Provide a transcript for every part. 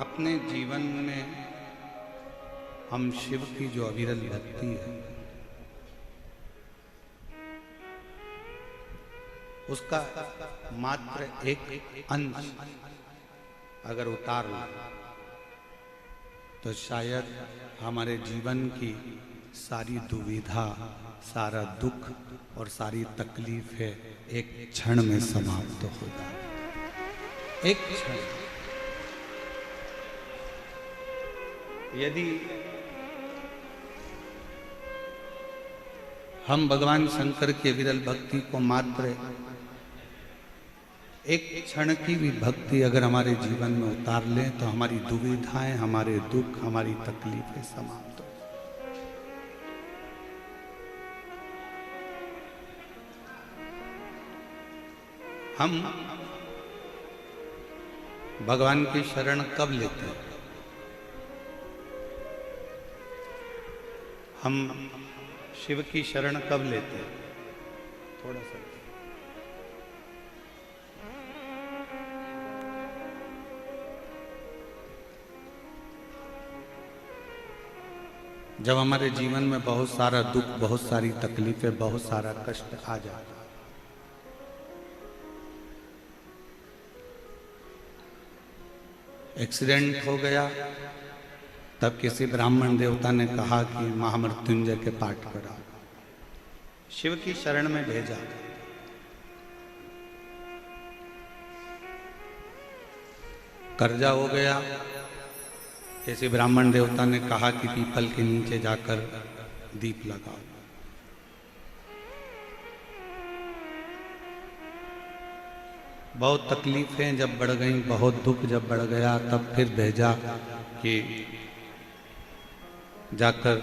अपने जीवन में हम शिव की जो अविरल भक्ति है उसका मात्र एक अंश अगर उतार लो तो शायद हमारे जीवन की सारी दुविधा, सारा दुख और सारी तकलीफें एक क्षण में समाप्त हो जाए। एक क्षण। यदि हम भगवान शंकर की विरल भक्ति को मात्र एक क्षण की भी भक्ति अगर हमारे जीवन में उतार लें तो हमारी दुविधाएं, हमारे दुख, हमारी तकलीफें समाप्त हो। हम भगवान की शरण कब लेते हैं? हम शिव की शरण कब लेते हैं? थोड़ा सा जब हमारे जीवन में बहुत सारा दुख, बहुत सारी तकलीफें, बहुत सारा कष्ट आ जाता है। एक्सीडेंट हो गया, तब किसी ब्राह्मण देवता ने कहा कि महामृत्युंजय के पाठ करा, शिव की शरण में भेजा। कर्जा हो गया, किसी ब्राह्मण देवता ने कहा कि पीपल के नीचे जाकर दीप लगाओ। बहुत तकलीफें जब बढ़ गईं, बहुत दुख जब बढ़ गया, तब फिर भेजा कि जाकर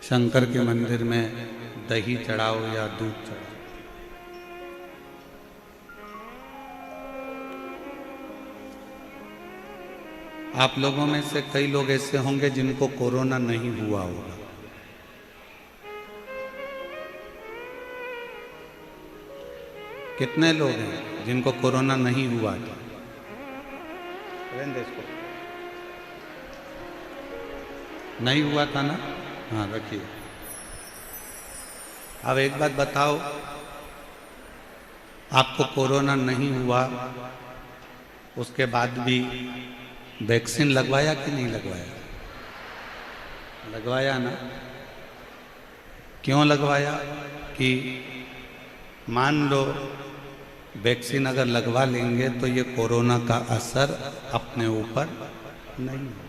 शंकर के मंदिर में दही चढ़ाओ या दूध चढ़ाओ। आप लोगों में से कई लोग ऐसे होंगे जिनको कोरोना नहीं हुआ होगा। कितने लोग हैं जिनको कोरोना नहीं हुआ था? नहीं हुआ था ना? हाँ, रखिए। अब एक बात बताओ, आपको कोरोना नहीं हुआ, उसके बाद भी वैक्सीन लगवाया कि नहीं लगवाया? लगवाया ना? क्यों लगवाया? कि मान लो वैक्सीन अगर लगवा लेंगे तो ये कोरोना का असर अपने ऊपर नहीं होगा।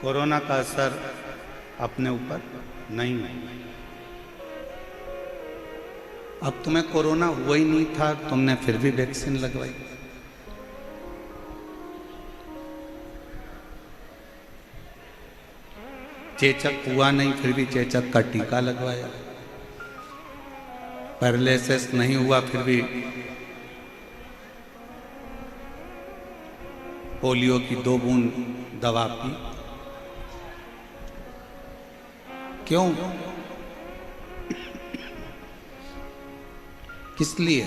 कोरोना का असर अपने ऊपर नहीं होगा। अब तुम्हें कोरोना हुआ ही नहीं था, तुमने फिर भी वैक्सीन लगवाई। चेचक हुआ नहीं, फिर भी चेचक का टीका लगवाया। पैरालिसिस नहीं हुआ, फिर भी पोलियो की 2 बूंद दवा पी। क्यों? किस लिए?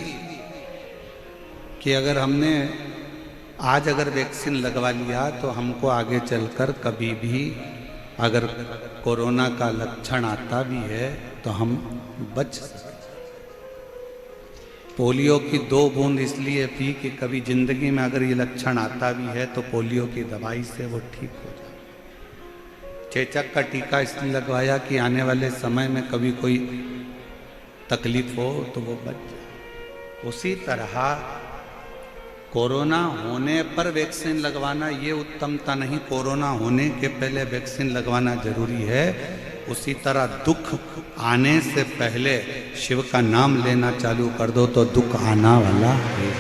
कि अगर हमने आज अगर वैक्सीन लगवा लिया तो हमको आगे चलकर कभी भी अगर कोरोना का लक्षण आता भी है तो हम बच सकते। पोलियो की 2 बूंद इसलिए पी कि कभी जिंदगी में अगर ये लक्षण आता भी है तो पोलियो की दवाई से वो ठीक हो जाए। चेचक का टीका इसलिए लगवाया कि आने वाले समय में कभी कोई तकलीफ हो तो वो बच जाए। उसी तरह कोरोना होने पर वैक्सीन लगवाना ये उत्तमता नहीं, कोरोना होने के पहले वैक्सीन लगवाना जरूरी है। उसी तरह दुख आने से पहले शिव का नाम लेना चालू कर दो तो दुख आना वाला है।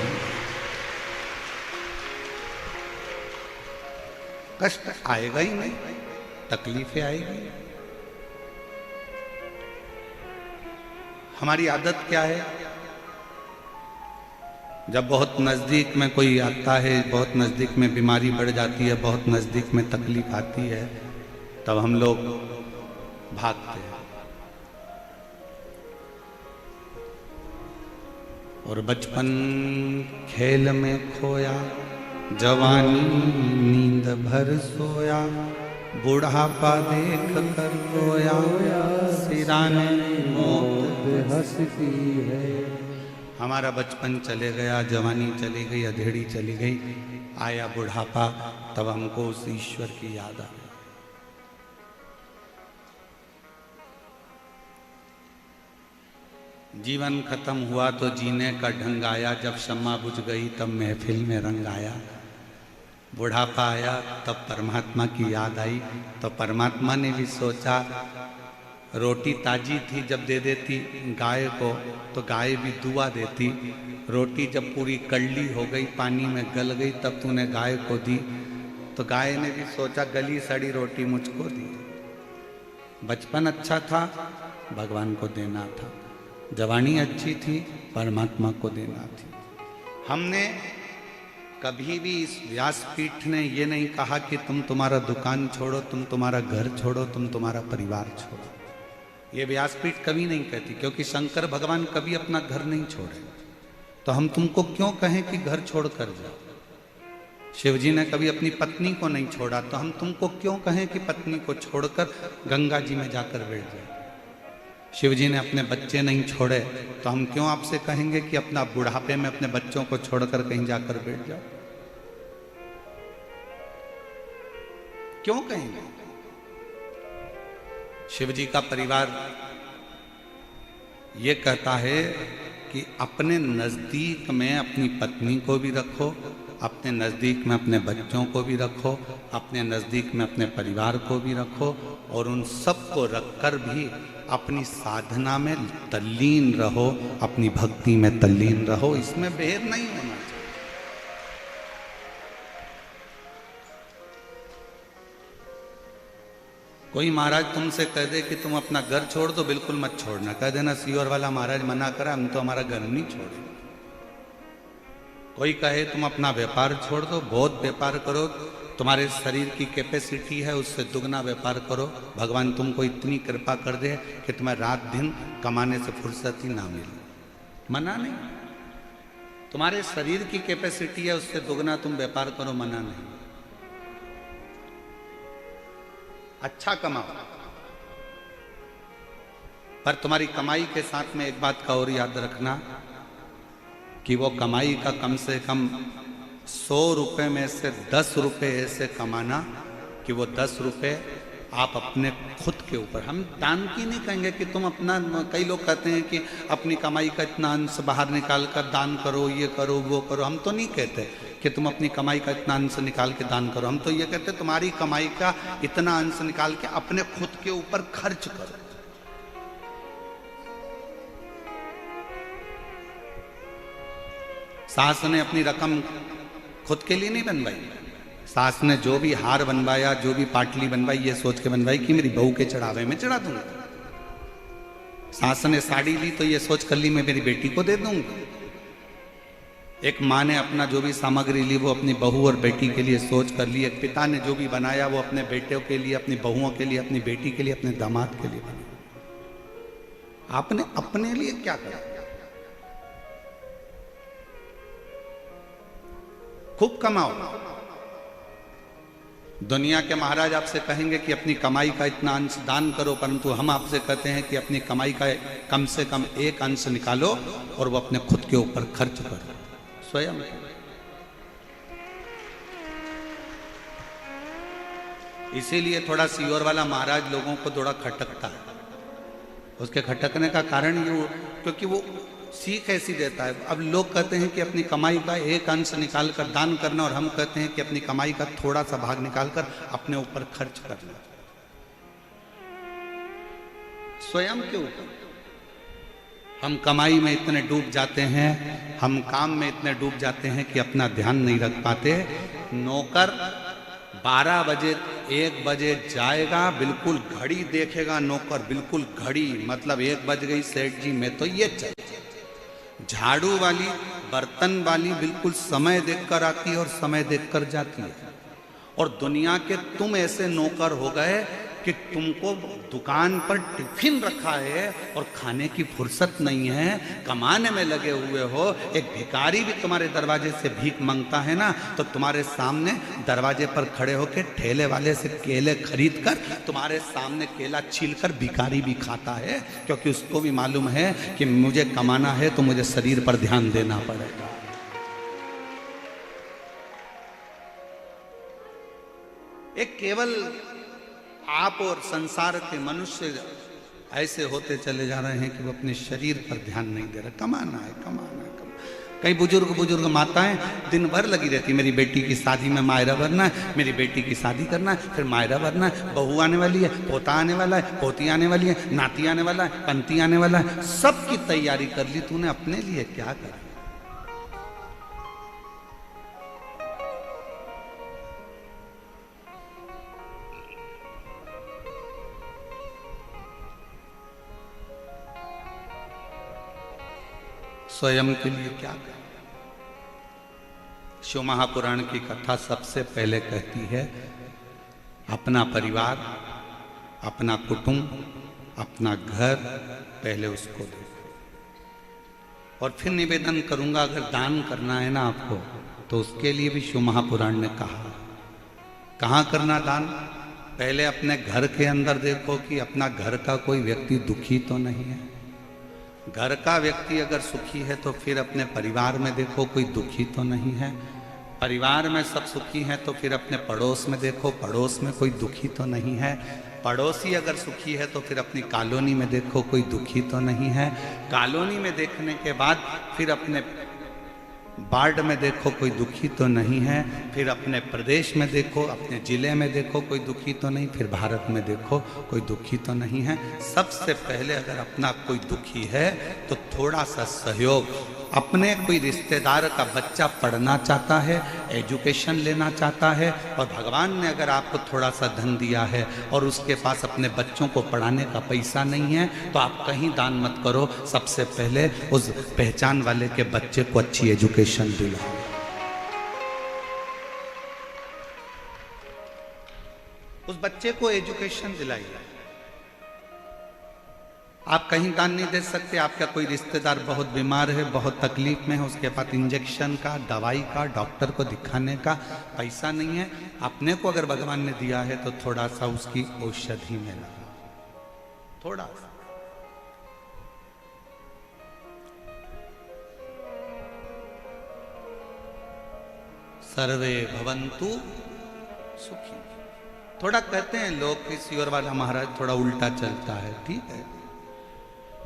कष्ट आएगा ही नहीं, तकलीफें आएगी। हमारी आदत क्या है? जब बहुत नज़दीक में कोई आता है, बहुत नज़दीक में बीमारी बढ़ जाती है, बहुत नज़दीक में तकलीफ आती है, तब हम लोग भागते हैं। और बचपन खेल में खोया, जवानी नींद भर सोया, बुढ़ापा देख कर रोया, सिराने मौत हंसती है। हमारा बचपन चले गया, जवानी चली गई, अधेड़ी चली गई, आया बुढ़ापा, तब हमको उस ईश्वर की याद आ गई। जीवन खत्म हुआ तो जीने का ढंग आया, जब शम्मा बुझ गई तब महफिल में रंग आया। बुढ़ापा आया तब परमात्मा की याद आई, तो परमात्मा ने भी सोचा, रोटी ताजी थी जब दे देती गाय को तो गाय भी दुआ देती, रोटी जब पूरी कड़ली हो गई, पानी में गल गई, तब तूने गाय को दी, तो गाय ने भी सोचा गली सड़ी रोटी मुझको दी। बचपन अच्छा था, भगवान को देना था, जवानी अच्छी थी, परमात्मा को देना थी। हमने कभी भी इस व्यासपीठ ने ये नहीं कहा कि तुम तुम्हारा दुकान छोड़ो, तुम तुम्हारा घर छोड़ो, तुम तुम्हारा परिवार छोड़ो। ये व्यासपीठ कभी नहीं कहती, क्योंकि शंकर भगवान कभी अपना घर नहीं छोड़े, तो हम तुमको क्यों कहें कि घर छोड़ कर जाओ। शिवजी ने कभी अपनी पत्नी को नहीं छोड़ा, तो हम तुमको क्यों कहें कि पत्नी को छोड़कर गंगा जी में जाकर बैठ जाए। शिवजी ने अपने बच्चे नहीं छोड़े, तो हम क्यों आपसे कहेंगे कि अपना बुढ़ापे में अपने बच्चों को छोड़कर कहीं जाकर बैठ जाओ। क्यों कहेंगे। शिवजी का परिवार ये कहता है कि अपने नजदीक में अपनी पत्नी को भी रखो, अपने नज़दीक में अपने बच्चों को भी रखो, अपने नज़दीक में अपने परिवार को भी रखो, और उन सब को रखकर भी अपनी साधना में तल्लीन रहो, अपनी भक्ति में तल्लीन रहो। इसमें भेद नहीं होना चाहिए। कोई महाराज तुमसे कह दे कि तुम अपना घर छोड़ दो, बिल्कुल मत छोड़ना। कह देना सीहोर वाला महाराज मना करा, हम तो हमारा घर नहीं छोड़े। कोई कहे तुम अपना व्यापार छोड़ दो, बहुत व्यापार करो, तुम्हारे शरीर की कैपेसिटी है उससे दुगना व्यापार करो, भगवान तुमको इतनी कृपा कर दे कि तुम्हें रात दिन कमाने से फुर्सत ही ना मिले। मना नहीं। तुम्हारे शरीर की कैपेसिटी है उससे दुगना तुम व्यापार करो, मना नहीं। अच्छा कमाओ, पर तुम्हारी कमाई के साथ में एक बात का और याद रखना कि वो कमाई का कम से कम 100 रुपये में से 10 रुपये ऐसे कमाना कि वो 10 रुपये आप अपने खुद के ऊपर, हम दान की नहीं कहेंगे कि तुम अपना, कई लोग कहते हैं कि अपनी कमाई का इतना अंश बाहर निकाल कर दान करो, ये करो वो करो। हम तो नहीं कहते कि तुम अपनी कमाई का इतना अंश निकाल के दान करो, हम तो ये कहते तुम्हारी कमाई का इतना अंश निकाल के अपने खुद के ऊपर खर्च करो। सास ने अपनी रकम खुद के लिए नहीं बनवाई, सास ने जो भी हार बनवाया, जो भी पाटली बनवाई, ये सोच के बनवाई कि मेरी बहू के चढ़ावे में चढ़ा दूंगा। सास ने साड़ी ली तो ये सोच कर ली मैं मेरी बेटी को दे दूंगा। एक माँ ने अपना जो भी सामग्री ली वो अपनी बहू और बेटी के लिए सोच कर ली। एक पिता ने जो भी बनाया वो अपने बेटों के लिए, अपनी बहुओं के लिए, अपनी बेटी के लिए, अपने दामाद के लिए बनाया। आपने अपने लिए क्या करा? खूब कमाओ। दुनिया के महाराज आपसे कहेंगे कि अपनी कमाई का इतना अंश दान करो, परंतु हम आपसे कहते हैं कि अपनी कमाई का कम से कम एक अंश निकालो और वो अपने खुद के ऊपर खर्च करो, स्वयं। इसीलिए थोड़ा सीहोर वाला महाराज लोगों को थोड़ा खटकता है। उसके खटकने का कारण ये क्योंकि वो सीख ऐसी देता है। अब लोग कहते हैं कि अपनी कमाई का एक अंश निकाल कर दान करना, और हम कहते हैं कि अपनी कमाई का थोड़ा सा भाग निकाल कर अपने ऊपर खर्च करना, स्वयं के ऊपर। हम कमाई में इतने डूब जाते हैं, हम काम में इतने डूब जाते हैं कि अपना ध्यान नहीं रख पाते। नौकर 12 बजे 1 बजे जाएगा, बिल्कुल घड़ी देखेगा नौकर, बिल्कुल घड़ी, मतलब 1 बज गई सेठ जी मैं तो ये चल। झाड़ू वाली, बर्तन वाली बिल्कुल समय देखकर आती है और समय देखकर जाती है। और दुनिया के तुम ऐसे नौकर हो गए कि कि तुमको दुकान पर टिफिन रखा है और खाने की फुर्सत नहीं है, कमाने में लगे हुए हो, एक भिखारी भी तुम्हारे दरवाजे से भीख मांगता है ना, तो तुम्हारे सामने दरवाजे पर खड़े होकर ठेले वाले से केले खरीद कर तुम्हारे सामने केला छीलकर भिखारी भी खाता है, क्योंकि उसको भी मालूम है कि मुझे कमाना है तो मुझे शरीर पर ध्यान देना पड़ेगा। एक केवल आप और संसार के मनुष्य ऐसे होते चले जा रहे हैं कि वो अपने शरीर पर ध्यान नहीं दे रहे। कमाना है, कमाना है, कई बुजुर्ग माताएं दिन भर लगी रहती, मेरी बेटी की शादी में मायरा भरना है, मेरी बेटी की शादी करना है, फिर मायरा भरना है, बहू आने वाली है, पोता आने वाला है, पोती आने वाली है, नाती आने वाला है, पंती आने वाला है, सबकी तैयारी कर ली, तूने अपने लिए क्या करा? स्वयं के लिए क्या करें? शिव महापुराण की कथा सबसे पहले कहती है अपना परिवार, अपना कुटुंब, अपना घर पहले उसको देखो। और फिर निवेदन करूंगा, अगर दान करना है ना आपको, तो उसके लिए भी शिव महापुराण ने कहा। कहाँ करना दान? पहले अपने घर के अंदर देखो कि अपना घर का कोई व्यक्ति दुखी तो नहीं है। घर का व्यक्ति अगर सुखी है तो फिर अपने परिवार में देखो कोई दुखी तो नहीं है। परिवार में सब सुखी हैं तो फिर अपने पड़ोस में देखो, पड़ोस में कोई दुखी तो नहीं है। पड़ोसी अगर सुखी है तो फिर अपनी कॉलोनी में देखो कोई दुखी तो नहीं है। कॉलोनी में देखने के बाद फिर अपने वार्ड में देखो कोई दुखी तो नहीं है। फिर अपने प्रदेश में देखो, अपने जिले में देखो कोई दुखी तो नहीं। फिर भारत में देखो कोई दुखी तो नहीं है। सबसे पहले अगर अपना कोई दुखी है तो थोड़ा सा सहयोग, अपने कोई रिश्तेदार का बच्चा पढ़ना चाहता है, एजुकेशन लेना चाहता है, और भगवान ने अगर आपको थोड़ा सा धन दिया है और उसके पास अपने बच्चों को पढ़ाने का पैसा नहीं है, तो आप कहीं दान मत करो, सबसे पहले उस पहचान वाले के बच्चे को अच्छी एजुकेशन दिलाओ। उस बच्चे को एजुकेशन दिलाइए। आप कहीं दान नहीं दे सकते, आपका कोई रिश्तेदार बहुत बीमार है, बहुत तकलीफ में है, उसके पास इंजेक्शन का, दवाई का, डॉक्टर को दिखाने का पैसा नहीं है, अपने को अगर भगवान ने दिया है तो थोड़ा सा उसकी औषधि में लगा, थोड़ा सा। सर्वे भवन्तु सुखी। थोड़ा कहते हैं लोग कि सियोर वाला महाराज थोड़ा उल्टा चलता है, ठीक है।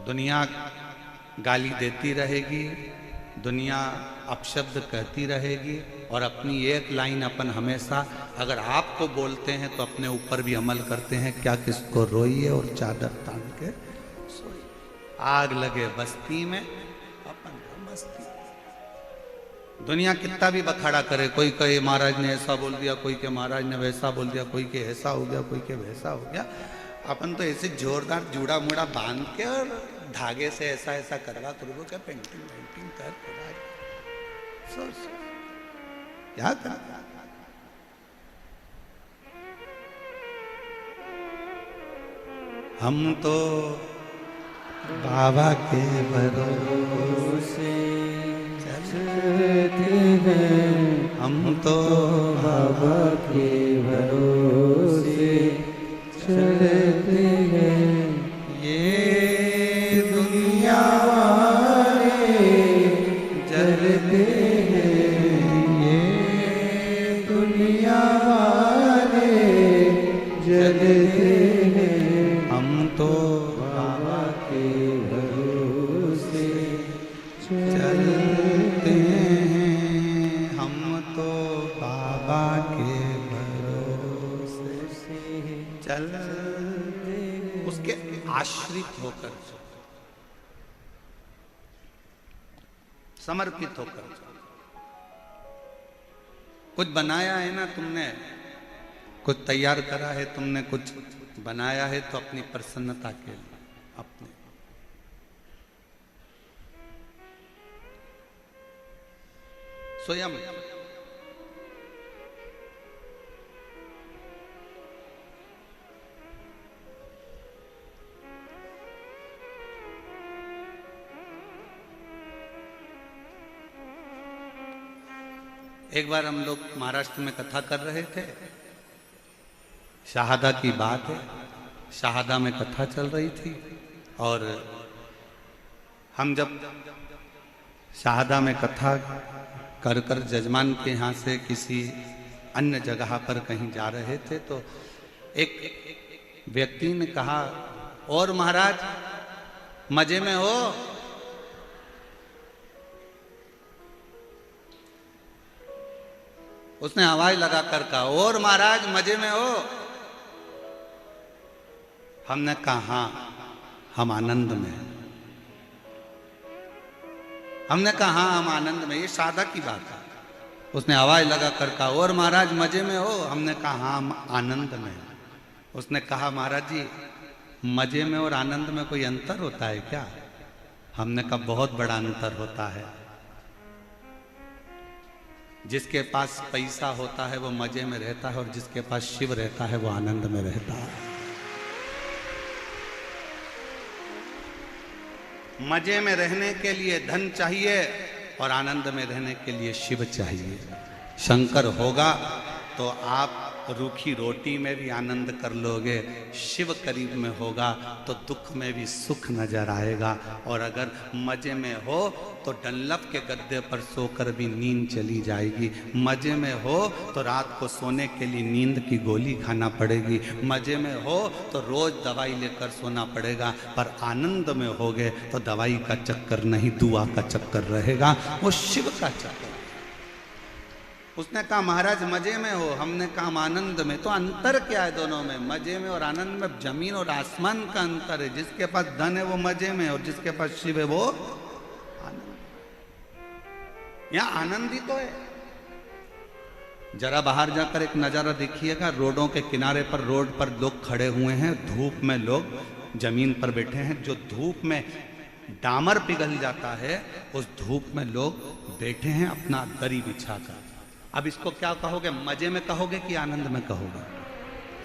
दुनिया गाली देती रहेगी, दुनिया अपशब्द कहती रहेगी, और अपनी एक लाइन अपन हमेशा अगर आपको बोलते हैं तो अपने ऊपर भी अमल करते हैं, क्या किसको रोइए और चादर तान के सोइए। आग लगे बस्ती में अपन मस्ती। दुनिया कितना भी बखाड़ा करे, कोई कहे महाराज ने ऐसा बोल दिया, कोई के महाराज ने वैसा बोल दिया, कोई के ऐसा हो गया, कोई के वैसा हो गया, अपन तो ऐसे जोरदार जूड़ा मुड़ा बांध के और धागे से ऐसा ऐसा करवा करवा के पेंटिंग कर क्या कर। हम तो बाबा के भरोसे चलते हैं, हम तो बाबा के भरोसे चलते हैं। ये दुनिया वाले जलते हैं, ये दुनिया वाले जलते हैं, हम तो बाबा के भरोसे चलते हैं, हम तो बाबा के भरोसे चल उसके आश्रित होकर, समर्पित होकर। कुछ बनाया है ना तुमने, कुछ तैयार करा है तुमने, कुछ बनाया है तो अपनी प्रसन्नता के लिए, अपने स्वयं। एक बार हम लोग महाराष्ट्र में कथा कर रहे थे, शहादा की बात है। शहादा में कथा चल रही थी और हम जब शहादा में कथा कर कर जजमान के यहाँ से किसी अन्य जगह पर कहीं जा रहे थे तो एक व्यक्ति ने कहा, और महाराज मजे में हो? उसने आवाज लगा कर कहा, और महाराज मजे में हो? हमने कहा हाँ, हम आनंद में। हमने कहा हाँ, हम आनंद में। ये सादा की बात है। उसने आवाज लगा कर कहा, और महाराज मजे में हो? हमने कहा हाँ, हम आनंद में। उसने कहा, महाराज जी मजे में और आनंद में कोई अंतर होता है क्या? हमने कहा बहुत बड़ा अंतर होता है। जिसके पास पैसा होता है वो मजे में रहता है और जिसके पास शिव रहता है वो आनंद में रहता है। मजे में रहने के लिए धन चाहिए और आनंद में रहने के लिए शिव चाहिए। शंकर होगा तो आप रूखी रोटी में भी आनंद कर लोगे, शिव करीब में होगा तो दुख में भी सुख नजर आएगा। और अगर मजे में हो तो डंलप के गद्दे पर सोकर भी नींद चली जाएगी। मजे में हो तो रात को सोने के लिए नींद की गोली खाना पड़ेगी। मजे में हो तो रोज दवाई लेकर सोना पड़ेगा। पर आनंद में होगे तो दवाई का चक्कर नहीं, दुआ का चक्कर रहेगा, वो शिव का चक्कर। उसने कहा महाराज मजे में हो? हमने कहा आनंद में। तो अंतर क्या है दोनों में? मजे में और आनंद में जमीन और आसमान का अंतर है। जिसके पास धन है वो मजे में और जिसके पास शिव है वो आनंद। यहां आनंद ही तो है। जरा बाहर जाकर एक नजारा देखिएगा, रोडों के किनारे पर, रोड पर लोग खड़े हुए हैं, धूप में लोग जमीन पर बैठे हैं। जो धूप में डामर पिघल जाता है उस धूप में लोग बैठे हैं अपना दरी बिछाकर। अब इसको क्या कहोगे? मजे में कहोगे कि आनंद में कहोगे?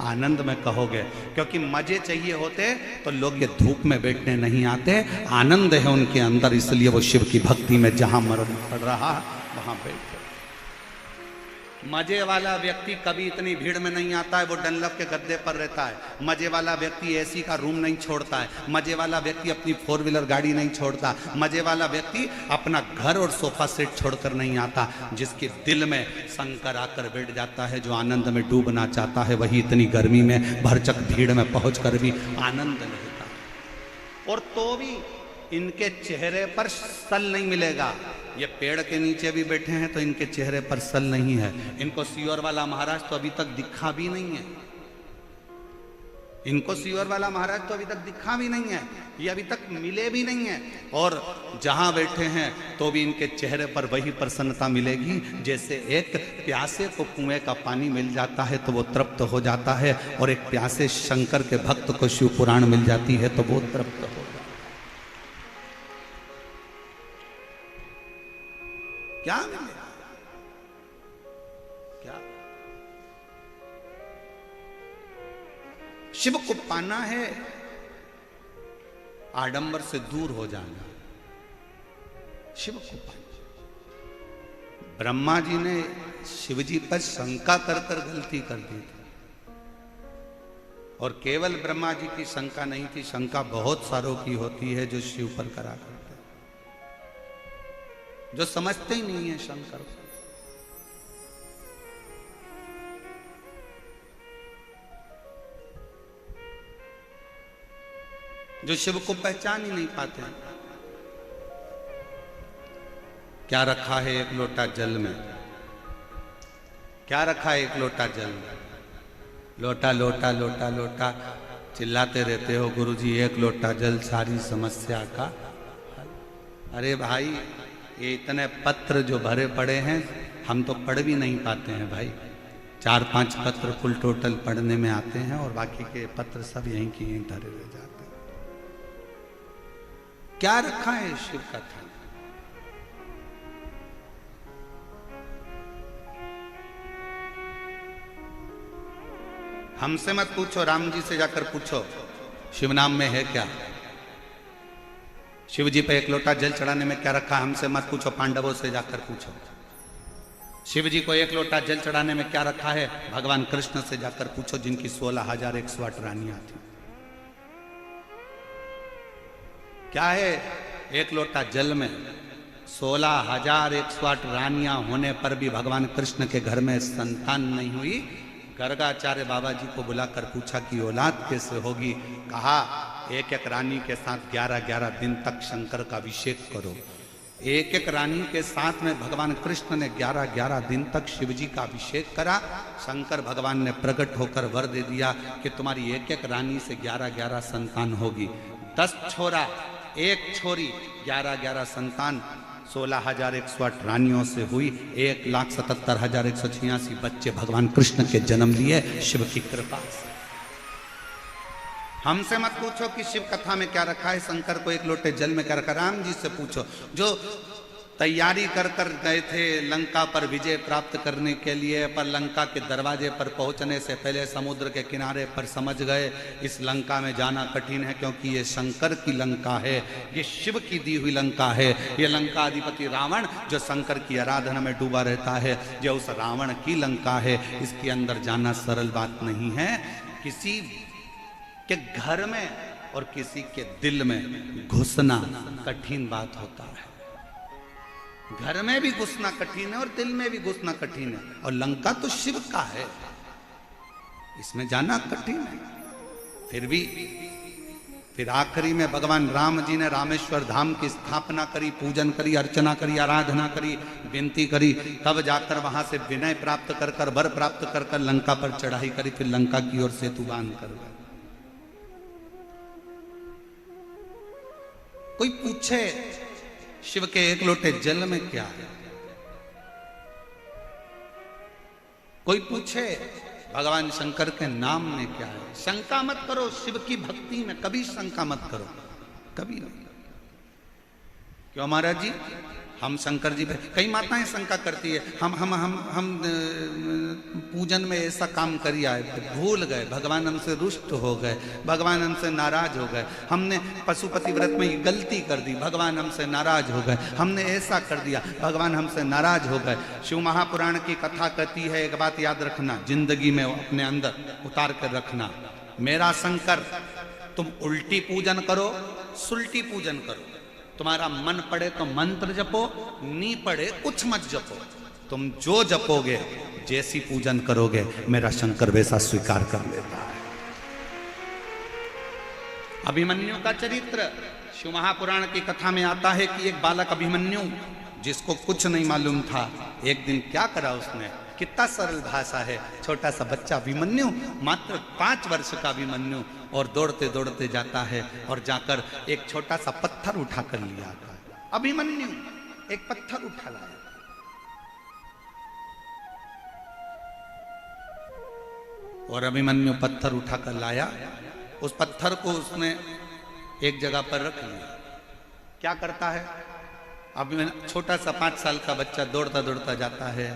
आनंद में कहोगे, क्योंकि मजे चाहिए होते तो लोग ये धूप में बैठने नहीं आते। आनंद है उनके अंदर, इसलिए वो शिव की भक्ति में जहां मरण पड़ रहा वहां बैठे। मजे वाला व्यक्ति कभी इतनी भीड़ में नहीं आता है, वो डंलप के गद्दे पर रहता है। मजे वाला व्यक्ति एसी का रूम नहीं छोड़ता है। मजे वाला व्यक्ति अपनी 4 व्हीलर गाड़ी नहीं छोड़ता। मजे वाला व्यक्ति अपना घर और सोफा सेट छोड़कर नहीं आता। जिसके दिल में शंकर आकर बैठ जाता है, जो आनंद में डूबना चाहता है, वही इतनी गर्मी में भरचक भीड़ में पहुंचकर भी आनंद लेता। और तो भी इनके चेहरे पर सल नहीं मिलेगा। ये पेड़ के नीचे भी बैठे हैं तो इनके चेहरे पर सल नहीं है। इनको सियोर वाला महाराज तो अभी तक दिखा भी नहीं है। इनको सियोर वाला महाराज तो अभी तक दिखा भी नहीं है, ये अभी तक मिले भी नहीं है। और जहां बैठे हैं तो भी इनके चेहरे पर वही प्रसन्नता मिलेगी जैसे एक प्यासे को कुएं का पानी मिल जाता है तो वो तृप्त हो जाता है, और एक प्यासे शंकर के भक्त को शिव पुराण मिल जाती है तो वो तृप्त हो। क्या मिलेगा? क्या? शिव को पाना है, आडंबर से दूर हो जाना। शिव को पाना। ब्रह्मा जी ने शिव जी पर शंका कर कर गलती कर दी थी। और केवल ब्रह्मा जी की शंका नहीं थी, शंका बहुत सारों की होती है जो शिव पर करा करते, जो समझते ही नहीं है शंकर को। जो शिव को पहचान ही नहीं पाते। क्या रखा है एक लोटा जल में? क्या रखा है एक लोटा जल में? लोटा लोटा लोटा लोटा चिल्लाते रहते हो गुरुजी, एक लोटा जल सारी समस्या का। अरे भाई, ये इतने पत्र जो भरे पड़े हैं हम तो पढ़ भी नहीं पाते हैं भाई। 4-5 पत्र फुल टोटल पढ़ने में आते हैं और बाकी के पत्र सब यहीं की यहीं धरे रह जाते हैं। क्या रखा है शिव का था? हमसे मत पूछो, राम जी से जाकर पूछो शिव नाम में है क्या। शिव जी पे एक लोटा जल चढ़ाने में क्या रखा? हमसे मत पूछो, पांडवों से जाकर पूछो। शिव जी को एक लोटा जल चढ़ाने में क्या रखा है? भगवान कृष्ण से जाकर पूछो, जिनकी 16,108 रानियां थी। क्या है एक लोटा जल में? 16,108 रानियां होने पर भी भगवान कृष्ण के घर में संतान नहीं हुई। गर्गाचार्य बाबा जी को बुलाकर पूछा कि औलाद कैसे होगी? कहा एक एक रानी के साथ 11-11 दिन तक शंकर का अभिषेक करो। एक एक रानी के साथ में भगवान कृष्ण ने 11-11 दिन तक शिव जी का अभिषेक करा। शंकर भगवान ने प्रकट होकर वर दे दिया कि तुम्हारी एक एक रानी से 11-11 संतान होगी। 10 छोरा 1 छोरी, 11-11 संतान। 16,108 रानियों से हुई 1,77,186 बच्चे भगवान कृष्ण के जन्म लिए शिव की कृपा से। हमसे मत पूछो कि शिव कथा में क्या रखा है, शंकर को एक लोटे जल में क्या रखा। राम जी से पूछो, जो तैयारी कर कर गए थे लंका पर विजय प्राप्त करने के लिए, पर लंका के दरवाजे पर पहुंचने से पहले समुद्र के किनारे पर समझ गए इस लंका में जाना कठिन है, क्योंकि ये शंकर की लंका है, ये शिव की दी हुई लंका है। ये लंका अधिपति रावण जो शंकर की आराधना में डूबा रहता है, जो उस रावण की लंका है, इसके अंदर जाना सरल बात नहीं है। किसी के घर में और किसी के दिल में घुसना कठिन बात होता है। घर में भी घुसना कठिन है और दिल में भी घुसना कठिन है, और लंका तो शिव का है, इसमें जाना कठिन है। फिर आखिरी में भगवान राम जी ने रामेश्वर धाम की स्थापना करी, पूजन करी, अर्चना करी, आराधना करी, विनती करी, तब जाकर वहां से विनय प्राप्त कर कर, वर प्राप्त कर कर लंका पर चढ़ाई करी, फिर लंका की ओर सेतु बांध कर। कोई पूछे शिव के एक लोटे जल में क्या है? कोई पूछे भगवान शंकर के नाम में क्या है? शंका मत करो शिव की भक्ति में, कभी शंका मत करो, कभी नहीं। क्यों महाराज जी? हम शंकर जी पे, कई माताएं शंका करती है, हम पूजन में ऐसा काम करिए, भूल गए, भगवान हमसे रुष्ट हो गए, भगवान हमसे नाराज हो गए, हमने पशुपति व्रत में ये गलती कर दी, भगवान हमसे नाराज हो गए, हमने ऐसा कर दिया, भगवान हमसे नाराज हो गए। शिव महापुराण की कथा कहती है, एक बात याद रखना, जिंदगी में अपने अंदर उतार कर रखना, मेरा शंकर, तुम उल्टी पूजन करो, सुल्टी पूजन करो, तुम्हारा मन पड़े तो मंत्र जपो, नी पड़े कुछ मत जपो, तुम जो जपोगे, जैसी पूजन करोगे, मेरा शंकर वैसा स्वीकार कर लेता है। अभिमन्यु का चरित्र शिव महापुराण की कथा में आता है कि एक बालक अभिमन्यु, जिसको कुछ नहीं मालूम था, एक दिन क्या करा उसने, कितना सरल भाषा है, छोटा सा बच्चा अभिमन्यु, मात्र 5 वर्ष का अभिमन्यु, और दौड़ते दौड़ते जाता है और जाकर एक छोटा सा पत्थर उठा कर लिया। अभिमन्यु एक पत्थर उठा लाया, और अभिमन्यु पत्थर उठा कर लाया, उस पत्थर को उसने एक जगह पर रख लिया। क्या करता है अभिमन्यु? छोटा सा 5 साल का बच्चा दौड़ता दौड़ता जाता है,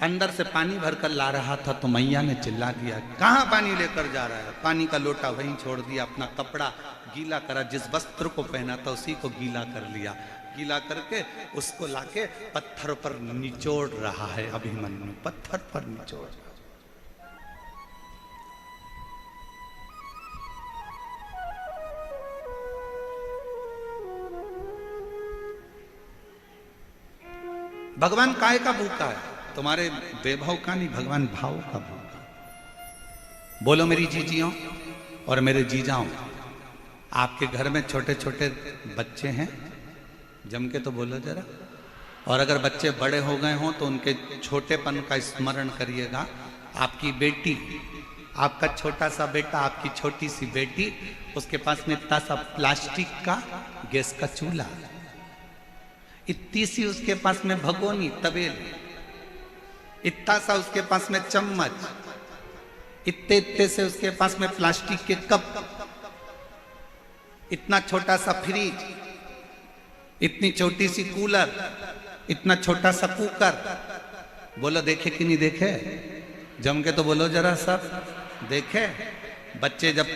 अंदर से पानी भरकर ला रहा था, तो मैया ने चिल्ला दिया, कहां पानी लेकर जा रहा है? पानी का लोटा वहीं छोड़ दिया, अपना कपड़ा गीला करा, जिस वस्त्र को पहना था उसी को गीला कर लिया, गीला करके उसको लाके पत्थर पर निचोड़ रहा है अभिमन्यु, पत्थर पर निचोड़। भगवान काय का भूखा है? तुम्हारे वैभव का नहीं, भगवान भाव का भूखा। बोलो मेरी जीजियों और मेरे जीजाओं, आपके घर में छोटे छोटे बच्चे हैं? जम के तो बोलो जरा। और अगर बच्चे बड़े हो गए हों तो उनके छोटेपन का स्मरण करिएगा। आपकी बेटी, आपका छोटा सा बेटा, आपकी छोटी सी बेटी, उसके पास में इतना सा प्लास्टिक का गैस का चूल्हा, इतनी सी उसके पास में भगोनी तवेल, इतना सा उसके पास में चम्मच, इतने इतने से उसके पास में प्लास्टिक के कप, इतना छोटा सा फ्रिज, इतनी छोटी सी कूलर, इतना छोटा सा कुकर। बोलो देखे कि नहीं देखे? जम के तो बोलो जरा सब देखे। बच्चे जब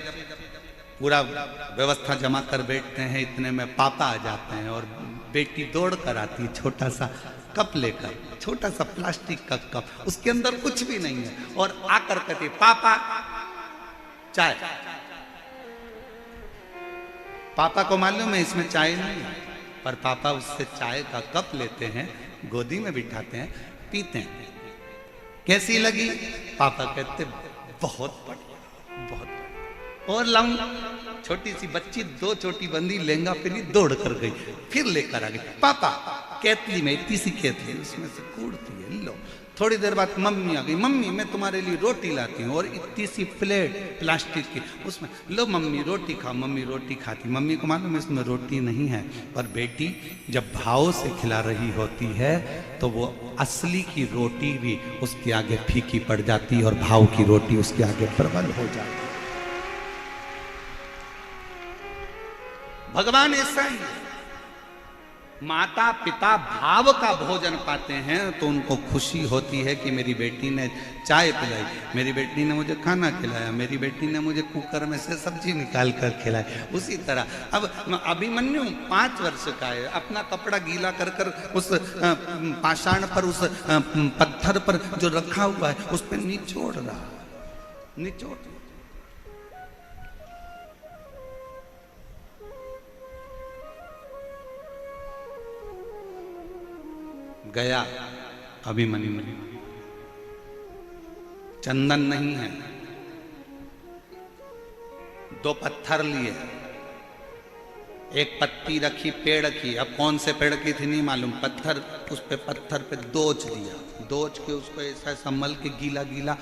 पूरा व्यवस्था जमा कर बैठते हैं, इतने में पापा आ जाते हैं और बेटी दौड़ कर आती है, छोटा सा कप लेकर, छोटा सा प्लास्टिक का कप, उसके अंदर कुछ भी नहीं है, और आकर कहते पापा चाय। पापा को मालूम है इसमें चाय नहीं है, पर पापा उससे चाय का कप लेते हैं, गोदी में बिठाते हैं, पीते हैं। कैसी लगी? पापा कहते बहुत बढ़िया, बहुत बढ़िया। और लाऊं? छोटी सी बच्ची 2 चोटी बंदी लहंगा पहनी दौड़ कर गई, फिर लेकर आ गई। पापा केतली में, इतनी सी केतली, उसमें से कूड़ती है, लो। थोड़ी देर बाद मम्मी आ गई, मम्मी मैं तुम्हारे लिए रोटी लाती हूँ, और इतनी सी प्लेट प्लास्टिक की, उसमें लो मम्मी रोटी खाओ। मम्मी रोटी खाती, मम्मी को मालूम है इसमें रोटी नहीं है, पर बेटी जब भाव से खिला रही होती है तो वो असली की रोटी भी उसके आगे फीकी पड़ जाती है, और भाव की रोटी उसके आगे प्रबल हो जाती है। भगवान ऐसा ही है, माता पिता भाव का भोजन पाते हैं तो उनको खुशी होती है कि मेरी बेटी ने चाय पिलाई, मेरी बेटी ने मुझे खाना खिलाया, मेरी बेटी ने मुझे कुकर में से सब्जी निकाल कर खिलाई। उसी तरह अब अभिमन्यु 5 वर्ष का है, अपना कपड़ा गीला कर कर उस पाषाण पर, उस पत्थर पर जो रखा हुआ है उस पर निचोड़ रहा, निचोड़। गया अभिमन्यु, चंदन नहीं है, 2 पत्थर लिए, एक पत्ती रखी पेड़ की, अब कौन से पेड़ की थी नहीं मालूम, पत्थर, उस पे पत्थर पे दोच दिया, दोच के उसको ऐसा संभल के गीला गीला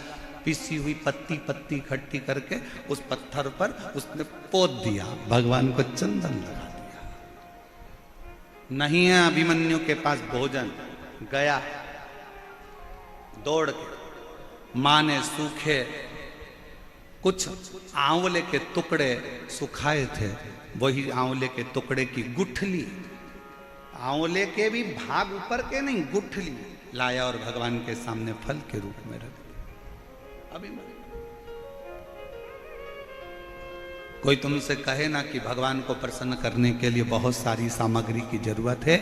पिसी हुई पत्ती पत्ती इकट्ठी करके उस पत्थर पर उसने पोत दिया, भगवान को चंदन लगा दिया। नहीं है अभिमन्यु के पास भोजन, गया दौड़ के, मां ने सूखे कुछ आंवले के टुकड़े सुखाए थे, वही आंवले के टुकड़े की गुठली, आंवले के भी भाग ऊपर के नहीं, गुठली लाया और भगवान के सामने फल के रूप में रख दिया। अभिमन्यु, कोई तुमसे कहे ना कि भगवान को प्रसन्न करने के लिए बहुत सारी सामग्री की जरूरत है,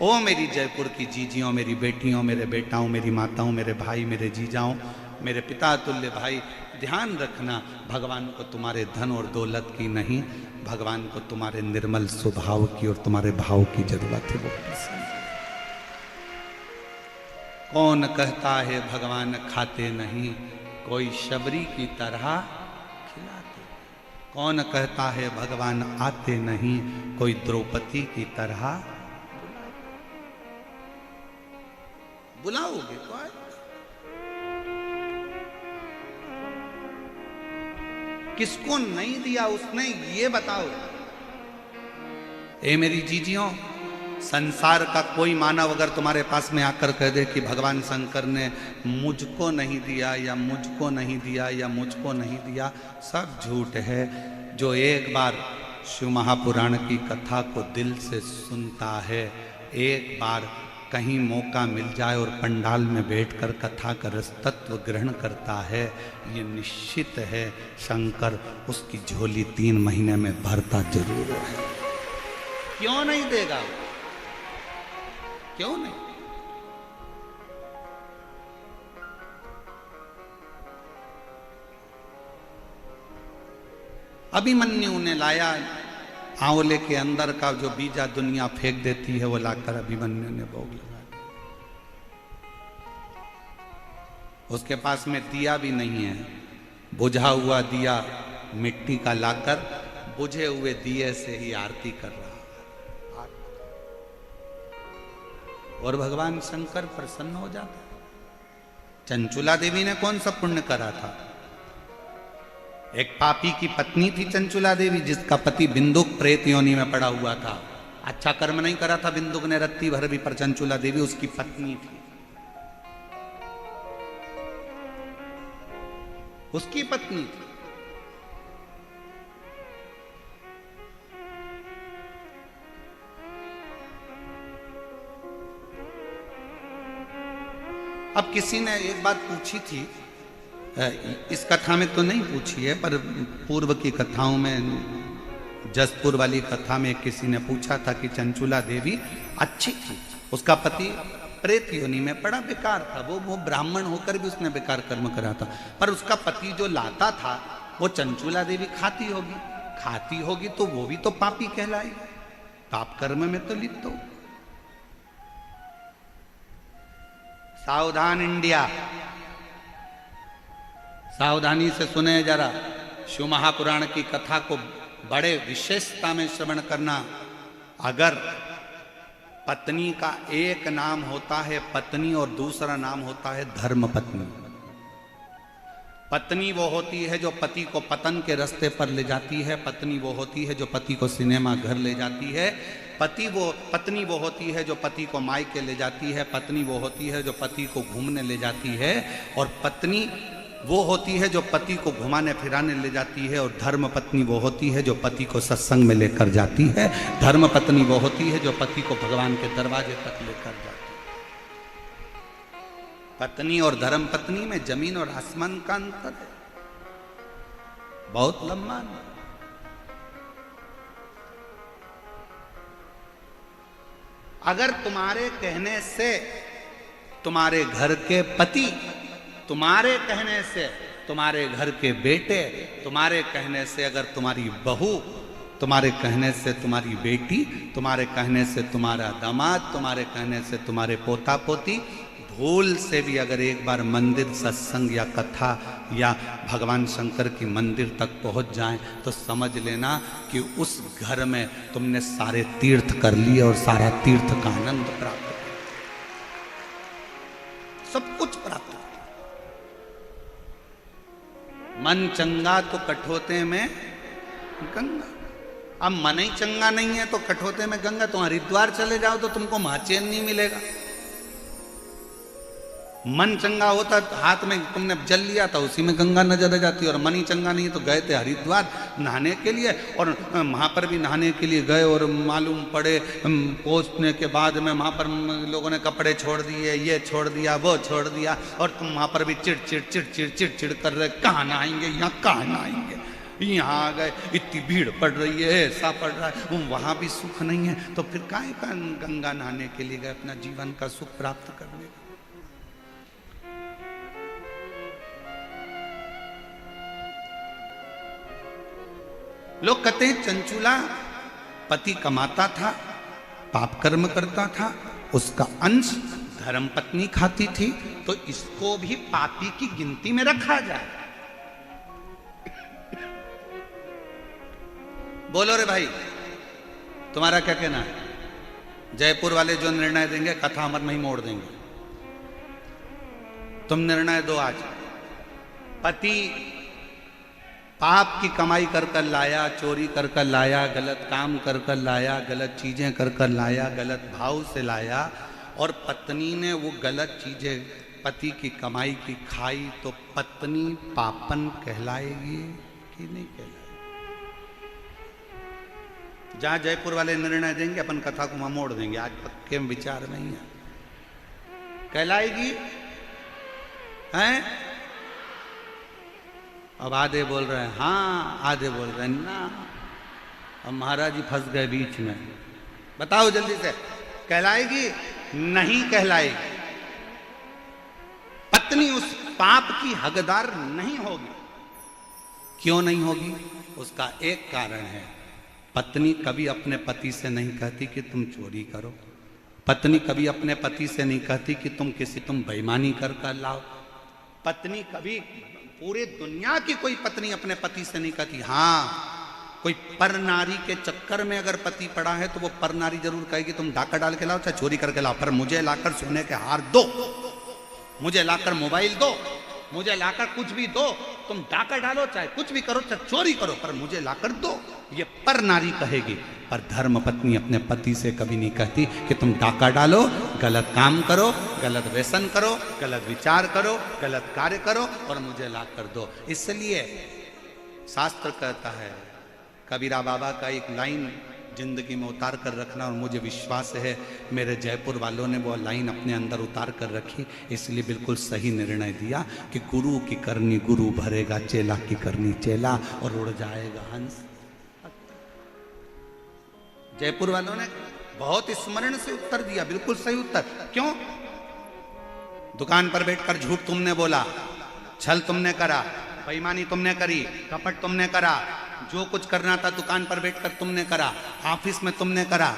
ओ मेरी जयपुर की जीजियों, मेरी बेटियों, मेरे बेटाओं, मेरी माताओं, मेरे भाई, मेरे जीजाओं, मेरे पिता तुल्य भाई, ध्यान रखना भगवान को तुम्हारे धन और दौलत की नहीं, भगवान को तुम्हारे निर्मल स्वभाव की और तुम्हारे भाव की जरूरत है। वो प्रसन्न। कौन कहता है भगवान खाते नहीं, कोई शबरी की तरह खिलाते। कौन कहता है भगवान आते नहीं, कोई द्रौपदी की तरह बुलाओगे तो आए। किसको नहीं दिया उसने ये बताओ। ए मेरी जीजियों, संसार का कोई मानव अगर तुम्हारे पास में आकर कह दे कि भगवान शंकर ने मुझको नहीं दिया या मुझको नहीं दिया या मुझको नहीं दिया, सब झूठ है। जो एक बार शिव महापुराण की कथा को दिल से सुनता है, एक बार कहीं मौका मिल जाए और पंडाल में बैठकर कथा का रस तत्व ग्रहण करता है, ये निश्चित है शंकर उसकी झोली 3 महीने में भरता जरूर है। क्यों नहीं देगा? क्यों नहीं? अभिमन्यु ने लाया आंवले के अंदर का जो बीजा दुनिया फेंक देती है, वो लाकर अभिमन्यु ने भोग लगा दिया। उसके पास में दिया भी नहीं है, बुझा हुआ दिया मिट्टी का लाकर बुझे हुए दिए से ही आरती कर रहा। और भगवान शंकर प्रसन्न हो जाता। चंचुला देवी ने कौन सा पुण्य करा था? एक पापी की पत्नी थी चंचुला देवी, जिसका पति बिंदुक प्रेत योनि में पड़ा हुआ था। अच्छा कर्म नहीं करा था बिंदुक ने रत्ती भर भी, पर चंचुला देवी उसकी पत्नी थी, उसकी पत्नी थी। अब किसी ने एक बात पूछी थी, इस कथा में तो नहीं पूछी है, पर पूर्व की कथाओं में, जसपुर वाली कथा में किसी ने पूछा था कि चंचुला देवी अच्छी थी, उसका पति प्रेत योनि में पड़ा, बेकार था वो ब्राह्मण होकर भी उसने बेकार कर्म करा था। पर उसका पति जो लाता था वो चंचूला देवी खाती होगी तो वो भी तो पापी कहलाएगी, पाप कर्म में तो लिप्त हो। सावधान इंडिया, सावधानी से सुने जरा। शिव महापुराण की कथा को बड़े विशेषता में श्रवण करना। अगर पत्नी का एक नाम होता है पत्नी और दूसरा नाम होता है धर्म पत्नी। पत्नी वो होती है जो पति को पतन के रास्ते पर ले जाती है, पत्नी वो होती है जो पति को सिनेमा घर ले जाती है, पत्नी वो होती है जो पति को मायके ले जाती है, पत्नी वो होती है जो पति को घूमने ले जाती है, और पत्नी वो होती है जो पति को घुमाने फिराने ले जाती है, और धर्म पत्नी वो होती है जो पति को सत्संग में लेकर जाती है, धर्म पत्नी वो होती है जो पति को भगवान के दरवाजे तक लेकर जाती है। पत्नी और धर्म पत्नी में जमीन और आसमान का अंतर है, बहुत लंबा अंतर। अगर तुम्हारे कहने से तुम्हारे घर के पति, तुम्हारे कहने से तुम्हारे घर के बेटे, तुम्हारे कहने से अगर तुम्हारी बहू, तुम्हारे कहने से तुम्हारी बेटी, तुम्हारे कहने से तुम्हारा दामाद, तुम्हारे कहने से तुम्हारे पोता पोती भूल से भी अगर एक बार मंदिर सत्संग या कथा या भगवान शंकर की मंदिर तक पहुंच जाएं तो समझ लेना कि उस घर में तुमने सारे तीर्थ कर लिए और सारा तीर्थ का आनंद प्राप्त कर, सब कुछ प्राप्त। मन चंगा तो कठोते में गंगा। अब मन ही चंगा नहीं है तो कठोते में गंगा। तुम हरिद्वार चले जाओ तो तुमको महाचैन नहीं मिलेगा। मन चंगा होता हाथ में तुमने जल लिया था उसी में गंगा नजर आ जाती, और मन ही चंगा नहीं तो गए थे हरिद्वार नहाने के लिए, और वहाँ पर भी नहाने के लिए गए और मालूम पड़े पहुँचने के बाद में वहाँ पर लोगों ने कपड़े छोड़ दिए, ये छोड़ दिया, वो छोड़ दिया, और तुम वहाँ पर भी चिड़ कर रहे, कहाँ नहाएंगे, यहाँ कहाँ नहाएंगे, यहाँ आ गए, इतनी भीड़ पड़ रही है, ऐसा पड़ रहा है, वहाँ भी सुख नहीं है, तो फिर काहे का गंगा नहाने के लिए गए अपना जीवन का सुख प्राप्त करने। लोग कहते हैं चंचूला पति कमाता था, पाप कर्म करता था, उसका अंश धर्म पत्नी खाती थी, तो इसको भी पापी की गिनती में रखा जाए। बोलो रे भाई, तुम्हारा क्या कहना है? जयपुर वाले जो निर्णय देंगे कथा अमर में ही मोड़ देंगे। तुम निर्णय दो आज। पति पाप की कमाई कर कर लाया, चोरी कर कर लाया, गलत काम कर कर लाया, गलत चीजें कर कर लाया, गलत भाव से लाया, और पत्नी ने वो गलत चीजें पति की कमाई की खाई, तो पत्नी पापन कहलाएगी कि नहीं कहलाएगी? जहां जयपुर वाले निर्णय देंगे अपन कथा को वहां मोड़ देंगे, आज पक्के विचार नहीं है। कहलाएगी हैं? अब आधे बोल रहे हैं हाँ, आधे बोल रहे हैं ना। अब महाराज जी फंस गए बीच में। बताओ जल्दी से, कहलाएगी नहीं कहलाएगी? पत्नी उस पाप की हकदार नहीं होगी। क्यों नहीं होगी? उसका एक कारण है, पत्नी कभी अपने पति से नहीं कहती कि तुम चोरी करो, पत्नी कभी अपने पति से नहीं कहती कि तुम बेईमानी कर कर लाओ, पत्नी कभी, पूरे दुनिया की कोई पत्नी अपने पति से नहीं कहती। हाँ, कोई पर नारी के चक्कर में अगर पति पड़ा है तो वो पर नारी जरूर कहेगी तुम डाका डाल के लाओ चाहे चोरी करके लाओ, पर मुझे लाकर सोने के हार दो, मुझे लाकर मोबाइल दो, मुझे लाकर कुछ भी दो, तुम डाका डालो चाहे कुछ भी करो चाहे चोरी करो, पर मुझे लाकर दो, ये पर नारी कहेगी। पर धर्म पत्नी अपने पति से कभी नहीं कहती कि तुम डाका डालो, गलत काम करो, गलत व्यसन करो, गलत विचार करो, गलत कार्य करो और मुझे लाकर दो। इसलिए शास्त्र कहता है, कबीरा बाबा का एक लाइन जिंदगी में उतार कर रखना, और मुझे विश्वास है मेरे जयपुर वालों ने वो लाइन अपने अंदर उतार कर रखी, इसलिए बिल्कुल सही निर्णय दिया कि गुरु की करनी गुरु भरेगा, चेला की करनी चेला, और उड़ जाएगा हंस। जयपुर वालों ने बहुत स्मरण से उत्तर दिया, बिल्कुल सही उत्तर। क्यों? दुकान पर बैठकर झूठ तुमने बोला, छल तुमने करा, बेईमानी तुमने करी, कपट तुमने करा, जो कुछ करना था दुकान पर बैठकर तुमने करा, ऑफिस में तुमने करा,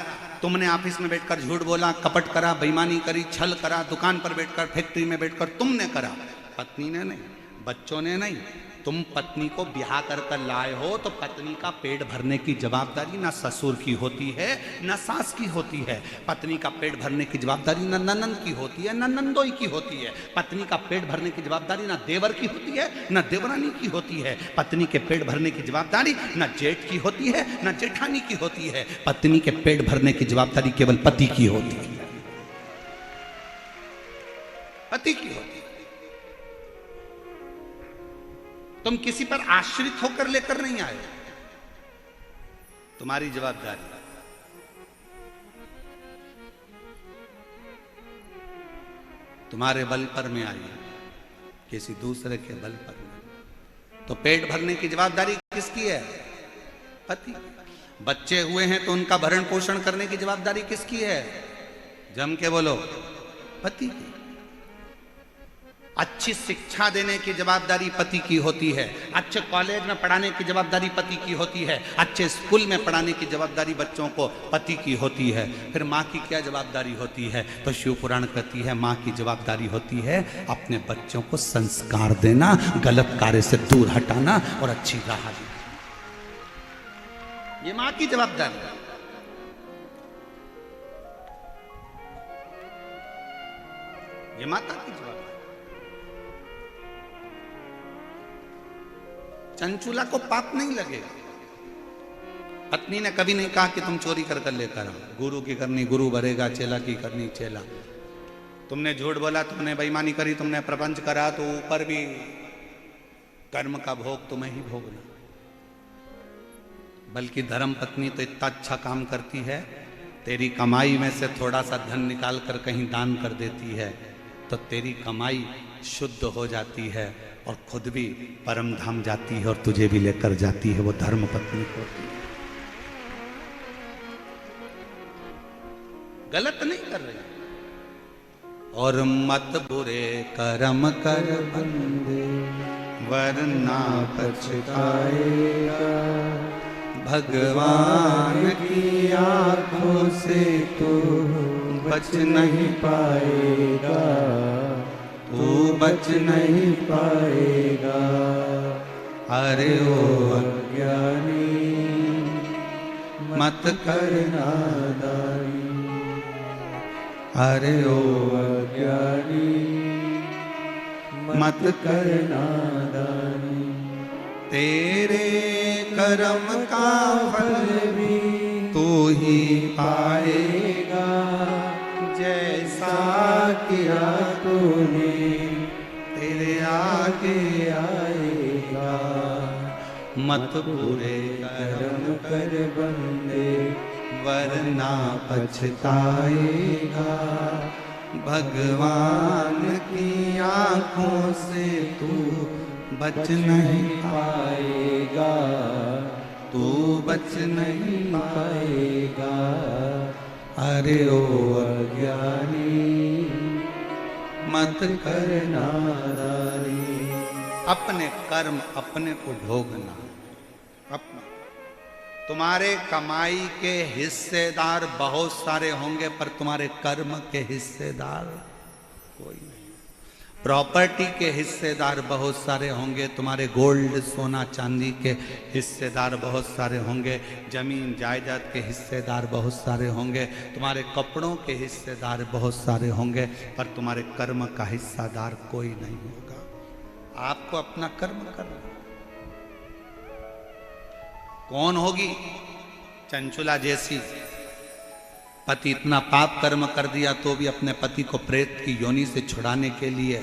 तुमने ऑफिस में बैठकर झूठ बोला, कपट करा, बेईमानी करी, छल करा, दुकान पर बैठकर, फैक्ट्री में बैठकर तुमने करा, पत्नी ने नहीं, बच्चों ने नहीं। तुम पत्नी को ब्याह कर कर लाए हो तो पत्नी का पेट भरने की जवाबदारी ना ससुर की होती है ना सास की होती है। पत्नी का पेट भरने की जवाबदारी ना ननंद की होती है ना नंदोई की होती है। पत्नी का पेट भरने की जवाबदारी ना देवर की होती है ना देवरानी की होती है। पत्नी के पेट भरने की जवाबदारी ना जेठ की होती है ना जेठानी की होती है। पत्नी के पेट भरने की जवाबदारी केवल पति की होती है, पति की होती है। तुम किसी पर आश्रित होकर लेकर नहीं आए, तुम्हारी जवाबदारी। तुम्हारे बल पर में आई, किसी दूसरे के बल पर नहीं। तो पेट भरने की जवाबदारी किसकी है? पति। बच्चे हुए हैं तो उनका भरण पोषण करने की जवाबदारी किसकी है? जम के बोलो, पति की। अच्छी शिक्षा देने की जवाबदारी पति की होती है, अच्छे कॉलेज में पढ़ाने की जवाबदारी पति की होती है, अच्छे स्कूल में पढ़ाने की जवाबदारी बच्चों को पति की होती है। फिर माँ की क्या जवाबदारी होती है? तो शिव पुराण कहती है माँ की जवाबदारी होती है अपने बच्चों को संस्कार देना, गलत कार्य से दूर हटाना और अच्छी राह देना। ये माँ की जवाबदारी है। ये माता की जवाबदारी। चंचुला को पाप नहीं लगेगा। पत्नी ने कभी नहीं कहा कि तुम चोरी कर कर लेकर आओ। गुरु की करनी गुरु भरेगा, चेला की करनी चेला। तुमने झूठ बोला, तुमने बेईमानी करी, तुमने प्रपंच करा, तो ऊपर भी कर्म का भोग तुम्हें ही भोगना। बल्कि धर्म पत्नी तो इतना अच्छा काम करती है, तेरी कमाई में से थोड़ा सा धन निकाल कर कहीं दान कर देती है तो तेरी कमाई शुद्ध हो जाती है और खुद भी परम धाम जाती है और तुझे भी लेकर जाती है। वो धर्म पत्नी होती है। गलत नहीं कर रही। और मत बुरे कर्म कर बंदे वरना पछताएगा, भगवान की आंखों से तू बच नहीं पाएगा, तू बच नहीं पाएगा। अरे ओ अज्ञानी मत कर नादानी, अरे ओ अज्ञानी मत कर नादानी। तेरे कर्म का फल भी तू ही पाएगा, जैसा किया तूने तेरे आगे आएगा। मत बुरे कर्म कर बंदे वरना पछताएगा, भगवान की आंखों से तू बच नहीं पाएगा, तू बच नहीं पाएगा। अरे ओ अज्ञानी मत कर नादानी। अपने कर्म अपने को भोगना। अपना तुम्हारे कमाई के हिस्सेदार बहुत सारे होंगे पर तुम्हारे कर्म के हिस्सेदार कोई नहीं। प्रॉपर्टी के हिस्सेदार बहुत सारे होंगे, तुम्हारे गोल्ड सोना चांदी के हिस्सेदार बहुत सारे होंगे, जमीन जायदाद के हिस्सेदार बहुत सारे होंगे, तुम्हारे कपड़ों के हिस्सेदार बहुत सारे होंगे, पर तुम्हारे कर्म का हिस्सेदार कोई नहीं होगा। आपको अपना कर्म करना। कौन होगी? चंचुला जैसी। पति इतना पाप कर्म कर दिया तो भी अपने पति को प्रेत की योनि से छुड़ाने के लिए,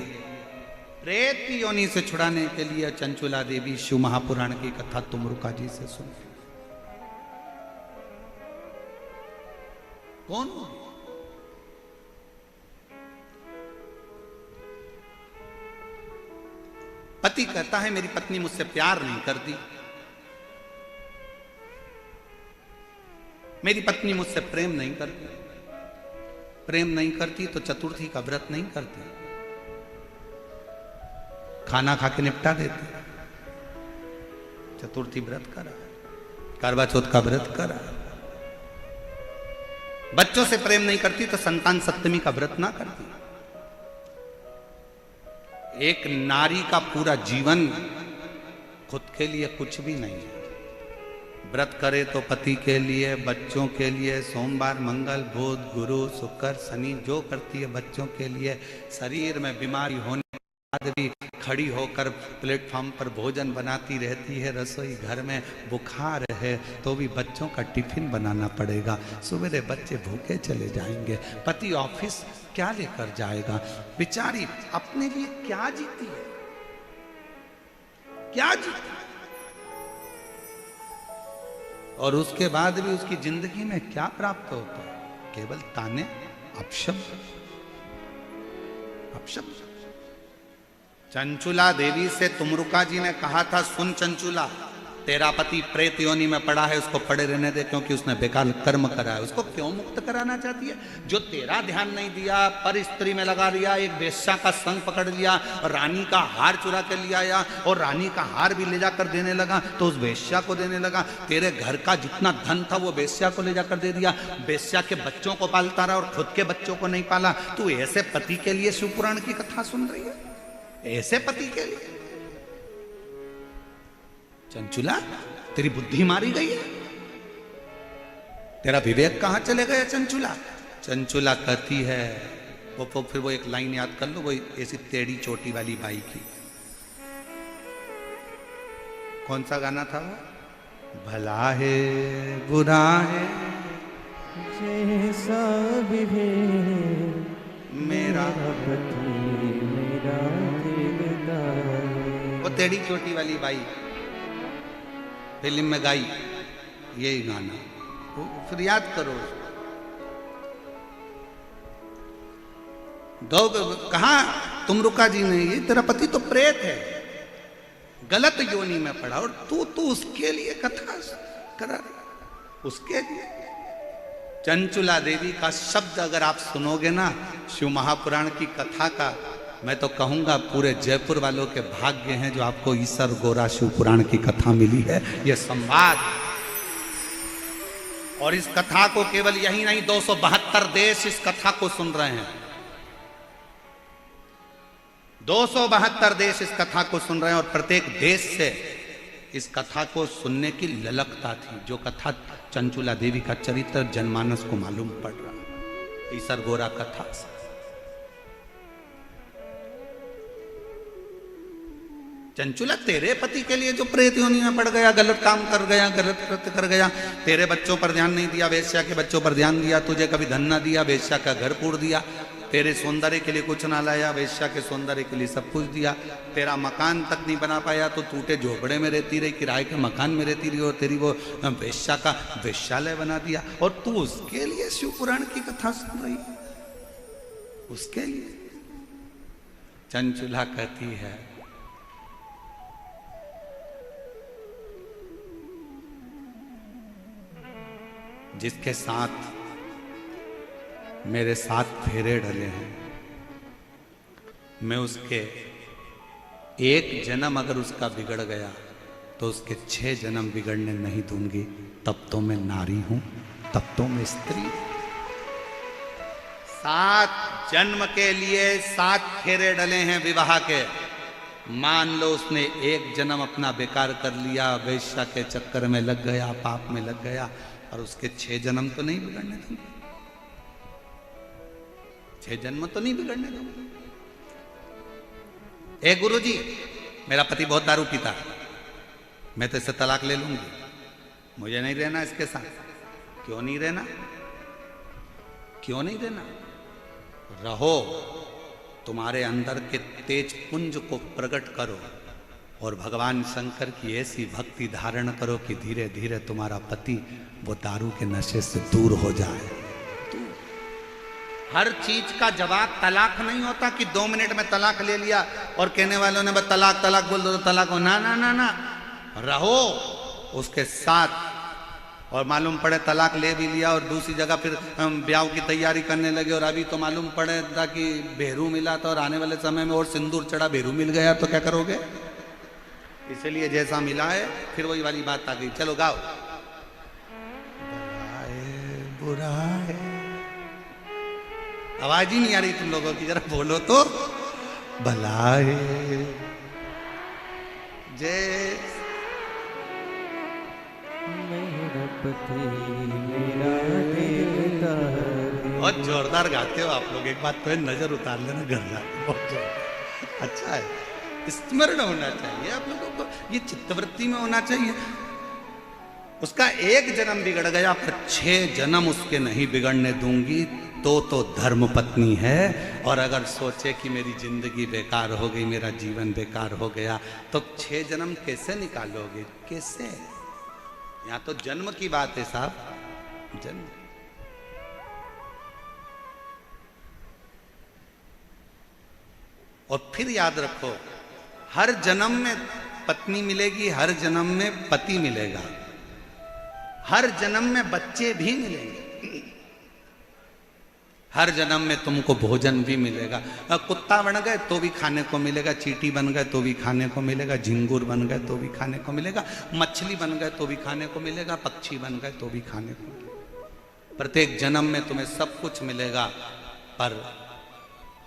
प्रेत की योनि से छुड़ाने के लिए चंचुला देवी शिव महापुराण की कथा तुमरुका जी से सुन। कौन? पति कहता है मेरी पत्नी मुझसे प्यार नहीं करती, मेरी पत्नी मुझसे प्रेम नहीं करती। प्रेम नहीं करती तो चतुर्थी का व्रत नहीं करती। खाना खा के निपटा देती, चतुर्थी व्रत करा, करवा चौथ का व्रत करा। बच्चों से प्रेम नहीं करती तो संतान सप्तमी का व्रत ना करती। एक नारी का पूरा जीवन खुद के लिए कुछ भी नहीं है। व्रत करे तो पति के लिए, बच्चों के लिए, सोमवार मंगल बुध गुरु शुक्र शनि जो करती है बच्चों के लिए। शरीर में बीमारी होने के बाद भी खड़ी होकर प्लेटफॉर्म पर भोजन बनाती रहती है, रसोई घर में बुखार है तो भी बच्चों का टिफिन बनाना पड़ेगा। सवेरे बच्चे भूखे चले जाएंगे, पति ऑफिस क्या लेकर जाएगा। बेचारी अपने लिए क्या जीती है, क्या जीती, और उसके बाद भी उसकी जिंदगी में क्या प्राप्त होता है? केवल ताने, अपशब्द, अपशब्द। चंचुला देवी से तुमरुका जी ने कहा था, सुन चंचुला, तेरा पति प्रेत योनि में पड़ा है, उसको पड़े रहने दे, क्योंकि उसने बेकार कर्म करा है। उसको क्यों मुक्त कराना चाहती है? जो तेरा ध्यान नहीं दिया, पर स्त्री में लगा दिया, एक वेश्या का संग पकड़ लिया, रानी का हार चुरा के ले आया और रानी का हार भी ले जाकर देने लगा, तो उस वेश्या को देने लगा। तेरे घर का जितना धन था वो वेश्या को ले जाकर दे दिया। वेश्या के बच्चों को पालता रहा और खुद के बच्चों को नहीं पाला। तू ऐसे पति के लिए शिवपुराण की कथा सुन रही है? ऐसे पति के लिए? चंचुला, तेरी बुद्धि मारी गई है, तेरा विवेक कहां चले गया चंचुला? चंचुला कहती है, वो फिर वो एक लाइन याद कर लो, वो ऐसी टेढ़ी चोटी वाली बाई की। कौन सा गाना था वो? भला है बुरा है जैसा भी है मेरा पति मेरा दिलदार। वो टेढ़ी चोटी वाली बाई फिल्म में गाई यही गाना, फिर याद करो। गौ कहा तुमरुका जी ने, ये तेरा पति तो प्रेत है, गलत योनि में पड़ा, और तू उसके लिए कथा करा रही, उसके लिए। चंचुला देवी का शब्द अगर आप सुनोगे ना शिव महापुराण की कथा का, मैं तो कहूंगा पूरे जयपुर वालों के भाग्य हैं जो आपको ईसर गोरा शिव पुराण की कथा मिली है, यह संवाद। और इस कथा को केवल यही नहीं, 272 देश इस कथा को सुन रहे हैं। 272 देश इस कथा को सुन रहे हैं, और प्रत्येक देश से इस कथा को सुनने की ललकता थी। जो कथा चंचुला देवी का चरित्र जनमानस को मालूम पड़ रहा, ईसर गोरा कथा से। चंचुला, तेरे पति के लिए जो प्रेत योनि में पड़ गया, गलत काम कर गया, गलत कृत्य कर गया, तेरे बच्चों पर ध्यान नहीं दिया, वेश्या के बच्चों पर ध्यान दिया, तुझे कभी धन ना दिया, वेश्या का घर पूर दिया, तेरे सौंदर्य के लिए कुछ ना लाया, वेश्या के सौंदर्य के लिए सब कुछ दिया, तेरा मकान तक नहीं बना पाया तो टूटे झोपड़े में रहती रही, किराए के मकान में रहती रही, और तेरी वो वेश्या का वेश्यालय बना दिया, और तू उसके लिए शिव पुराण की कथा सुन रही, उसके लिए। चंचुला कहती है, जिसके साथ मेरे 7 फेरे डले हैं, मैं उसके एक जन्म अगर उसका बिगड़ गया तो उसके 6 जन्म बिगड़ने नहीं दूंगी। तब तो मैं नारी हूं, तब तो मैं स्त्री। 7 जन्म के लिए 7 फेरे डले हैं विवाह के। मान लो उसने एक जन्म अपना बेकार कर लिया, वेश्या के चक्कर में लग गया, पाप में लग गया, और उसके 6 जन्म तो नहीं बिगड़ने दूंगी, 6 जन्म तो नहीं बिगड़ने दूंगी। ए गुरुजी, मेरा पति बहुत दारू पीता है, मैं तो इससे तलाक ले लूंगी, मुझे नहीं रहना इसके साथ। क्यों नहीं रहना? क्यों नहीं रहना? रहो, तुम्हारे अंदर के तेज पुंज को प्रकट करो और भगवान शंकर की ऐसी भक्ति धारण करो कि धीरे धीरे तुम्हारा पति वो दारू के नशे से दूर हो जाए। हर चीज का जवाब तलाक नहीं होता कि 2 मिनट में तलाक ले लिया और कहने वालों ने बस तलाक तलाक बोल दो तो तलाक हो। ना ना ना ना, रहो उसके साथ और मालूम पड़े तलाक ले भी लिया और दूसरी जगह फिर ब्याह की तैयारी करने लगे और अभी तो मालूम पड़े था कि बेरू मिला था और आने वाले समय में और सिंदूर चढ़ा बेरू मिल गया तो क्या करोगे? इसलिए जैसा मिला है फिर वही वाली बात आ गई। चलो गाओ। बुरा है, आवाज ही नहीं आ रही तुम लोगों की, जरा बोलो तो। भला है जय मेरा पति मेरा देवता। बहुत जोरदार गाते हो आप लोग। एक बात तो नजर उतार लेना, घर जाके बहुत जोरदार। अच्छा है, स्मरण होना चाहिए आप लोगों को, ये चित्तवृत्ति में होना चाहिए। उसका एक जन्म बिगड़ गया पर 6 जन्म उसके नहीं बिगड़ने दूंगी, तो धर्म पत्नी है। और अगर सोचे कि मेरी जिंदगी बेकार हो गई, मेरा जीवन बेकार हो गया, तो 6 जन्म कैसे निकालोगे? कैसे? यहां तो जन्म की बात है साहब, जन्म। और फिर याद रखो, हर जन्म में पत्नी मिलेगी, हर जन्म में पति मिलेगा, हर जन्म में बच्चे भी मिलेंगे, हर जन्म में तुमको भोजन भी मिलेगा। कुत्ता बन गए तो भी खाने को मिलेगा, चींटी बन गए तो भी खाने को मिलेगा, झिंगुर बन गए तो भी खाने को मिलेगा, मछली बन गए तो भी खाने को मिलेगा, पक्षी बन गए तो भी खाने को मिलेगा। प्रत्येक जन्म में तुम्हें सब कुछ मिलेगा, पर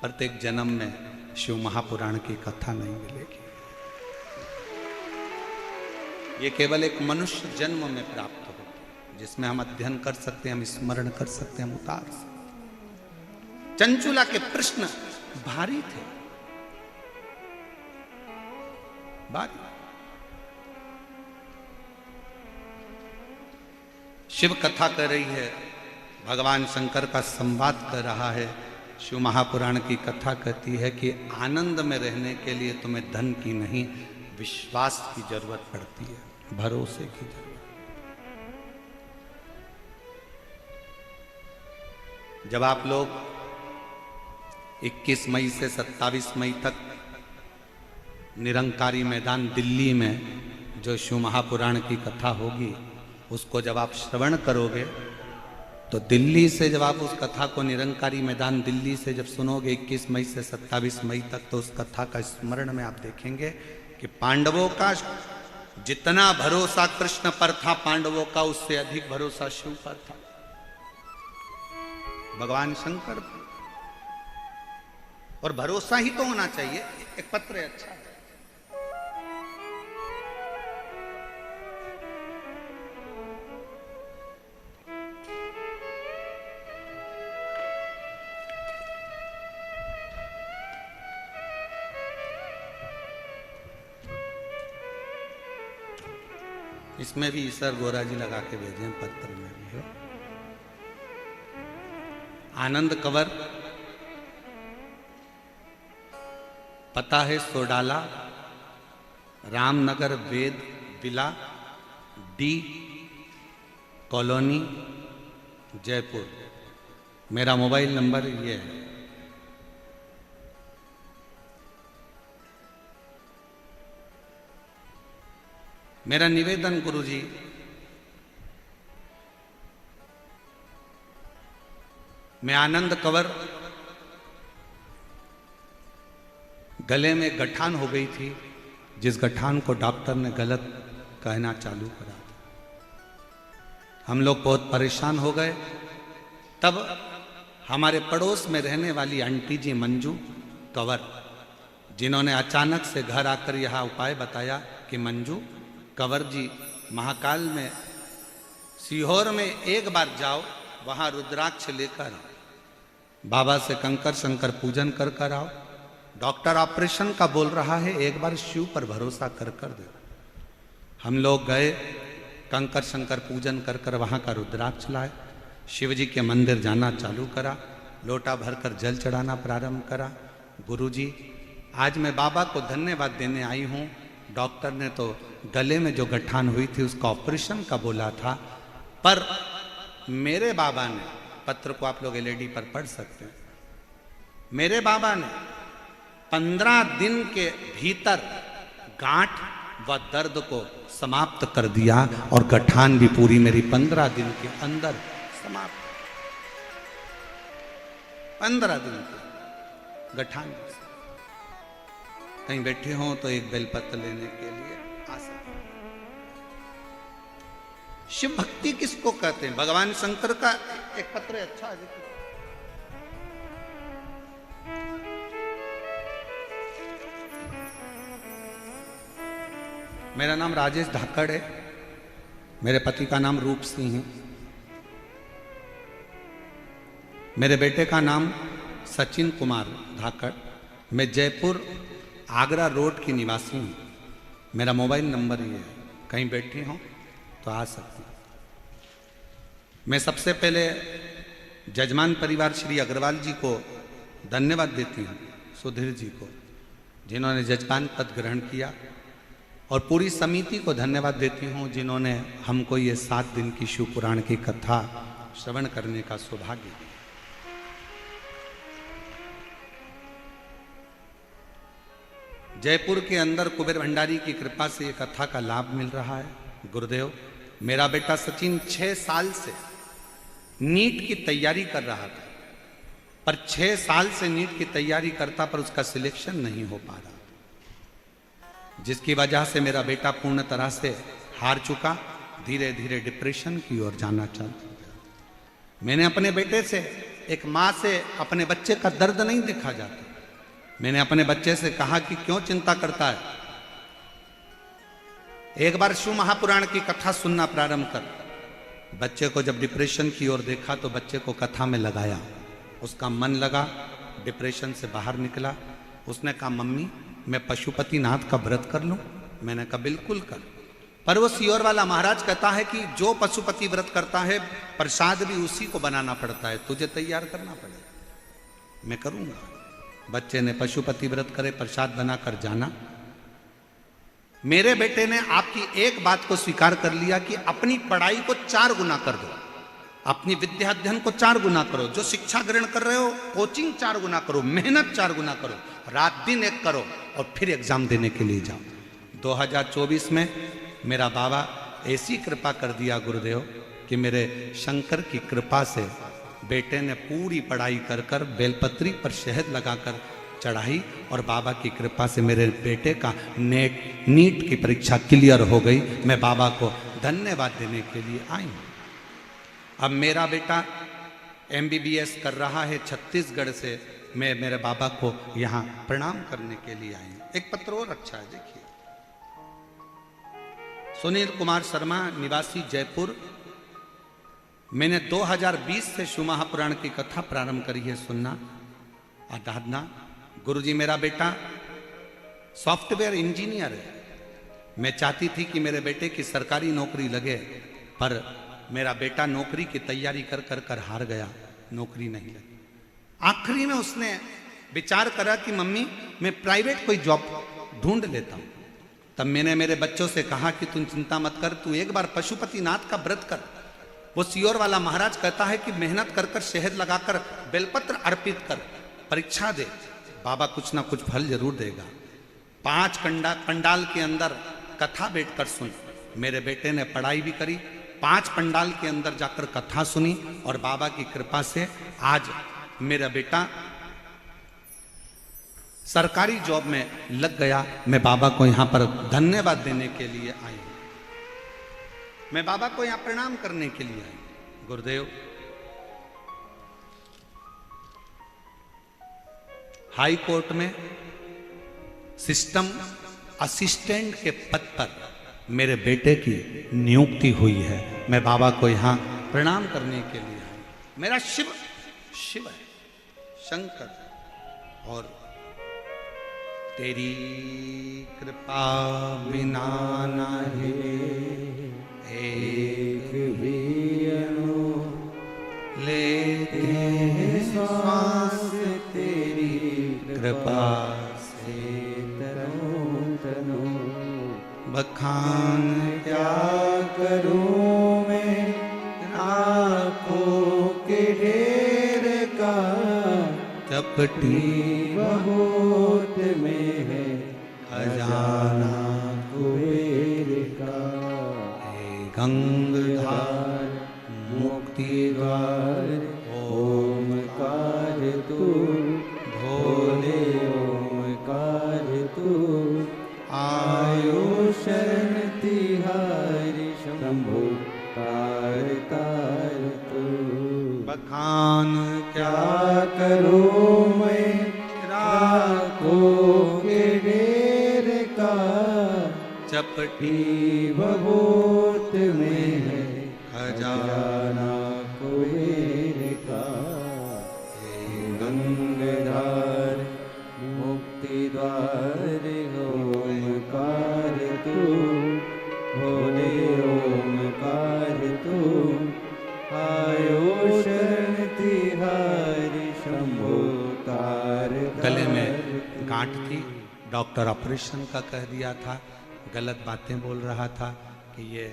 प्रत्येक जन्म में शिव महापुराण की कथा नहीं मिलेगी। ये केवल एक मनुष्य जन्म में प्राप्त होती है, जिसमें हम अध्ययन कर सकते हैं, हम स्मरण कर सकते हैं, हम उतार सकते हैं। चंचुला के प्रश्न भारी थे, भारी। शिव कथा कर रही है, भगवान शंकर का संवाद कर रहा है। शिव महापुराण की कथा कहती है कि आनंद में रहने के लिए तुम्हें धन की नहीं, विश्वास की जरूरत पड़ती है, भरोसे की जरूरत। जब आप लोग 21 मई से 27 मई तक निरंकारी मैदान दिल्ली में जो शिव महापुराण की कथा होगी, उसको जब आप श्रवण करोगे, तो दिल्ली से जब आप उस कथा को निरंकारी मैदान दिल्ली से जब सुनोगे 21 मई से 27 मई तक, तो उस कथा का स्मरण में आप देखेंगे कि पांडवों का जितना भरोसा कृष्ण पर था, पांडवों का उससे अधिक भरोसा शिव पर था, भगवान शंकर पर। और भरोसा ही तो होना चाहिए। एक पत्र है, अच्छा है। इसमें भी ईश्वर गोरा जी लगा के भेजे, पत्र में भी है। आनंद कंवर, पता है सोडाला, रामनगर वेद विला, डी कॉलोनी, जयपुर। मेरा मोबाइल नंबर ये है। मेरा निवेदन गुरुजी, मैं आनंद कंवर, गले में गठान हो गई थी, जिस गठान को डॉक्टर ने गलत कहना चालू करा था। हम लोग बहुत परेशान हो गए। तब हमारे पड़ोस में रहने वाली आंटी जी मंजू कंवर, जिन्होंने अचानक से घर आकर यह उपाय बताया कि मंजू कंवर जी, महाकाल में सीहोर में एक बार जाओ, वहां रुद्राक्ष लेकर आओ, बाबा से कंकर शंकर पूजन कर कर आओ, डॉक्टर ऑपरेशन का बोल रहा है, एक बार शिव पर भरोसा कर कर दे। हम लोग गए, कंकर शंकर पूजन कर कर वहाँ का रुद्राक्ष लाए, शिव जी के मंदिर जाना चालू करा, लोटा भरकर जल चढ़ाना प्रारंभ करा। गुरुजी, आज मैं बाबा को धन्यवाद देने आई हूँ। डॉक्टर ने तो गले में जो गठान हुई थी उसका ऑपरेशन का बोला था, पर मेरे बाबा ने, पत्र को आप लोग एलईडी पर पढ़ सकते हैं, मेरे बाबा ने 15 दिन के भीतर गांठ वह दर्द को समाप्त कर दिया और गठान भी पूरी मेरी 15 दिन के अंदर समाप्त। 15 दिन के गठान। कहीं बैठे हो तो एक बेलपत्र लेने के लिए आ सकते। शिव भक्ति किसको कहते हैं? भगवान शंकर का एक पत्र है, अच्छा है। मेरा नाम राजेश धाकड़ है। मेरे पति का नाम रूप सिंह है। मेरे बेटे का नाम सचिन कुमार धाकड़। मैं जयपुर आगरा रोड की निवासी हूँ। मेरा मोबाइल नंबर ये है, कहीं बैठे हो तो आ सकते हैं। मैं सबसे पहले जजमान परिवार श्री अग्रवाल जी को धन्यवाद देती हूँ, सुधीर जी को, जिन्होंने जजमान पद ग्रहण किया, और पूरी समिति को धन्यवाद देती हूँ जिन्होंने हमको ये 7 दिन की शिव पुराण की कथा श्रवण करने का सौभाग्य दिया। जयपुर के अंदर कुबेर भंडारी की कृपा से ये कथा का लाभ मिल रहा है। गुरुदेव, मेरा बेटा सचिन 6 साल से नीट की तैयारी कर रहा था, पर 6 साल से नीट की तैयारी करता पर उसका सिलेक्शन नहीं हो पा रहा, जिसकी वजह से मेरा बेटा पूर्ण तरह से हार चुका, धीरे धीरे डिप्रेशन की ओर जाना चाहता। मैंने अपने बेटे से, एक माँ से अपने बच्चे का दर्द नहीं देखा जाता। मैंने अपने बच्चे से कहा कि क्यों चिंता करता है, एक बार शिव महापुराण की कथा सुनना प्रारंभ कर। बच्चे को जब डिप्रेशन की ओर देखा तो बच्चे को कथा में लगाया, उसका मन लगा, डिप्रेशन से बाहर निकला। उसने कहा, मम्मी मैं पशुपतिनाथ का व्रत कर लूं? मैंने कहा बिल्कुल कर। पर वो सियोर वाला महाराज कहता है कि जो पशुपति व्रत करता है प्रसाद भी उसी को बनाना पड़ता है, तुझे तैयार करना पड़ेगा। मैं करूंगा। बच्चे ने पशुपति व्रत करे, प्रसाद बनाकर जाना। मेरे बेटे ने आपकी एक बात को स्वीकार कर लिया कि अपनी पढ़ाई को 4 गुना कर दो, अपनी विद्या अध्ययन को 4 गुना करो, जो शिक्षा ग्रहण कर रहे हो कोचिंग 4 गुना करो, मेहनत 4 गुना करो, रात दिन एक करो और फिर एग्जाम देने के लिए जाओ। 2024 में मेरा बाबा ऐसी कृपा कर दिया गुरुदेव कि मेरे शंकर की कृपा से बेटे ने पूरी पढ़ाई कर कर बेलपत्री पर शहद लगाकर चढ़ाई, और बाबा की कृपा से मेरे बेटे का नीट की परीक्षा क्लियर हो गई। मैं बाबा को धन्यवाद देने के लिए आई हूँ। अब मेरा बेटा MBBS कर रहा है छत्तीसगढ़ से। मैं मेरे बाबा को यहाँ प्रणाम करने के लिए आई हूँ। एक पत्र और अच्छा है, देखिए। सुनील कुमार शर्मा, निवासी जयपुर। मैंने 2020 से शिव महापुराण की कथा प्रारंभ करी है सुनना, आराधना। गुरुजी, मेरा बेटा सॉफ्टवेयर इंजीनियर है। मैं चाहती थी कि मेरे बेटे की सरकारी नौकरी लगे, पर मेरा बेटा नौकरी की तैयारी कर कर कर हार गया, नौकरी नहीं लगी। आखिरी में उसने विचार करा कि मम्मी मैं प्राइवेट कोई जॉब ढूंढ लेता हूं। तब मैंने मेरे बच्चों से कहा कि तुम चिंता मत कर, तू एक बार पशुपतिनाथ का व्रत कर। वो सियोर वाला महाराज कहता है कि मेहनत कर कर शहद लगाकर बेलपत्र अर्पित कर, परीक्षा दे, बाबा कुछ ना कुछ फल जरूर देगा। 5 पंडाल के अंदर कथा बैठकर सुन। मेरे बेटे ने पढ़ाई भी करी, 5 पंडाल के अंदर जाकर कथा सुनी, और बाबा की कृपा से आज मेरा बेटा सरकारी जॉब में लग गया। मैं बाबा को यहाँ पर धन्यवाद देने के लिए आई हूँ। मैं बाबा को यहाँ प्रणाम करने के लिए आई। गुरुदेव, हाई कोर्ट में सिस्टम असिस्टेंट के पद पर मेरे बेटे की नियुक्ति हुई है। मैं बाबा को यहाँ प्रणाम करने के लिए आई। मेरा शिव है, शंकर, और तेरी कृपा बिना नहीं एक भी अणु लेते हैं श्वास, तेरी कृपा से तनो तनो बखान क्या करूं मैं, आँखों के ढेर का चपटी बहुत में है खजाना कुबेर का। हे गंगाधार मुक्ति द्वार ओमकार तू भोले ओमकार तू आयो शरण तिहारी शंभो तार तार तू। बखान क्या क्या करूं मैं राखो के डेर का। चपटी भभूत में है खजाना खजाना कुबेर का। हे गंगाधार मुक्ति द्वार ओमकार तू भोले ओमकार तू आयो शरण तिहारी शंभो तार गले में गांठ थी, डॉक्टर ऑपरेशन का कह दिया था, गलत बातें बोल रहा था कि ये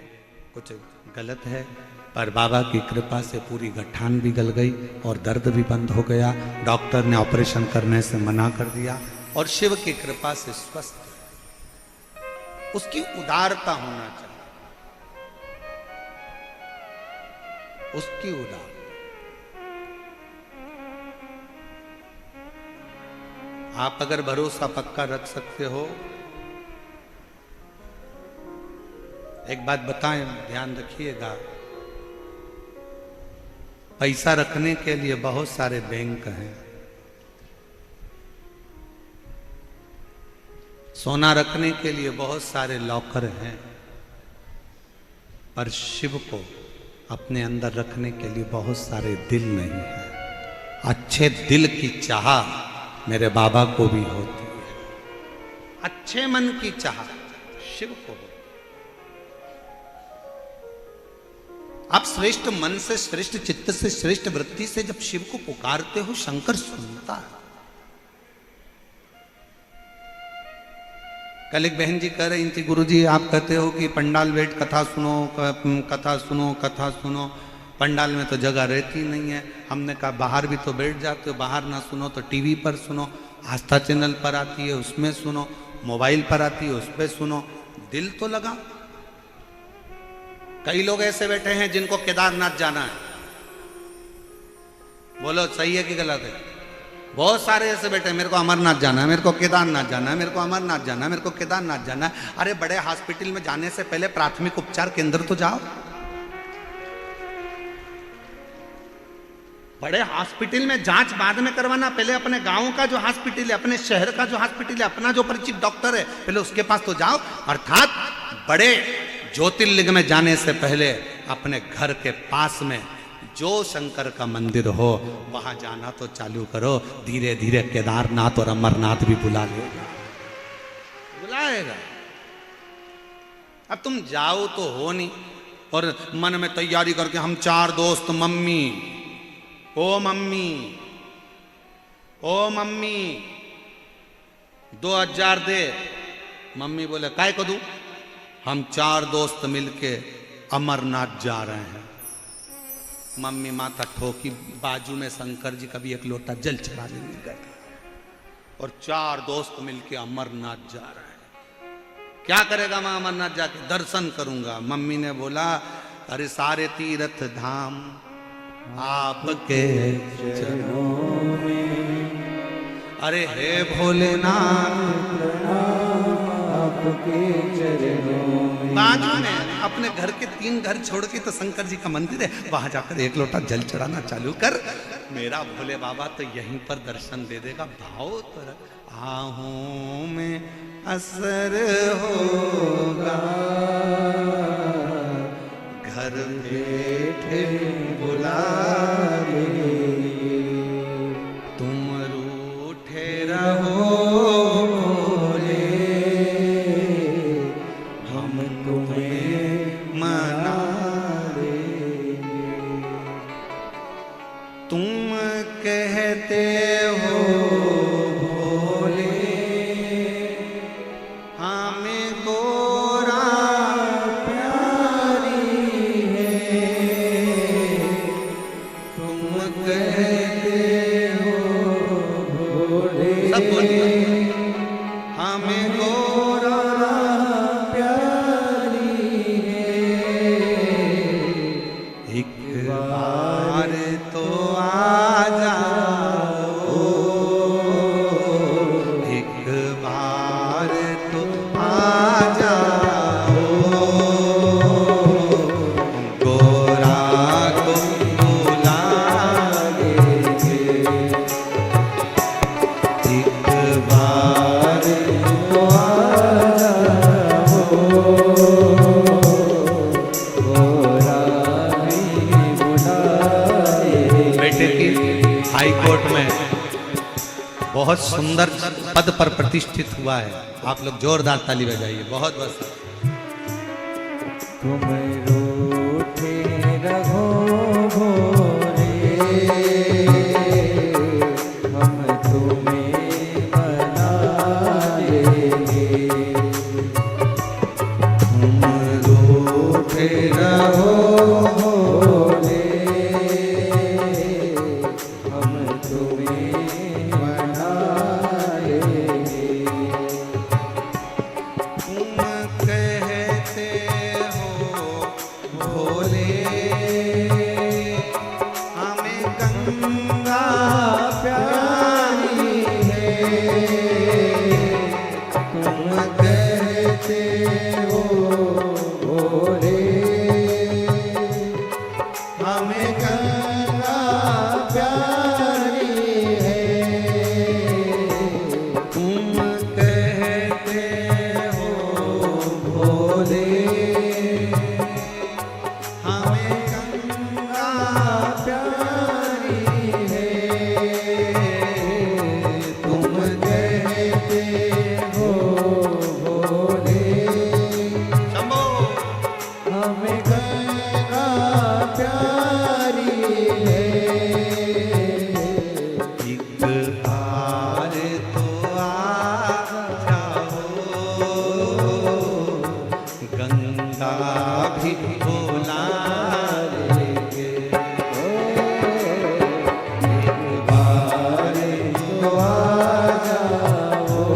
कुछ गलत है, पर बाबा की कृपा से पूरी गठान भी गल गई और दर्द भी बंद हो गया। डॉक्टर ने ऑपरेशन करने से मना कर दिया और शिव की कृपा से स्वस्थ। उसकी उदारता होना चाहिए, उसकी उदार। आप अगर भरोसा पक्का रख सकते हो, एक बात बताएं, ध्यान रखिएगा, पैसा रखने के लिए बहुत सारे बैंक हैं, सोना रखने के लिए बहुत सारे लॉकर हैं, पर शिव को अपने अंदर रखने के लिए बहुत सारे दिल नहीं है। अच्छे दिल की चाह मेरे बाबा को भी होती है, अच्छे मन की चाह शिव को होती है। आप श्रेष्ठ मन से, श्रेष्ठ चित्त से, श्रेष्ठ वृत्ति से जब शिव को पुकारते हो, शंकर सुनता है। कल एक बहन जी कह रही थी, गुरुजी आप कहते हो कि पंडाल बैठ कथा सुनो, कथा सुनो, कथा सुनो, पंडाल में तो जगह रहती नहीं है। हमने कहा बाहर भी तो बैठ जाते हो, बाहर ना सुनो तो टीवी पर सुनो, आस्था चैनल पर आती है उसमें सुनो, मोबाइल पर आती है उस पर सुनो, दिल तो लगा। कई लोग ऐसे बैठे हैं जिनको केदारनाथ जाना है, बोलो सही है कि गलत है? बहुत सारे ऐसे बैठे हैं, मेरे को अमरनाथ जाना है, मेरे को केदारनाथ जाना है, मेरे को अमरनाथ जाना है, मेरे को केदारनाथ जाना है। अरे बड़े हॉस्पिटल में जाने से पहले प्राथमिक उपचार केंद्र तो जाओ। बड़े हॉस्पिटल में जांच बाद में करवाना, पहले अपने गांव का जो हॉस्पिटल है, अपने शहर का जो हॉस्पिटल है, अपना जो परिचित डॉक्टर है, पहले उसके पास तो जाओ। अर्थात बड़े ज्योतिर्लिंग में जाने से पहले अपने घर के पास में जो शंकर का मंदिर हो वहां जाना तो चालू करो। धीरे धीरे केदारनाथ और अमरनाथ भी बुला लेगा, बुलाएगा। अब तुम जाओ तो हो नहीं, और मन में तैयारी करके हम 4 दोस्त, मम्मी ओ मम्मी ओ मम्मी 2000 दे। मम्मी बोले काय को दूं? हम 4 दोस्त मिलके अमरनाथ जा रहे हैं। मम्मी माथा ठोकी, बाजू में शंकर जी का भी एक लोटा जल चढ़ाने मिल गया, और 4 दोस्त मिलके अमरनाथ जा रहे हैं। क्या करेगा मैं अमरनाथ जाके? दर्शन करूंगा। मम्मी ने बोला अरे सारे तीर्थ धाम आपके चरणों में, अरे हे भोलेनाथ आपके चरणों में। बाजू में अपने घर के 3 घर छोड़ के तो शंकर जी का मंदिर है, वहां जाकर एक लोटा जल चढ़ाना चालू कर, मेरा भोले बाबा तो यहीं पर दर्शन दे देगा। भाव तर आहूं में असर होगा, घर बैठे बुला ले, तुम रूठे रहो भोले, हम तुम्हें मना लेंगे। तुम कहते हो भोले हमें गोरा सब बोलिए, हमें गोरा हाई कोर्ट में बहुत सुंदर पद पर प्रतिष्ठित हुआ है। आप लोग जोरदार ताली बजाइए। बहुत बहुत तुम रूठे रहो भोरे, हम तुम्हें मना लेंगे। तुम रूठे रहो भोरे, हम तुम्हें मना लेंगे। तुम कहते हो भोले हमें गंगा प्यारी है। तुम कहते हो भोले हमें गंगा प्यारी है। तुम कहते हो भोले हमें गंगा प्यारी है। तुम कहते हो भोले शंभो हमें गंगा प्यारी है। एक बार तो आ जाओ, गंगा भी बुला लेंगे। एक बार तो आ जाओ,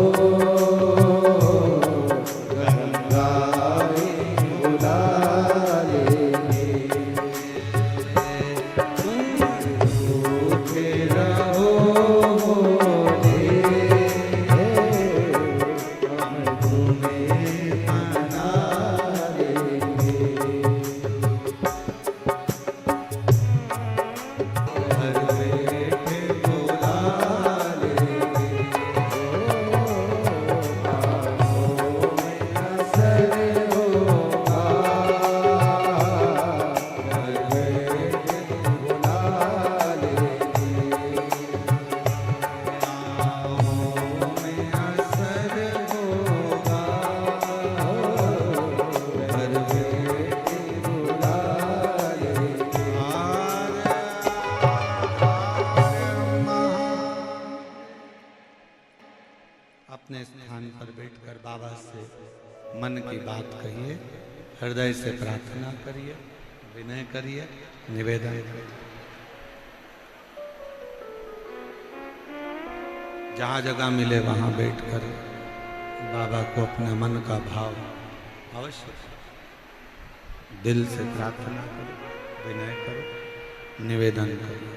गंगा भी बुला लेंगे। रूठे रहो भोले, हम तुम्हें मना लेंगे। घर बैठे बुला लेंगे। असर होगा, घर बैठे बुला लेंगे। नामों में असर होगा, घर बैठे बुला लेंगे। अपने स्थान पर बैठकर बाबा से मन की बात कहिए, हृदय से प्रार्थना करिए, विनय करिए, निवेदन करिए। जहाँ जगह मिले वहाँ बैठकर बाबा को अपने मन का भाव अवश्य दिल से प्रार्थना करो, विनय करो, निवेदन करो।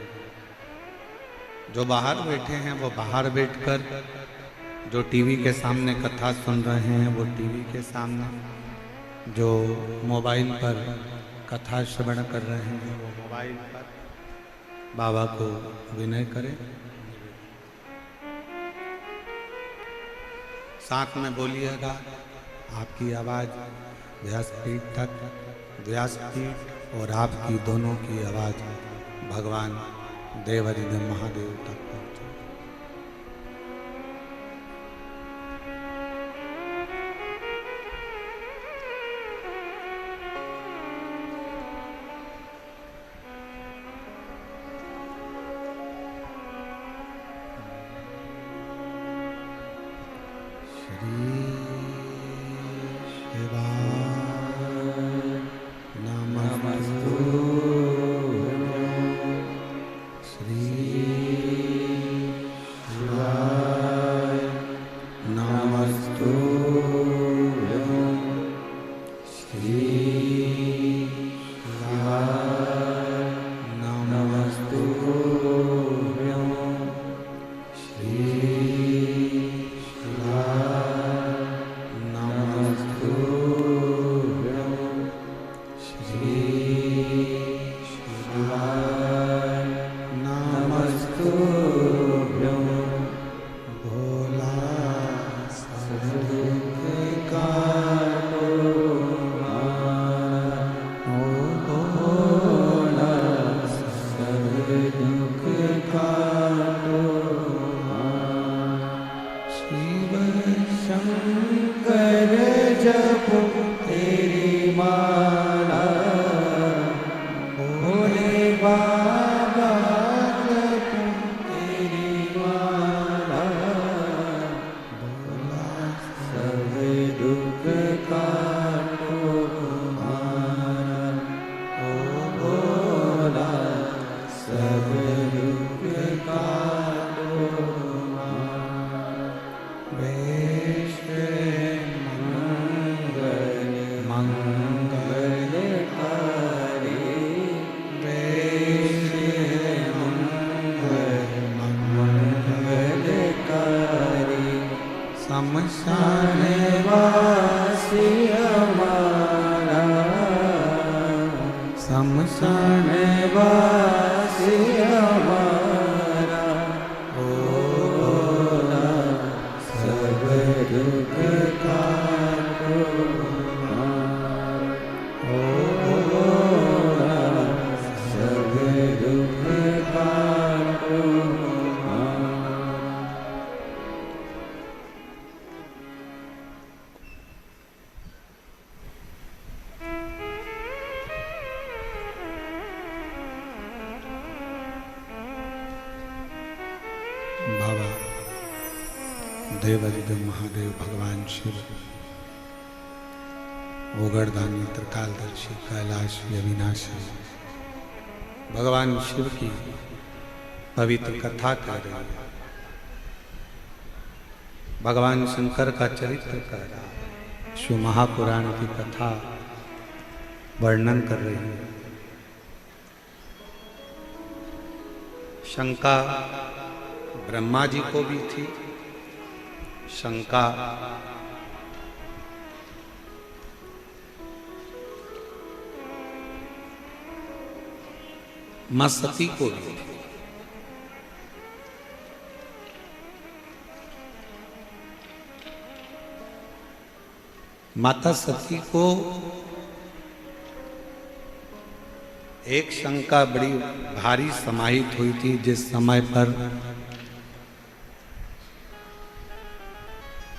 जो बाहर बैठे हैं वो बाहर बैठकर, जो टीवी के सामने कथा सुन रहे हैं वो टीवी के सामने, जो मोबाइल पर कथा श्रवण कर रहे हैं वो मोबाइल पर बाबा को विनय करें। साथ में बोलिएगा। आपकी आवाज़ व्यासपीठ तक, व्यासपीठ और आपकी दोनों की आवाज़ भगवान देवरिंद्र महादेव तक पहुँचे। श्री शिवाय नमस्तु। श्री बाबा देवाधिदेव महादेव भगवान शिव, ओगरदानी त्रिकालदर्शी कैलाशी अविनाशी भगवान शिव की पवित्र कथा कह रही है। भगवान शंकर का चरित्र कह रहा है। शिव महापुराण की कथा वर्णन कर रही है। शंका ब्रह्मा जी को भी थी, शंका मां सती को भी थी। माता सती को एक शंका बड़ी भारी समाहित हुई थी, जिस समय पर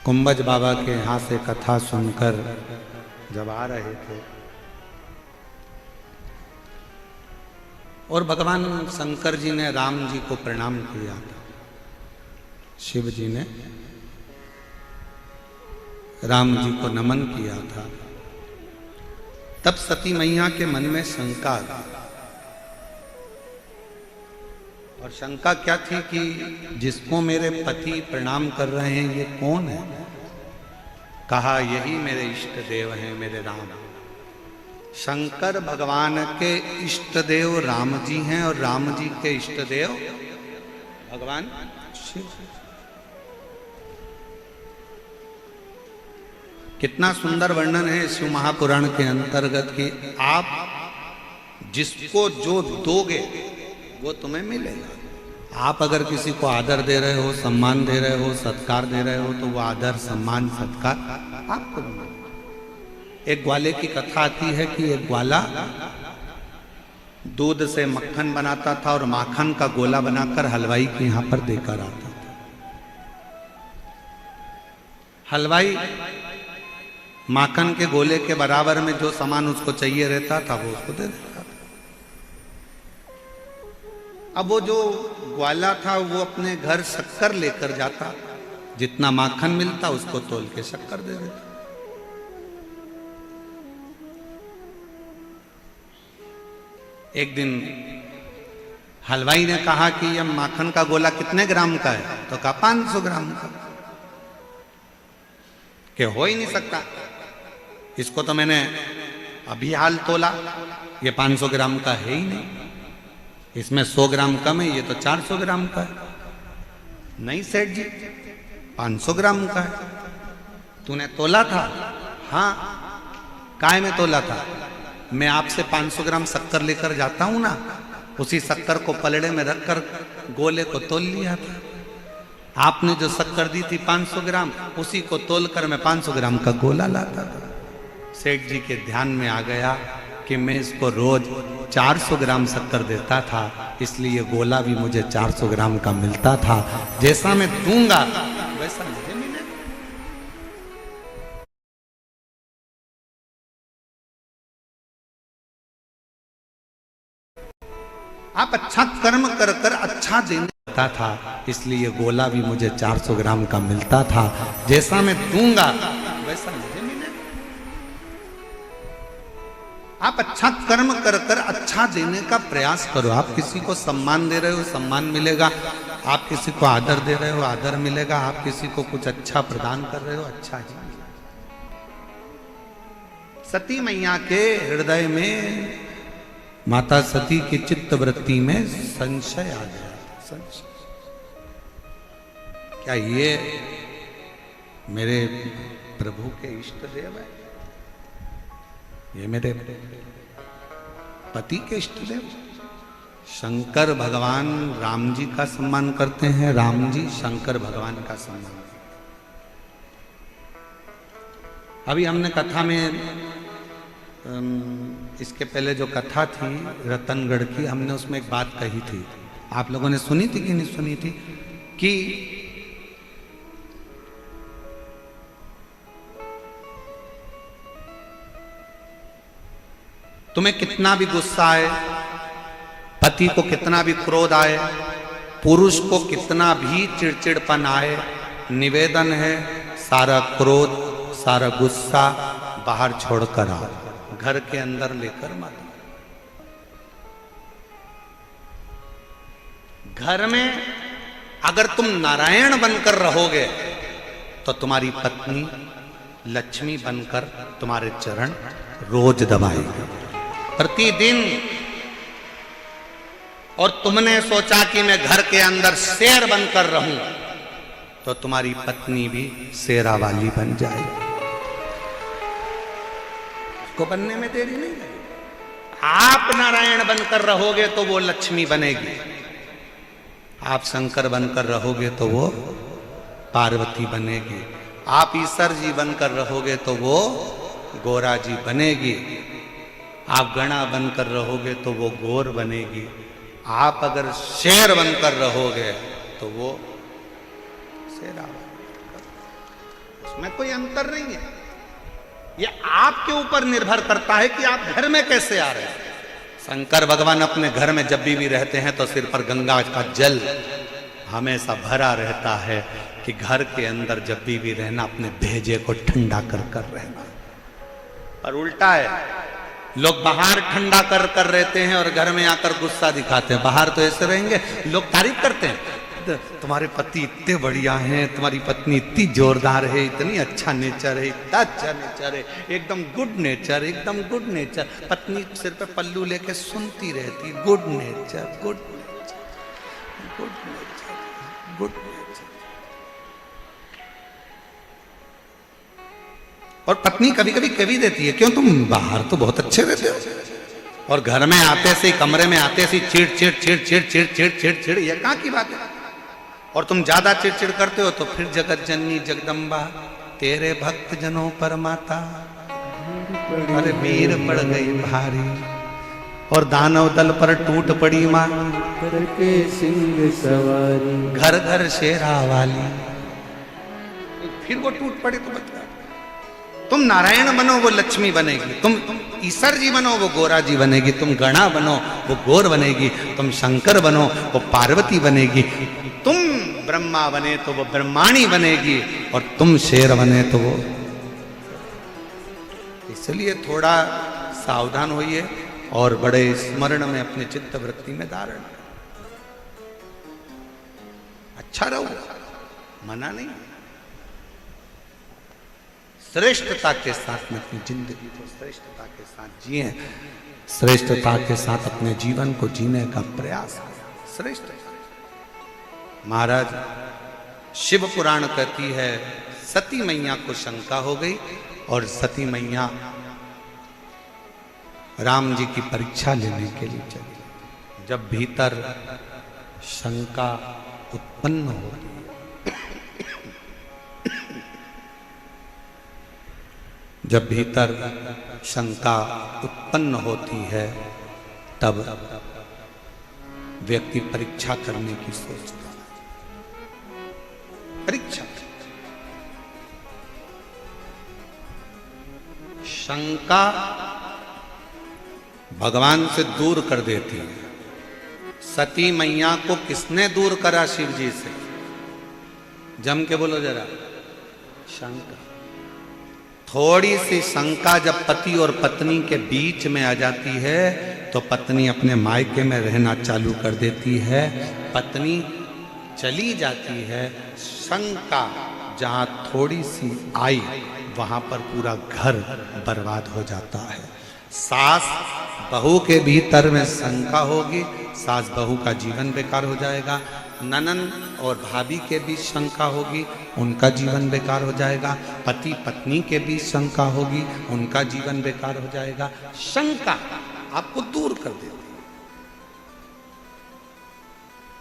कुंभज बाबा के यहाँ से कथा सुनकर जब आ रहे थे और भगवान शंकर जी ने राम जी को प्रणाम किया था, शिव जी ने राम जी को नमन किया था, तब सती मैया के मन में शंका आ गई। और शंका क्या थी कि जिसको मेरे पति प्रणाम कर रहे हैं ये कौन है? कहा यही मेरे इष्ट देव हैं, मेरे राम। शंकर भगवान के इष्ट देव राम जी हैं और राम जी के इष्ट देव भगवान शिव। कितना सुंदर वर्णन है शिव महापुराण के अंतर्गत कि आप जिसको जो दोगे वो तुम्हें मिलेगा। आप अगर किसी को आदर दे रहे हो, सम्मान दे रहे हो, सत्कार दे रहे हो, तो वो आदर सम्मान सत्कार आपको मिलेगा। एक ग्वाले की कथा आती है कि एक ग्वाला दूध से मक्खन बनाता था और माखन का गोला बनाकर हलवाई के यहां पर देकर आता था। हलवाई माखन के गोले के बराबर में जो सामान उसको चाहिए रहता था वो उसको दे देता था। अब वो जो ग्वाला था वो अपने घर शक्कर लेकर जाता, जितना माखन मिलता उसको तोल के शक्कर दे देता। एक दिन हलवाई ने कहा कि यह माखन का गोला कितने ग्राम का है? तो कहा 500 ग्राम का। कि हो ही नहीं सकता, इसको तो मैंने अभी हाल तोला, ये 500 ग्राम का है ही नहीं, इसमें 100 ग्राम कम है, ये तो 400 ग्राम का है। नहीं सेठ जी, 500 ग्राम का है। तूने तोला था? हाँ। काय में तोला था? मैं आपसे 500 ग्राम शक्कर लेकर जाता हूं ना, उसी शक्कर को पलड़े में रखकर गोले को तोल लिया था। आपने जो शक्कर दी थी 500 ग्राम, उसी को तोलकर मैं 500 ग्राम का गोला लाता था। सेठ जी के ध्यान में आ गया कि मैं इसको रोज 400 ग्राम शक्कर देता था, इसलिए गोला भी मुझे 400 ग्राम का मिलता था। जैसा मैं दूंगा वैसा मुझे मिलेगा। आप अच्छा कर्म कर कर अच्छा देता था, इसलिए गोला भी मुझे 400 ग्राम का मिलता था। जैसा मैं दूंगा वैसा मुझे मिलेगा। आप अच्छा कर्म कर कर अच्छा देने का प्रयास करो। आप किसी को सम्मान दे रहे हो, सम्मान मिलेगा। आप किसी को आदर दे रहे हो, आदर मिलेगा। आप किसी को कुछ अच्छा प्रदान कर रहे हो, अच्छा ही मिलेगा। सती मैया के हृदय में, माता सती की चित्त वृत्ति में संशय आ गया। संशय, क्या ये मेरे प्रभु के इष्ट देव है? ये मेरे पति के इष्ट देव? शंकर भगवान राम जी का सम्मान करते हैं, राम जी शंकर भगवान का सम्मान। अभी हमने कथा में इसके पहले जो कथा थी रतनगढ़ की, हमने उसमें एक बात कही थी, आप लोगों ने सुनी थी कि नहीं सुनी थी? कि तुम्हें कितना भी गुस्सा आए, पति को कितना भी क्रोध आए, पुरुष को कितना भी चिड़चिड़पन आए, निवेदन है सारा क्रोध, सारा गुस्सा बाहर छोड़कर आओ, घर के अंदर लेकर मत। घर में अगर तुम नारायण बनकर रहोगे तो तुम्हारी पत्नी लक्ष्मी बनकर तुम्हारे चरण रोज दबाएगी प्रतिदिन। और तुमने सोचा कि मैं घर के अंदर शेर बनकर रहूं, तो तुम्हारी पत्नी भी शेरा वाली बन जाएगी। उसको बनने में देरी नहीं लगेगी। आप नारायण बनकर रहोगे तो वो लक्ष्मी बनेगी, आप शंकर बनकर रहोगे तो वो पार्वती बनेगी, आप ईश्वर जी बनकर रहोगे तो वो गोरा जी बनेगी, आप गणा बनकर रहोगे तो वो गोर बनेगी, आप अगर शेर बनकर रहोगे तो वो शेरा। उसमें कोई अंतर नहीं है। ये आपके ऊपर निर्भर करता है कि आप घर में कैसे आ रहे हैं। शंकर भगवान अपने घर में जब भी रहते हैं तो सिर पर गंगा का जल हमेशा भरा रहता है कि घर के अंदर जब भी रहना अपने भेजे को ठंडा कर रहना। पर उल्टा है, लोग बाहर ठंडा कर रहते हैं और घर में आकर गुस्सा दिखाते हैं। बाहर तो ऐसे रहेंगे, लोग तारीफ करते हैं, तुम्हारे पति इतने बढ़िया हैं, तुम्हारी पत्नी इतनी जोरदार है, इतनी अच्छा नेचर है, इतना अच्छा नेचर है, एकदम गुड नेचर, एकदम गुड नेचर। पत्नी सिर पे पल्लू लेके सुनती रहती, good nature, good nature, good nature, good nature. और पत्नी कभी कभी कह भी देती है, क्यों तुम बाहर तो बहुत अच्छे रहते हो और घर में आते से, कमरे में आते से चिड़ चिड़ चिड़ चिड़ चिड़ चिड़ चिड़ चिड़, ये कहाँ की बात है। और तुम ज्यादा चिड़चिड़ करते हो तो फिर जगत जननी जगदम्बा तेरे भक्त जनों पर माता, अरे मीर पड़ गई भारी और दानव दल पर टूट पड़ी माँ, करके सिंह सवारी, घर घर शेरा वाली। फिर वो टूट पड़े तो बता, तुम नारायण बनो वो लक्ष्मी बनेगी, तुम ईश्वर जी बनो वो गोरा जी बनेगी, तुम गणा बनो वो गोर बनेगी, तुम शंकर बनो वो पार्वती बनेगी, तुम ब्रह्मा बने तो वो ब्रह्माणी बनेगी और तुम शेर बने तो वो। इसलिए थोड़ा सावधान होइए और बड़े स्मरण में अपने चित्त वृत्ति में धारण। अच्छा रहो, मना नहीं। श्रेष्ठता के साथ में अपनी जिंदगी को श्रेष्ठता के साथ जिए, श्रेष्ठता के साथ अपने जीवन को जीने का प्रयास करें। श्रेष्ठता। महाराज शिव पुराण कहती है, सती मैया को शंका हो गई और सती मैया राम जी की परीक्षा लेने के लिए चली। जब भीतर शंका उत्पन्न हो, जब भीतर शंका उत्पन्न होती है तब व्यक्ति परीक्षा करने की सोचता है। परीक्षा, शंका भगवान से दूर कर देती है। सती मैया को किसने दूर करा शिव जी से? जम के बोलो जरा। शंका। थोड़ी सी शंका जब पति और पत्नी के बीच में आ जाती है तो पत्नी अपने मायके में रहना चालू कर देती है, पत्नी चली जाती है। शंका जहां थोड़ी सी आई वहां पर पूरा घर बर्बाद हो जाता है। सास बहू के भीतर में शंका होगी, सास बहू का जीवन बेकार हो जाएगा। ननन और भाभी के बीच शंका होगी, उनका जीवन बेकार हो जाएगा। पति पत्नी के बीच शंका होगी, उनका जीवन बेकार हो जाएगा। शंका आपको दूर कर देती है।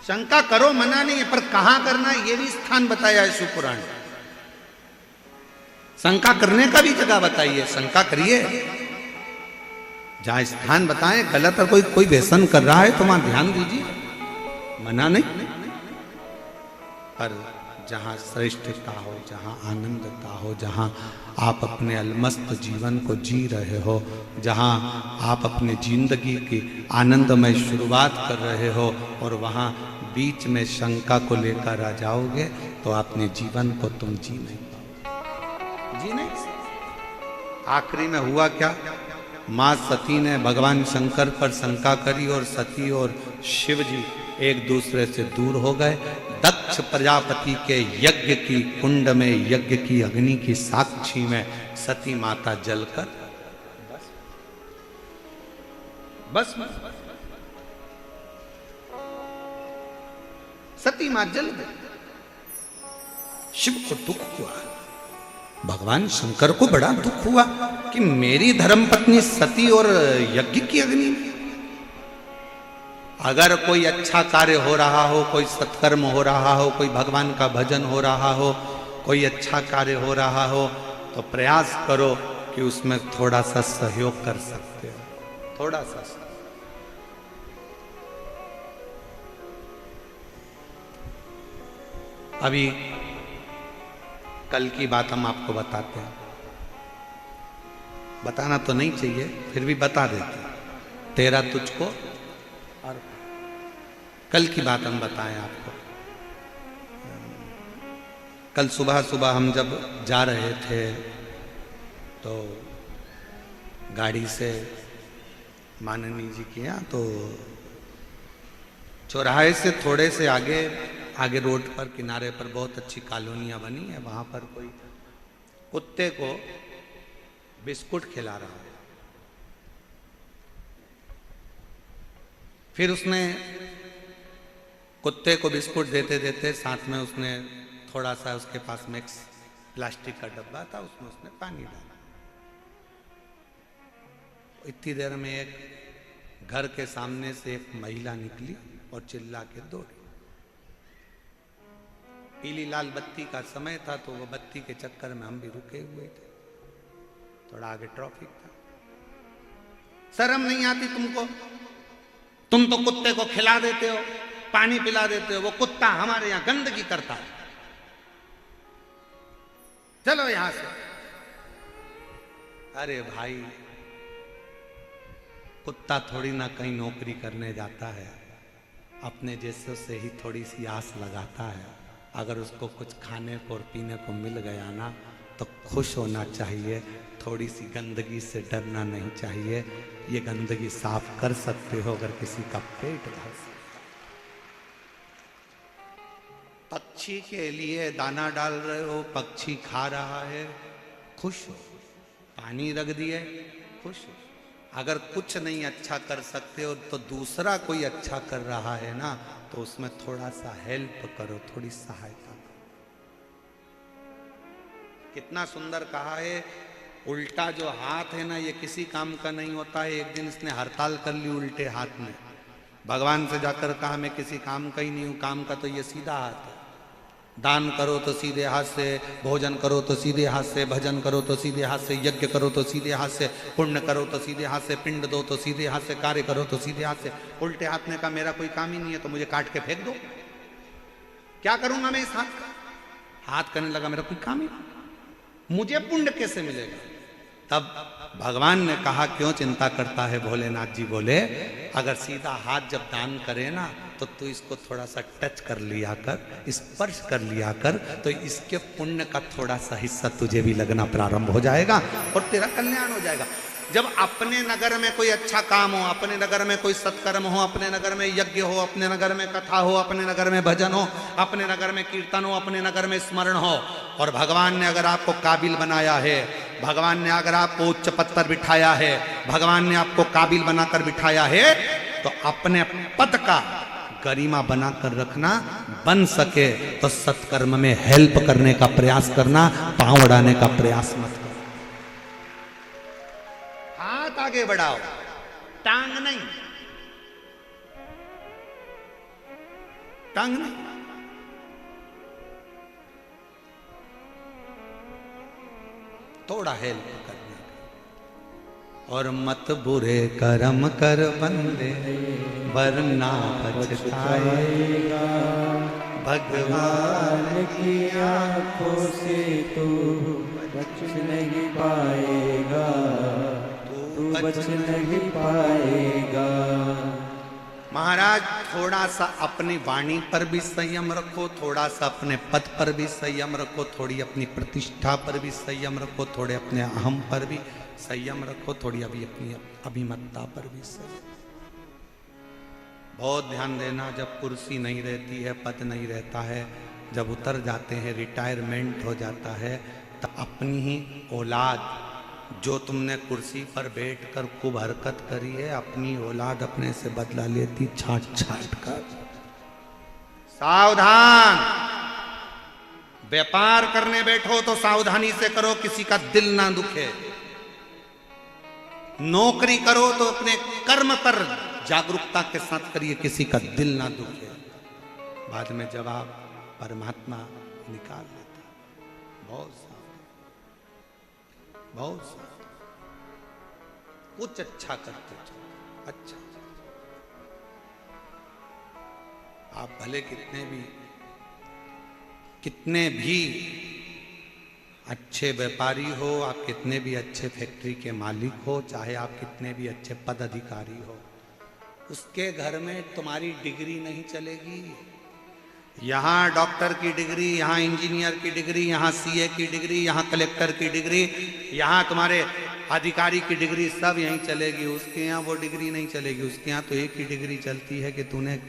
शंका करो, मना नहीं है, पर कहां करना है ये भी स्थान बताया है शिवपुराण। शंका करने का भी जगह बताइए, शंका करिए। जहां स्थान बताएं, गलत और कोई व्यसन कर रहा है तो वहां ध्यान दीजिए, मना नहीं। पर जहां श्रेष्ठता हो, जहां आनंदता हो, जहां आप अपने अलमस्त जीवन को जी रहे हो, जहां आप अपने जिंदगी की आनंदमय शुरुआत कर रहे हो और वहां बीच में शंका को लेकर आ जाओगे तो अपने जीवन को तुम जी नहीं पाओगे, जी नहीं सकते। आखिरी में हुआ क्या, मां सती ने भगवान शंकर पर शंका करी और सती और शिव जी एक दूसरे से दूर हो गए। दक्ष प्रजापति के यज्ञ की कुंड में, यज्ञ की अग्नि की साक्षी में सती माता जलकर बस सती मां जल गई। शिव को दुख हुआ, भगवान शंकर को बड़ा दुख हुआ कि मेरी धर्मपत्नी सती और यज्ञ की अग्नि में। अगर कोई अच्छा कार्य हो रहा हो, कोई सत्कर्म हो रहा हो, कोई भगवान का भजन हो रहा हो, कोई अच्छा कार्य हो रहा हो, तो प्रयास करो कि उसमें थोड़ा सा सहयोग कर सकते हो, थोड़ा सा। अभी कल की बात हम आपको बताते हैं, बताना तो नहीं चाहिए फिर भी बता देते। तेरा तुझको, और कल की बात हम बताएं आपको। कल सुबह सुबह हम जब जा रहे थे तो गाड़ी से माननीय जी के यहाँ, तो चौराहे से थोड़े से आगे रोड पर किनारे पर बहुत अच्छी कॉलोनियां बनी है। वहां पर कोई कुत्ते को बिस्कुट खिला रहा है। फिर उसने कुत्ते को बिस्कुट देते देते साथ में उसने थोड़ा सा, उसके पास मिक्स प्लास्टिक का डब्बा था, उसमें उसने पानी डाला। इतनी देर में एक घर के सामने से एक महिला निकली और चिल्ला के दौड़ी। पीली लाल बत्ती का समय था तो वो बत्ती के चक्कर में हम भी रुके हुए थे, थोड़ा आगे ट्रैफिक था। शर्म नहीं आती तुमको? तुम तो कुत्ते को खिला देते हो, पानी पिला देते हो, वो कुत्ता हमारे यहां गंदगी करता है, चलो यहां से। अरे भाई, कुत्ता थोड़ी ना कहीं नौकरी करने जाता है, अपने जैसे से ही थोड़ी सी आस लगाता है। अगर उसको कुछ खाने को और पीने को मिल गया ना तो खुश होना चाहिए, थोड़ी सी गंदगी से डरना नहीं चाहिए। ये गंदगी साफ कर सकते हो अगर किसी का पेट भर सकते। पक्षी के लिए दाना डाल रहे हो, पक्षी खा रहा है, खुश हो। पानी रख दिए, खुश हो। अगर कुछ नहीं अच्छा कर सकते हो तो दूसरा कोई अच्छा कर रहा है ना, तो उसमें थोड़ा सा हेल्प करो, थोड़ी सहायता करो। कितना सुंदर कहा है, उल्टा जो हाथ है ना ये किसी काम का नहीं होता है। एक दिन इसने हड़ताल कर ली उल्टे हाथ में, भगवान से जाकर कहा मैं किसी काम का ही नहीं हूं, काम का तो ये सीधा हाथ है। दान करो तो सीधे हाथ से, भोजन करो तो सीधे हाथ से, भजन करो तो सीधे हाथ से, यज्ञ करो तो सीधे हाथ से, पुण्य करो तो सीधे हाथ से, पिंड दो तो सीधे हाथ से, कार्य करो तो सीधे हाथ से। उल्टे हाथ ने कहा मेरा कोई काम ही नहीं है तो मुझे काट के फेंक दो, क्या करूंगा मैं इस हाथ का? हाथ करने लगा मेरा कोई काम ही नहीं, मुझे पुण्य कैसे मिलेगा? तब भगवान ने कहा क्यों चिंता करता है? भोलेनाथ जी बोले अगर सीधा हाथ जब दान करे ना तो तू इसको थोड़ा सा टच कर लिया कर, स्पर्श कर लिया कर, तो इसके पुण्य का थोड़ा सा हिस्सा तुझे भी लगना प्रारंभ हो जाएगा और तेरा कल्याण हो जाएगा। जब अपने नगर में कोई अच्छा काम हो, अपने नगर में कोई सत्कर्म हो, अपने नगर में यज्ञ हो, अपने नगर में कथा हो, अपने नगर में भजन हो, अपने नगर में कीर्तन हो, अपने नगर में स्मरण हो, और भगवान ने अगर आपको काबिल बनाया है, भगवान ने अगर आपको उच्च पद पर बिठाया है, भगवान ने आपको काबिल बनाकर बिठाया है, तो अपने पद का गरिमा बनाकर रखना। बन सके तो सत्कर्म में हेल्प करने का प्रयास करना, पांव अड़ाने का प्रयास मत करो। हाथ आगे बढ़ाओ, टांग नहीं, टांग नहीं। थोड़ा हेल्प करना। और मत बुरे कर्म कर बंदे वरना पछताएगा, भगवान की आंखों से तू बच नहीं पाएगा, तू बच नहीं पाएगा। महाराज थोड़ा सा अपनी वाणी पर भी संयम रखो, थोड़ा सा अपने पद पर भी संयम रखो, थोड़ी अपनी प्रतिष्ठा पर भी संयम रखो, थोड़े अपने अहम पर भी संयम रखो, थोड़ी अभी अपनी अभिमत्ता पर भी संयम। बहुत ध्यान देना, जब कुर्सी नहीं रहती है, पद नहीं रहता है, जब उतर जाते हैं, रिटायरमेंट हो जाता है, तो अपनी ही औलाद जो तुमने कुर्सी पर बैठकर खूब हरकत करी है, अपनी औलाद अपने से बदला लेती छाट छाट कर। सावधान, व्यापार करने बैठो तो सावधानी से करो, किसी का दिल ना दुखे। नौकरी करो तो अपने कर्म पर जागरूकता के साथ करिए, किसी का दिल ना दुखे। बाद में जवाब परमात्मा निकाल लेता। बहुत बहुत कुछ अच्छा करते चलो, अच्छा। आप भले कितने भी अच्छे व्यापारी हो, आप कितने भी अच्छे फैक्ट्री के मालिक हो, चाहे आप कितने भी अच्छे पद अधिकारी हो, उसके घर में तुम्हारी डिग्री नहीं चलेगी। यहाँ डॉक्टर की डिग्री, यहाँ इंजीनियर की डिग्री, यहाँ सीए की डिग्री, यहाँ कलेक्टर की डिग्री, यहाँ तुम्हारे अधिकारी की डिग्री, सब यहीं चलेगी। उसके यहाँ वो डिग्री नहीं चलेगी। उसके यहाँ तो एक ही डिग्री चलती है कि तूने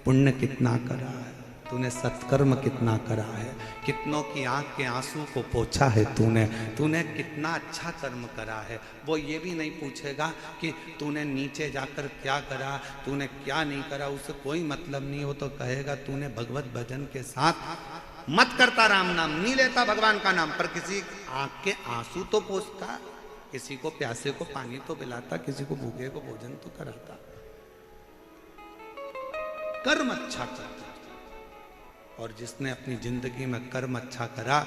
पुण्य कितना करा है, तूने सत्कर्म कितना करा है, कितनों की आंख के आंसू को पोंछा है तूने कितना अच्छा कर्म करा है। वो ये भी नहीं पूछेगा कि तूने नीचे जाकर क्या करा, तूने क्या नहीं करा, उससे कोई मतलब नहीं। हो तो कहेगा तूने भगवत भजन के साथ मत करता, राम नाम नहीं लेता भगवान का नाम, पर किसी आंख के आंसू तो पोंछता, किसी को प्यासे को पानी तो पिलाता, किसी को भूखे को भोजन तो कराता। कर्म अच्छा करता। और जिसने अपनी जिंदगी में कर्म अच्छा करा,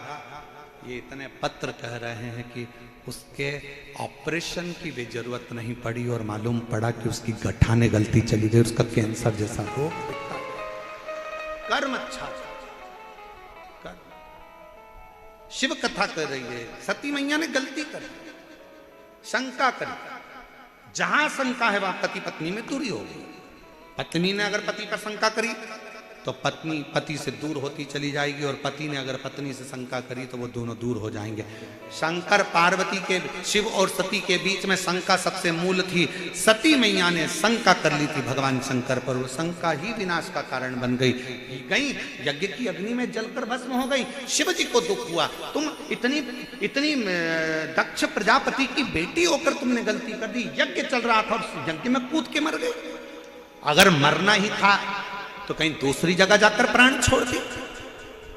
ये इतने पत्र कह रहे हैं कि उसके ऑपरेशन की भी जरूरत नहीं पड़ी और मालूम पड़ा कि उसकी गठाने गलती चली गई, उसका कैंसर जैसा रोग। कर्म अच्छा कर। शिव कथा कर रही है, सती मैया ने गलती करी, शंका करी। जहां शंका है वहां पति पत्नी में दूरी होगी। पत्नी ने अगर पति पर शंका करी तो पत्नी पति से दूर होती चली जाएगी, और पति ने अगर पत्नी से शंका करी तो वो दोनों दूर हो जाएंगे। शंकर पार्वती के, शिव और सती के बीच में शंका सबसे मूल थी। सती मैया ने शंका कर ली थी भगवान शंकर पर, वो शंका ही विनाश का कारण बन गई। यज्ञ की अग्नि में जलकर भस्म हो गई। शिव जी को दुख हुआ, तुम इतनी दक्ष प्रजापति की बेटी होकर तुमने गलती कर दी। यज्ञ चल रहा था और यज्ञ में कूद के मर गई। अगर मरना ही था तो कहीं दूसरी जगह जाकर प्राण छोड़ दी।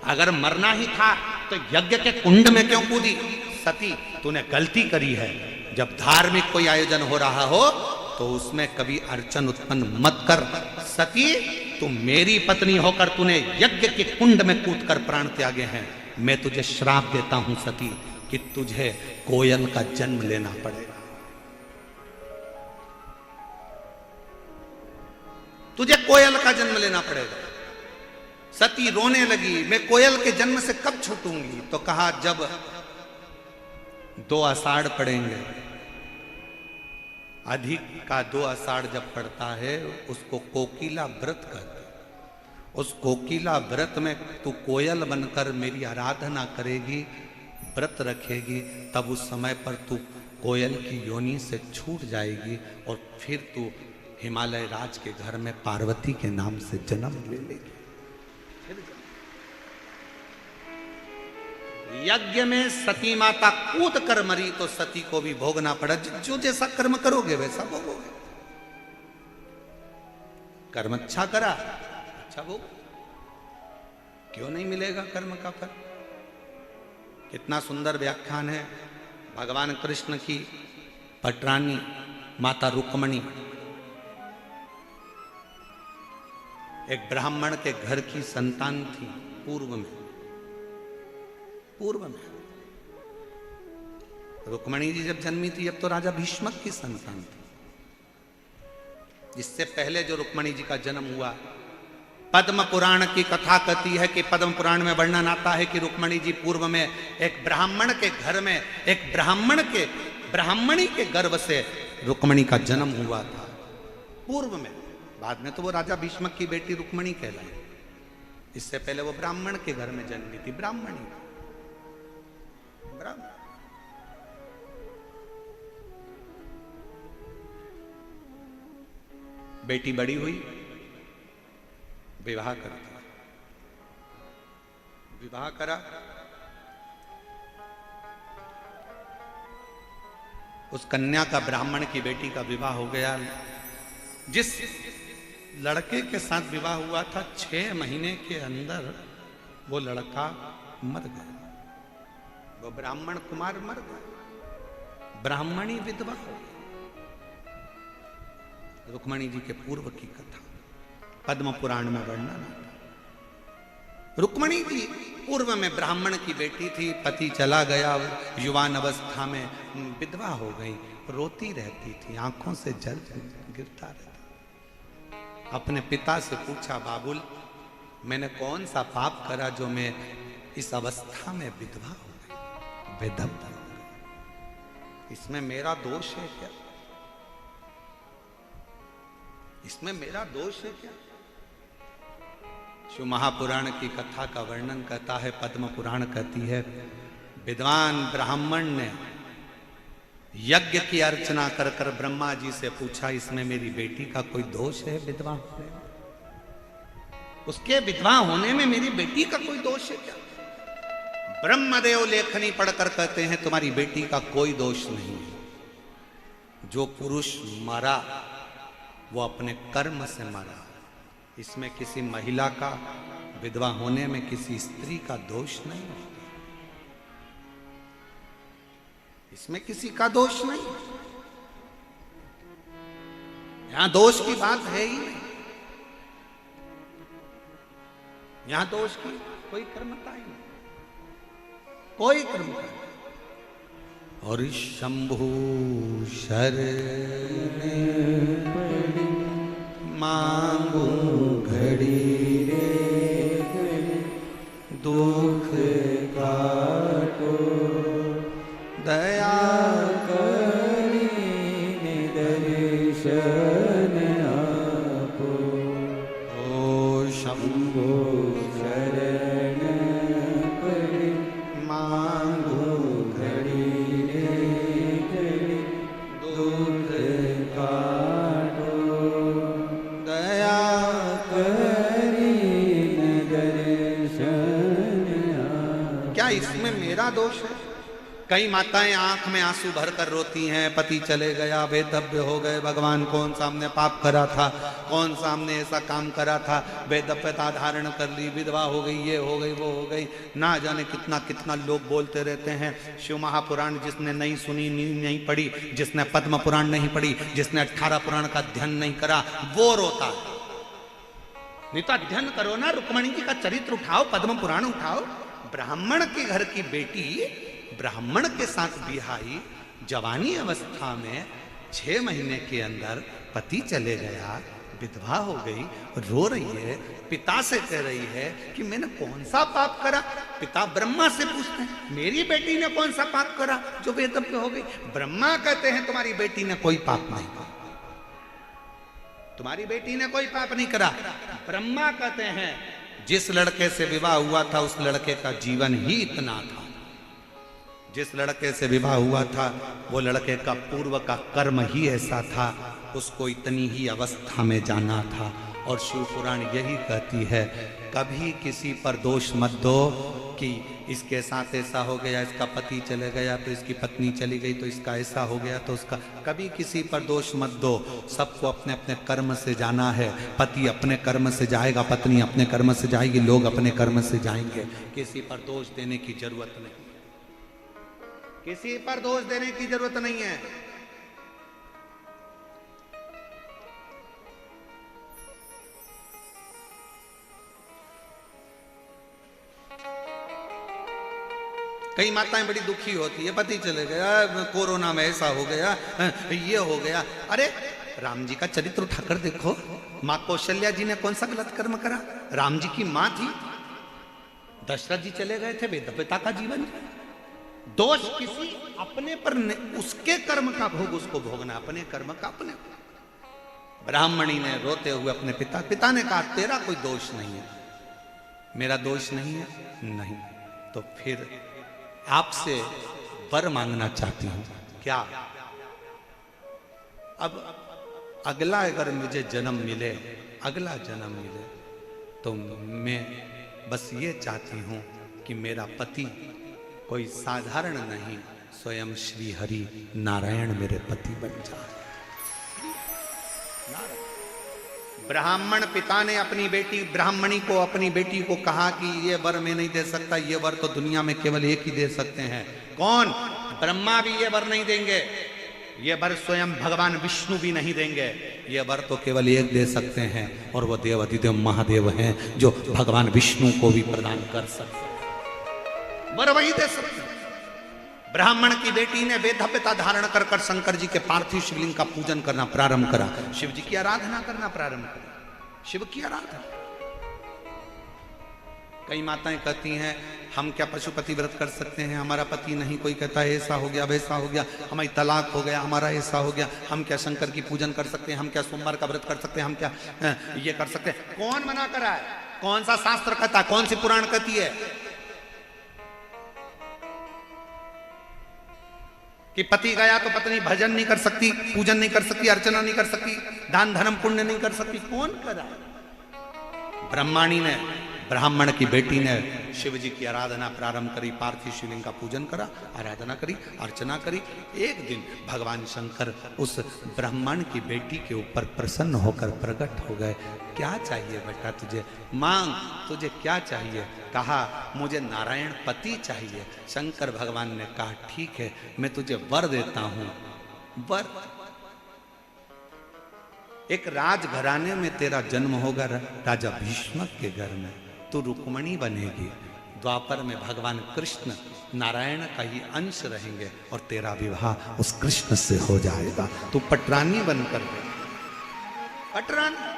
अगर मरना ही था तो यज्ञ के कुंड में क्यों कूदी? सती, तूने गलती करी है। जब धार्मिक कोई आयोजन हो रहा हो तो उसमें कभी अड़चन उत्पन्न मत कर। सती, तू मेरी पत्नी होकर तूने यज्ञ के कुंड में कूदकर प्राण त्यागे हैं। मैं तुझे श्राप देता हूं सती कि तुझे कोयल का जन्म लेना पड़ेगा। तुझे कोयल का जन्म लेना पड़ेगा। सती रोने लगी, मैं कोयल के जन्म से कब छूटूंगी? तो कहा जब 2 आषाढ़ पड़ेंगे, अधिक का 2 आषाढ़ जब पड़ता है उसको कोकिला व्रत कहते हैं। उस कोकिला व्रत में तू कोयल बनकर मेरी आराधना करेगी, व्रत रखेगी, तब उस समय पर तू कोयल की योनि से छूट जाएगी और फिर तू हिमालय राज के घर में पार्वती के नाम से जन्म ले लेगी। यज्ञ में सती माता कूद कर मरी तो सती को भी भोगना पड़ा। जो जैसा कर्म करोगे वैसा भोगोगे। कर्म अच्छा करा, अच्छा भोग। क्यों नहीं मिलेगा कर्म का फल? कितना सुंदर व्याख्यान है भगवान कृष्ण की पटरानी माता रुक्मणी एक ब्राह्मण के घर की संतान थी। पूर्व में रुक्मणी जी जब जन्मी थी, अब तो राजा भीष्मक की संतान थी। इससे पहले जो रुक्मणी जी का जन्म हुआ, पद्म पुराण की कथा कहती है कि पद्म पुराण में वर्णन आता है कि रुक्मणी जी पूर्व में एक ब्राह्मण के घर में एक ब्राह्मणी के गर्भ से रुक्मणी का जन्म हुआ था। पूर्व में बाद में तो वो राजा भीष्मक की बेटी रुक्मणी कहलाई। इससे पहले वो ब्राह्मण के घर में जन्मी थी, ब्राह्मणी ब्राह्मण। बेटी बड़ी हुई, विवाह कर दिया। विवाह करा, उस कन्या का, ब्राह्मण की बेटी का विवाह हो गया। जिस लड़के के साथ विवाह हुआ था 6 महीने के अंदर वो लड़का मर गया। वो ब्राह्मण कुमार मर गया, ब्राह्मणी विधवा हो गई। रुक्मणी जी के पूर्व की कथा पद्म पुराण में वर्णन आता। रुक्मणी जी पूर्व में ब्राह्मण की बेटी थी, पति चला गया, युवान अवस्था में विधवा हो गई, रोती रहती थी, आंखों से जल गिरता रहता। अपने पिता से पूछा, बाबुल मैंने कौन सा पाप करा जो मैं इस अवस्था में विधवा हो गई, बेदब हो गई? इसमें मेरा दोष है क्या? इसमें मेरा दोष है क्या? शिव महापुराण की कथा का वर्णन करता है, पद्म पुराण कहती है, विद्वान ब्राह्मण ने यज्ञ की अर्चना कर कर ब्रह्मा जी से पूछा, इसमें मेरी बेटी का कोई दोष है? विधवा उसके विधवा होने में मेरी बेटी का कोई दोष है क्या? ब्रह्मदेव लेखनी पढ़कर कहते हैं, तुम्हारी बेटी का कोई दोष नहीं है। जो पुरुष मरा वो अपने कर्म से मरा। इसमें किसी महिला का विधवा होने में किसी स्त्री का दोष नहीं है। इसमें किसी का दोष नहीं। यहां दोष की बात है ही नहीं। यहां दोष की कोई कर्मता ही नहीं, कोई कर्मता नहीं। और शंभु शरण मांगू घड़ी रे, दुख काटो दया करीने दर्शन आपो। ओ शंभो शरण पड़े मांगू घड़ी रे घड़ी, दुख काटो दया करीने दर्शन आपो। क्या इसमें मेरा दोष है? कई माताएं आंख में आंसू भरकर रोती हैं, पति चले गया, बेदव्य हो गए, भगवान कौन सा हमने पाप करा था, कौन सा हमने ऐसा काम करा था, बेदव्यता धारण कर ली, विधवा हो गई, ये हो गई, वो हो गई, ना जाने कितना कितना लोग बोलते रहते हैं। शिव महापुराण जिसने नहीं सुनी, नहीं पढ़ी, जिसने पद्म पुराण नहीं पढ़ी, जिसने 18 पुराण का अध्ययन नहीं करा, वो रोता है। नहीं तो अध्ययन करो ना, रुक्मणी जी का चरित्र उठाओ, पद्म पुराण उठाओ। ब्राह्मण के घर की बेटी ब्राह्मण के साथ बिहाई, जवानी अवस्था में 6 महीने के अंदर पति चले गया, विधवा हो गई, रो रही है, पिता से कह रही है कि मैंने कौन सा पाप करा। पिता ब्रह्मा से पूछते हैं, मेरी बेटी ने कौन सा पाप करा जो बेदव्य हो गई? ब्रह्मा कहते हैं तुम्हारी बेटी ने कोई पाप नहीं करा, तुम्हारी बेटी ने कोई पाप नहीं करा। ब्रह्मा कहते हैं जिस लड़के से विवाह हुआ था उस लड़के का जीवन ही इतना था, जिस लड़के से विवाह हुआ था वो लड़के का पूर्व का कर्म ही ऐसा था, उसको इतनी ही अवस्था में जाना था। और शिव पुराण यही कहती है, कभी किसी पर दोष मत दो कि इसके साथ ऐसा हो गया, इसका पति चले गया तो इसकी पत्नी चली गई, तो इसका ऐसा हो गया तो उसका, कभी किसी पर दोष मत दो। सबको अपने अपने कर्म से जाना है। पति अपने कर्म से जाएगा, पत्नी अपने कर्म से जाएगी, लोग अपने कर्म से जाएंगे। किसी पर दोष देने की जरूरत नहीं, किसी पर दोष देने की जरूरत नहीं है। कई माताएं बड़ी दुखी होती है, पति चले गया, कोरोना में ऐसा हो गया, ये हो गया। अरे राम जी का चरित्र उठाकर देखो, माँ कौशल्या जी ने कौन सा गलत कर्म करा? राम जी की माँ थी, दशरथ जी चले गए थे, बेदव्यता का जीवन। दोष किसी अपने पर उसके कर्म का भोग उसको भोगना, अपने कर्म का अपने। ब्राह्मणी ने रोते हुए अपने पिता ने कहा तेरा कोई दोष नहीं है। मेरा दोष नहीं है? नहीं। तो फिर आपसे वर मांगना चाहती हूं। क्या? अब अगला अगर मुझे जन्म मिले, अगला जन्म मिले, तो मैं बस ये चाहती हूं कि मेरा पति कोई साधारण नहीं, स्वयं श्री हरि नारायण मेरे पति बन जाए। ब्राह्मण पिता ने अपनी बेटी ब्राह्मणी को, अपनी बेटी को कहा कि ये वर मैं नहीं दे सकता, ये वर तो दुनिया में केवल एक ही दे सकते हैं। कौन? ब्रह्मा भी ये वर नहीं देंगे, ये वर स्वयं भगवान विष्णु भी नहीं देंगे। ये वर तो केवल एक दे सकते हैं, और वो देव अधिदेव महादेव हैं जो भगवान विष्णु को भी प्रदान कर सकते हैं। वर वही दे सकते हैं। ब्राह्मण की बेटी ने वेदव्यता धारण कर कर शंकर जी के पार्थिव शिवलिंग का पूजन करना प्रारंभ करा, शिव जी की आराधना करना प्रारंभ करा, शिव की आराधना। कई माताएं कहती हैं हम क्या पशुपति व्रत कर सकते हैं, हमारा पति नहीं। कोई कहता है ऐसा हो गया, वैसा हो गया, हमारी तलाक हो गया, हमारा ऐसा हो गया, हम क्या शंकर की पूजन कर सकते हैं, हम क्या सोमवार का व्रत कर सकते हैं, हम क्या ये कर सकते हैं? कौन मना करा है? कौन सा शास्त्र कहता है? कौन सी पुराण कहती है कि पति गया तो पत्नी भजन नहीं कर सकती, पूजन नहीं कर सकती, अर्चना नहीं कर सकती, दान धर्म पुण्य नहीं कर सकती? कौन करा? ब्रह्माणी ने, ब्राह्मण की बेटी ने शिव जी की आराधना प्रारंभ करी, पार्थिव शिवलिंग का पूजन करा, आराधना करी, अर्चना करी। एक दिन भगवान शंकर उस ब्राह्मण की बेटी के ऊपर प्रसन्न होकर प्रकट हो गए। क्या चाहिए बेटा तुझे? मांग, तुझे क्या चाहिए? कहा मुझे नारायण पति चाहिए। शंकर भगवान ने कहा ठीक है, मैं तुझे वर देता हूं। वर, एक राजघराने में तेरा जन्म होगा, राजा भीष्मक के घर में। तू रुक्मणी बनेगी। द्वापर में भगवान कृष्ण नारायण का ही अंश रहेंगे और तेरा विवाह उस कृष्ण से हो जाएगा। तू पटरानी बनकर, पटरानी।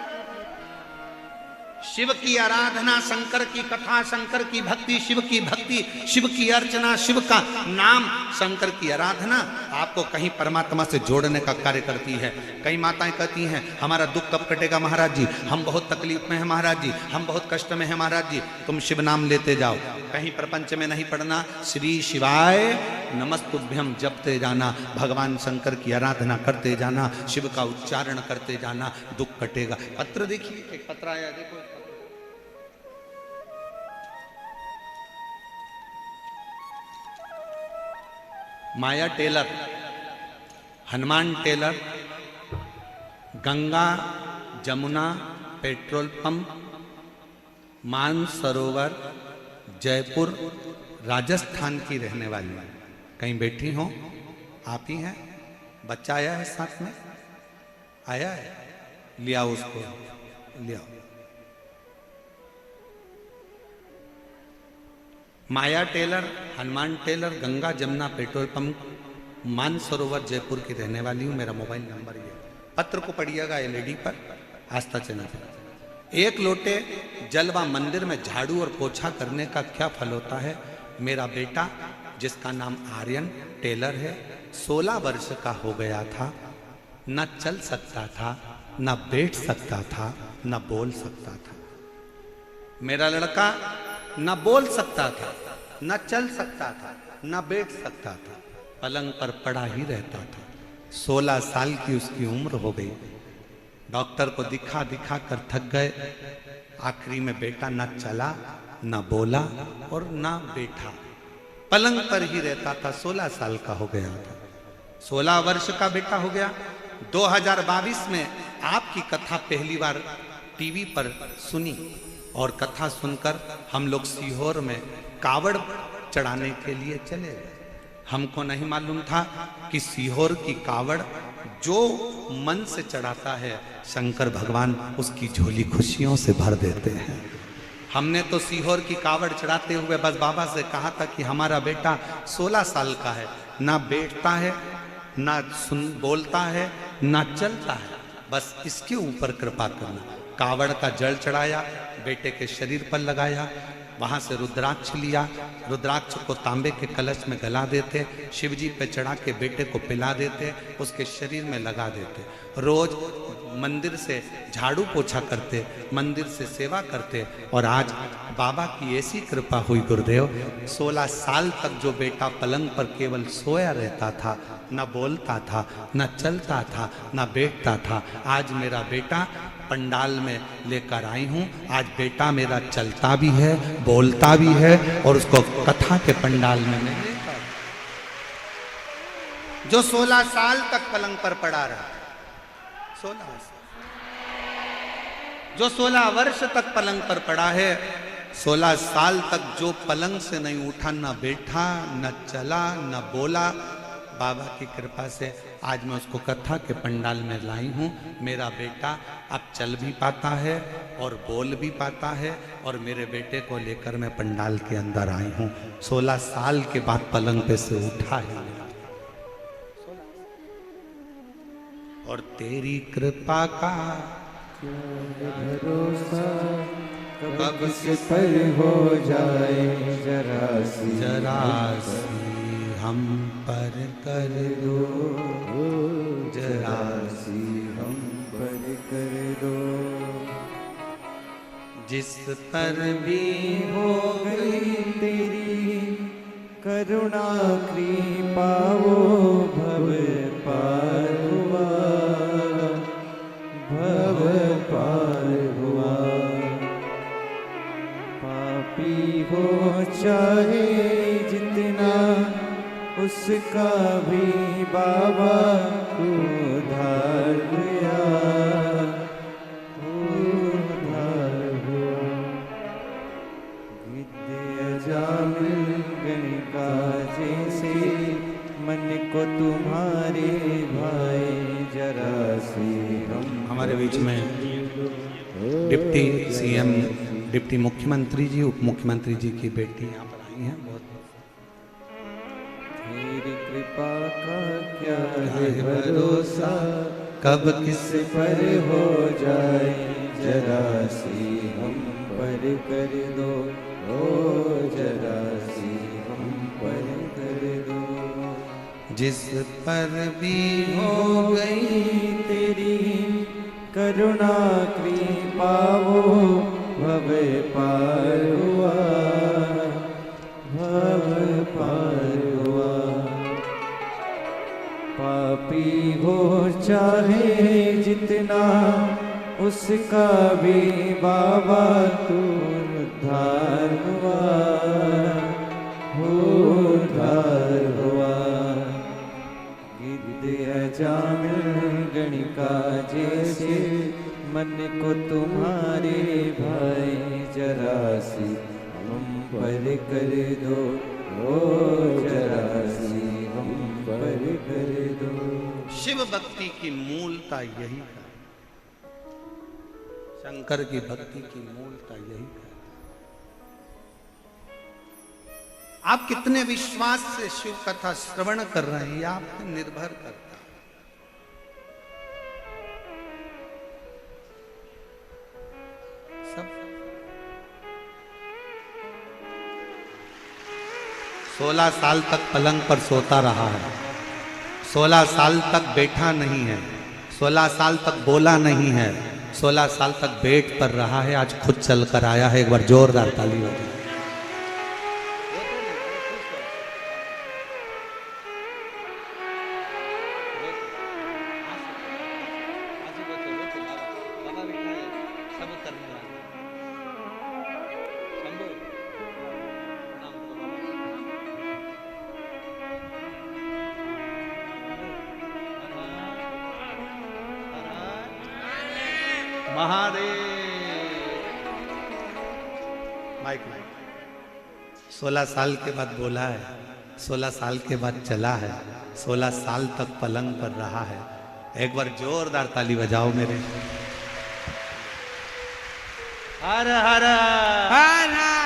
शिव की आराधना, शंकर की कथा, शंकर की भक्ति, शिव की भक्ति, शिव की अर्चना, शिव का नाम, शंकर की आराधना आपको कहीं परमात्मा से जोड़ने का कार्य करती है। कई माताएं कहती हैं हमारा दुख कब कटेगा महाराज जी, हम बहुत तकलीफ में हैं महाराज जी, हम बहुत कष्ट में हैं महाराज जी। तुम शिव नाम लेते जाओ, कहीं प्रपंच में नहीं पढ़ना, श्री शिवाय नमस्तुभ्यम जपते जाना, भगवान शंकर की आराधना करते जाना, शिव का उच्चारण करते जाना, दुख कटेगा। पत्र देखिए, एक पत्र आया, देखो। Maya tailor, Hanuman tailor, Ganga Jamuna petrol pump, Mansarovar, Jaipur, Rajasthan की रहने वाली। कहीं बैठी हो? आप ही हैं? बच्चा आया है साथ में? आया है? लिया उसको, लिया। Maya tailor, Hanuman tailor, Ganga Jamuna petrol pump, Mansarovar, Jaipur की रहने वाली हूँ। मेरा मोबाइल नंबर ये। पत्र को पढ़िएगा एलईडी पर, आस्था चैनल पर। एक लोटे जल व मंदिर में झाड़ू और पोछा करने का क्या फल होता है? मेरा बेटा जिसका नाम आर्यन टेलर है, 16 वर्ष का हो गया था, न चल सकता था, न बैठ सकता था, न बोल सकता था। मेरा लड़का न बोल सकता था, न चल सकता था, न बैठ सकता था, पलंग पर पड़ा ही रहता था। 16 साल की उसकी उम्र हो गई। डॉक्टर को दिखा दिखा कर थक गए। आखिरी में बेटा न चला, न बोला और न बैठा, पलंग पर ही रहता था। 16 साल का हो गया था, 16 वर्ष का बेटा हो गया। 2022 में आपकी कथा पहली बार टीवी पर सुनी और कथा सुनकर हम लोग सीहोर में कावड़ चढ़ाने के लिए चले गए। हमको नहीं मालूम था कि सीहोर की कावड़ जो मन से चढ़ाता है, शंकर भगवान उसकी झोली खुशियों से भर देते हैं। हमने तो सीहोर की कावड़ चढ़ाते हुए बस बाबा से कहा था कि हमारा बेटा 16 साल का है, ना बैठता है, ना बोलता है, ना चलता है, बस इसके ऊपर कृपा करना। कावड़ का जल चढ़ाया, बेटे के शरीर पर लगाया, वहां से रुद्राक्ष लिया, रुद्राक्ष को तांबे के कलश में गला देते, शिव जी पे चढ़ा के बेटे को पिला देते, उसके शरीर में लगा देते। रोज मंदिर से झाड़ू पोछा करते, मंदिर से सेवा करते। और आज बाबा की ऐसी कृपा हुई गुरुदेव, 16 साल तक जो बेटा पलंग पर केवल सोया रहता था, न बोलता था, न चलता था, न बैठता था, आज मेरा बेटा पंडाल में लेकर आई हूँ। आज बेटा मेरा चलता भी है, बोलता भी है, और उसको कथा के पंडाल में मैं लेकर, जो 16 साल तक पलंग पर पड़ा रहा, 16 साल, जो 16 वर्ष तक पलंग पर पड़ा है, 16 साल तक जो पलंग से नहीं उठा, न बैठा, न चला, न बोला, बाबा की कृपा से आज मैं उसको कथा के पंडाल में लाई हूँ। मेरा बेटा अब चल भी पाता है और बोल भी पाता है, और मेरे बेटे को लेकर मैं पंडाल के अंदर आई हूँ। 16 साल के बाद पलंग पे से उठा है, और तेरी कृपा का भरोसा कब से पर हो जाए, जरा सी हम पर कर दो, जरा सी हम पर कर दो। जिस पर भी हो गई तेरी करुणा कृपा, वो भव पार हुआ, भव पार हुआ। पापी हो चाहे जितना, उसका भी बाबा उद्धार हुआ, उद्धार हुआ। विद्या जामिल गणिका जैसे, मन को तुम्हारे भाई जरा से हम। हमारे बीच में डिप्टी सीएम, डिप्टी मुख्यमंत्री जी, उप मुख्यमंत्री जी की बेटी यहाँ पर आई हैं। बहुत तेरी कृपा का क्या है भरोसा, कब किस पर हो जाए, जरा सी हम पर कर दो, ओ जरा सी हम पर कर दो। जिस पर भी हो गई तेरी करुणा कृपा, वो भव पार हुआ, भव पार हुआ। पापी हो चाहे जितना, उसका भी बाबा तू उद्धार हुआ, उद्धार हुआ। गिद्ध जामिल गणिका जैसे, मन को तुम्हारे भाई जरा सी हम पर कर दो, ओ जरा सी हम पर कर दो। शिव भक्ति की मूलता यही है, शंकर की भक्ति की मूलता यही है। आप कितने विश्वास से शिव कथा श्रवण कर रहे हैं, आप पर निर्भर करता है। सब 16 साल तक पलंग पर सोता रहा है, 16 साल तक बैठा नहीं है, 16 साल तक बोला नहीं है, 16 साल तक बेड पर रहा है, आज खुद चल कर आया है। एक बार जोरदार ताली बजाओ। माइक 16 साल के बाद बोला है, 16 साल के बाद चला है, 16 साल तक पलंग पर रहा है। एक बार जोरदार ताली बजाओ मेरे। हर हर हर हर।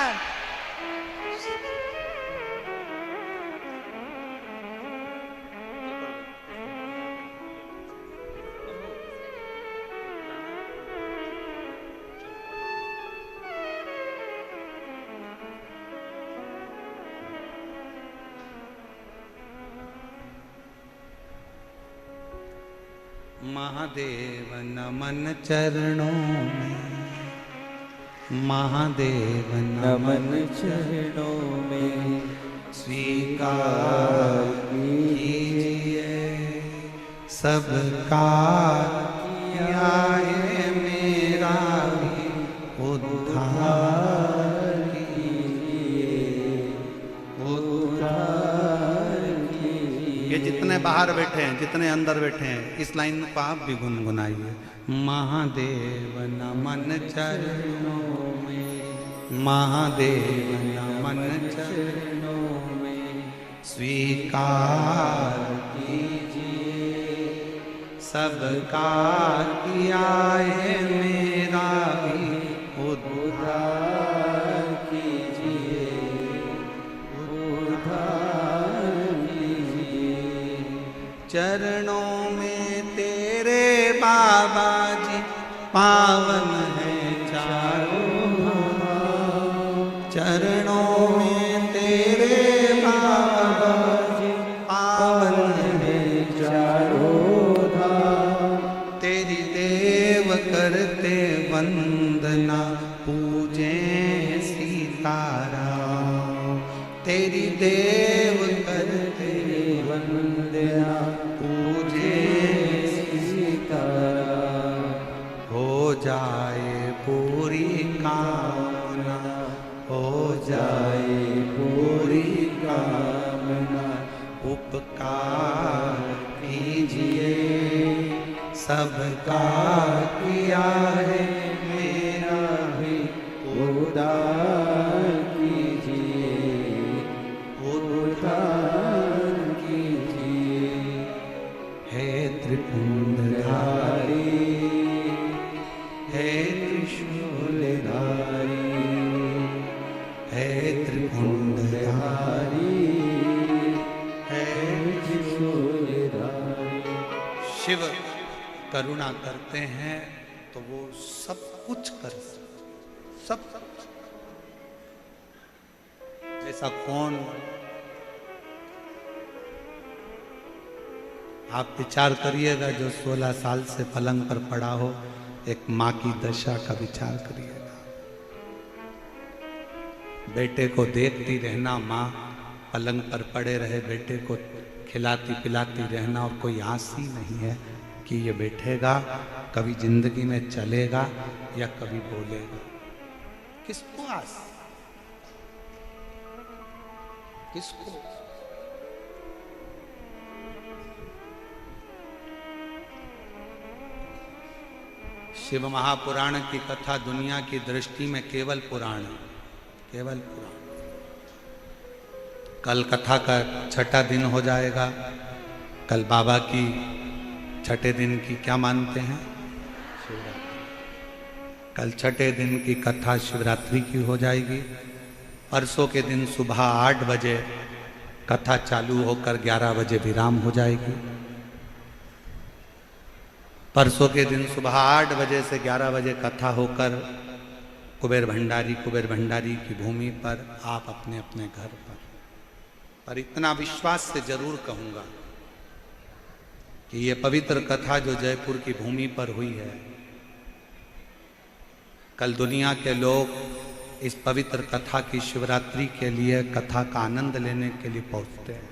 महादेव नमन चरणों में, महादेव नमन चरणों में, स्वीकार कीजिए सबका किया है मेरा भी उद्धार कीजिए, उद्धार कीजिए। ये जितने बाहर बैठे हैं, जितने अंदर बैठे हैं, इस लाइन को आप भी गुनगुनाइए। महादेव नमन चरणों में, महादेव नमन चरणों में, स्वीकार कीजिए सबका किया है मेरा भी उद्धार कीजिए, उद्धार कीजिए। चरणों में तेरे बाबा जी पावन है चारों धाम, चरणों में तेरे बाबा जी पावन है चारों धाम। तेरी देव करते वंदना पूजे सीताराम, तेरी देव करते वंदना पूजे सीताराम। हो जाए पूरी कामना, हो जाए पूरी कामना, उपकार कीजिए सबका किया है मेरा भी उद्धार कीजिए, उद्धार कीजिए। हे त्रिपुंडधारी, हे त्रिशूलधारी, हे त्रिपुंडधारी, हे त्रिशूलधारी। शिव करुणा करते हैं तो वो सब कुछ कर सकते, सब। ऐसा कौन? आप विचार करिएगा, जो 16 साल से पलंग पर पड़ा हो, एक माँ की दशा का विचार करिएगा। बेटे को देखती रहना, माँ पलंग पर पड़े रहे, बेटे को खिलाती पिलाती रहना, और कोई आस ही नहीं है कि ये बैठेगा, कभी जिंदगी में चलेगा या कभी बोलेगा। किसको आस, किसको? शिव महापुराण की कथा दुनिया की दृष्टि में केवल पुराण है, केवल पुराण। कल कथा का छठा दिन हो जाएगा। कल बाबा की छठे दिन की क्या मानते हैं? शिवरात्रि। कल छठे दिन की कथा शिवरात्रि की हो जाएगी। परसों के दिन सुबह 8 बजे कथा चालू होकर 11 बजे विराम हो जाएगी। परसों के दिन सुबह 8 बजे से 11 बजे कथा होकर कुबेर भंडारी की भूमि पर, आप अपने अपने घर पर इतना विश्वास से जरूर कहूँगा कि ये पवित्र कथा जो जयपुर की भूमि पर हुई है, कल दुनिया के लोग इस पवित्र कथा की शिवरात्रि के लिए, कथा का आनंद लेने के लिए पहुँचते हैं,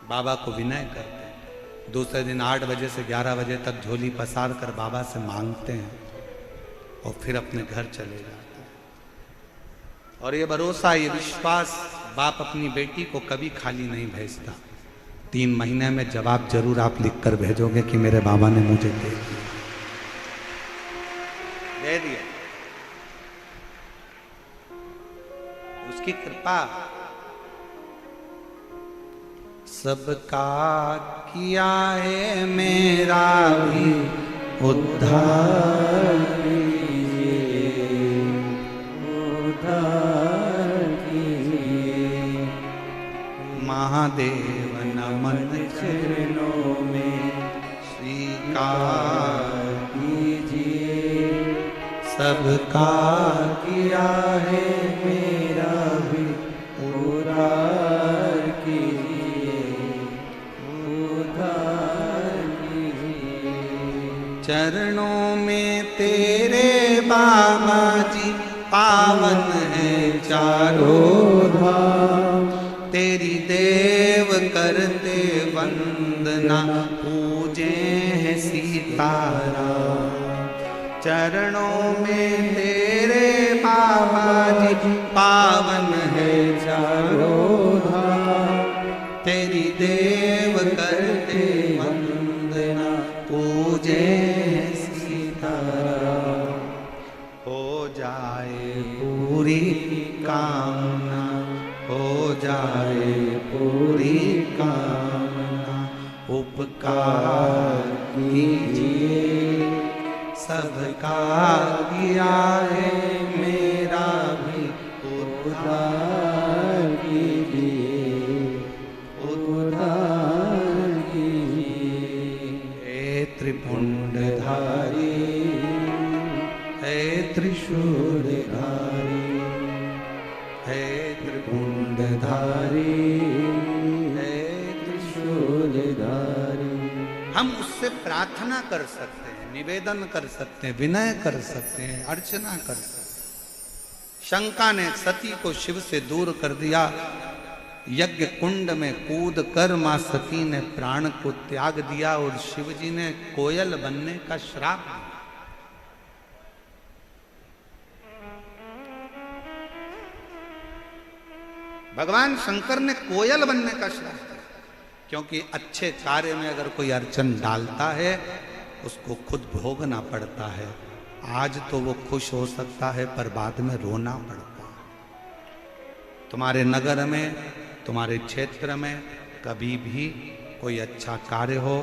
बाबा को विनय करते हैं। दूसरे दिन 8 बजे से 11 बजे तक झोली पसार कर बाबा से मांगते हैं और फिर अपने घर चले जाते हैं। और ये भरोसा, ये विश्वास, बाप अपनी बेटी को कभी खाली नहीं भेजता। 3 महीने में जवाब जरूर आप लिख कर भेजोगे कि मेरे बाबा ने मुझे दे दिया, दे दिया। उसकी कृपा। सबका किया है मेरा भी उद्धार कीजिए, उद्धार कीजिए। महादेव नमन चरणों में स्वीकार कीजिए, सबका किया है मेरा भी उद्धार कीजिए, जी पावन है चारों धाम। तेरी देव करते वंदना पूजे हैं सीताराम। चरणों में तेरे बाबा जी पावन है चारों धाम। तेरी देव करते वंदना पूजे हैं सीताराम। हो जाए पूरी कामना, हो जाए पूरी कामना। उपकार कीजिए सबका किया है, मेरा भी उद्धार कीजिए, उद्धार कीजिए। हे त्रिपुंडधारी, हे त्रिशूलधारी, हे त्रिपुंडधारी, हे त्रिशूलधारी। हम उससे प्रार्थना कर सकते हैं, निवेदन कर सकते हैं, विनय कर सकते हैं, अर्चना कर सकते हैं। शंका ने सती को शिव से दूर कर दिया। यज्ञ कुंड में कूद कर मां सती ने प्राण को त्याग दिया और शिव जी ने कोयल बनने का श्राप दिया। भगवान शंकर ने कोयल बनने का श्राप दिया, क्योंकि अच्छे कार्य में अगर कोई अड़चन डालता है उसको खुद भोगना पड़ता है। आज तो वो खुश हो सकता है पर बाद में रोना पड़ता है। तुम्हारे नगर में, तुम्हारे क्षेत्र में कभी भी कोई अच्छा कार्य हो,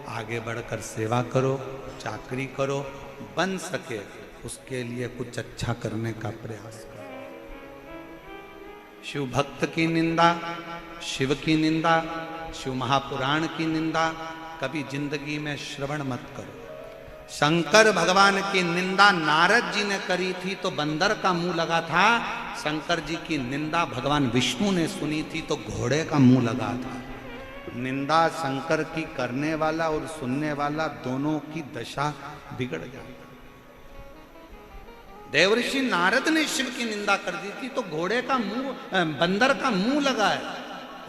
आगे बढ़कर सेवा करो, चाकरी करो, बन सके उसके लिए कुछ अच्छा करने का प्रयास करो। शिव भक्त की निंदा, शिव की निंदा, शिव महापुराण की निंदा कभी जिंदगी में श्रवण मत करो। शंकर भगवान की निंदा नारद जी ने करी थी तो बंदर का मुंह लगा था। शंकर जी की निंदा भगवान विष्णु ने सुनी थी तो घोड़े का मुंह लगा था। निंदा शंकर की करने वाला और सुनने वाला दोनों की दशा बिगड़ जाती। देवऋषि नारद ने शिव की निंदा कर दी थी तो घोड़े का मुंह, बंदर का मुंह लगा है।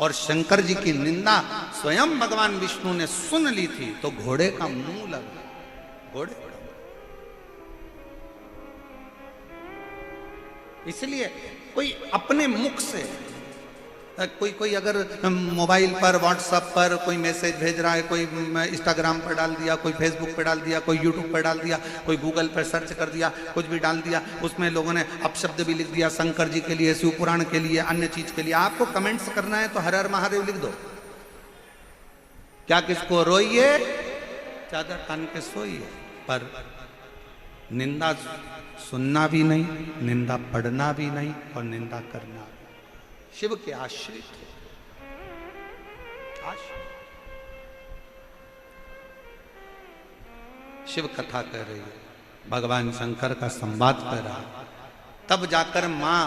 और शंकर जी की निंदा स्वयं भगवान विष्णु ने सुन ली थी तो घोड़े का मुंह लगा। घोड़े, इसलिए कोई अपने मुख से कोई अगर मोबाइल पर, व्हाट्सएप पर कोई मैसेज भेज रहा है, कोई इंस्टाग्राम पर डाल दिया, कोई फेसबुक पर डाल दिया, कोई यूट्यूब पर डाल दिया, कोई गूगल पर सर्च कर दिया, कुछ भी डाल दिया, उसमें लोगों ने अपशब्द भी लिख दिया शंकर जी के लिए, शिव पुराण के लिए, अन्य चीज के लिए। आपको कमेंट्स करना है तो हर हर महादेव लिख दो। क्या किसको रोइए, चादर तान के सोइए, पर निंदा सुनना भी नहीं, निंदा पढ़ना भी नहीं और निंदा करना भी। शिव के आश्रित हो, शिव कथा कह रही है, भगवान शंकर का संवाद कर रहा है। तब जाकर मां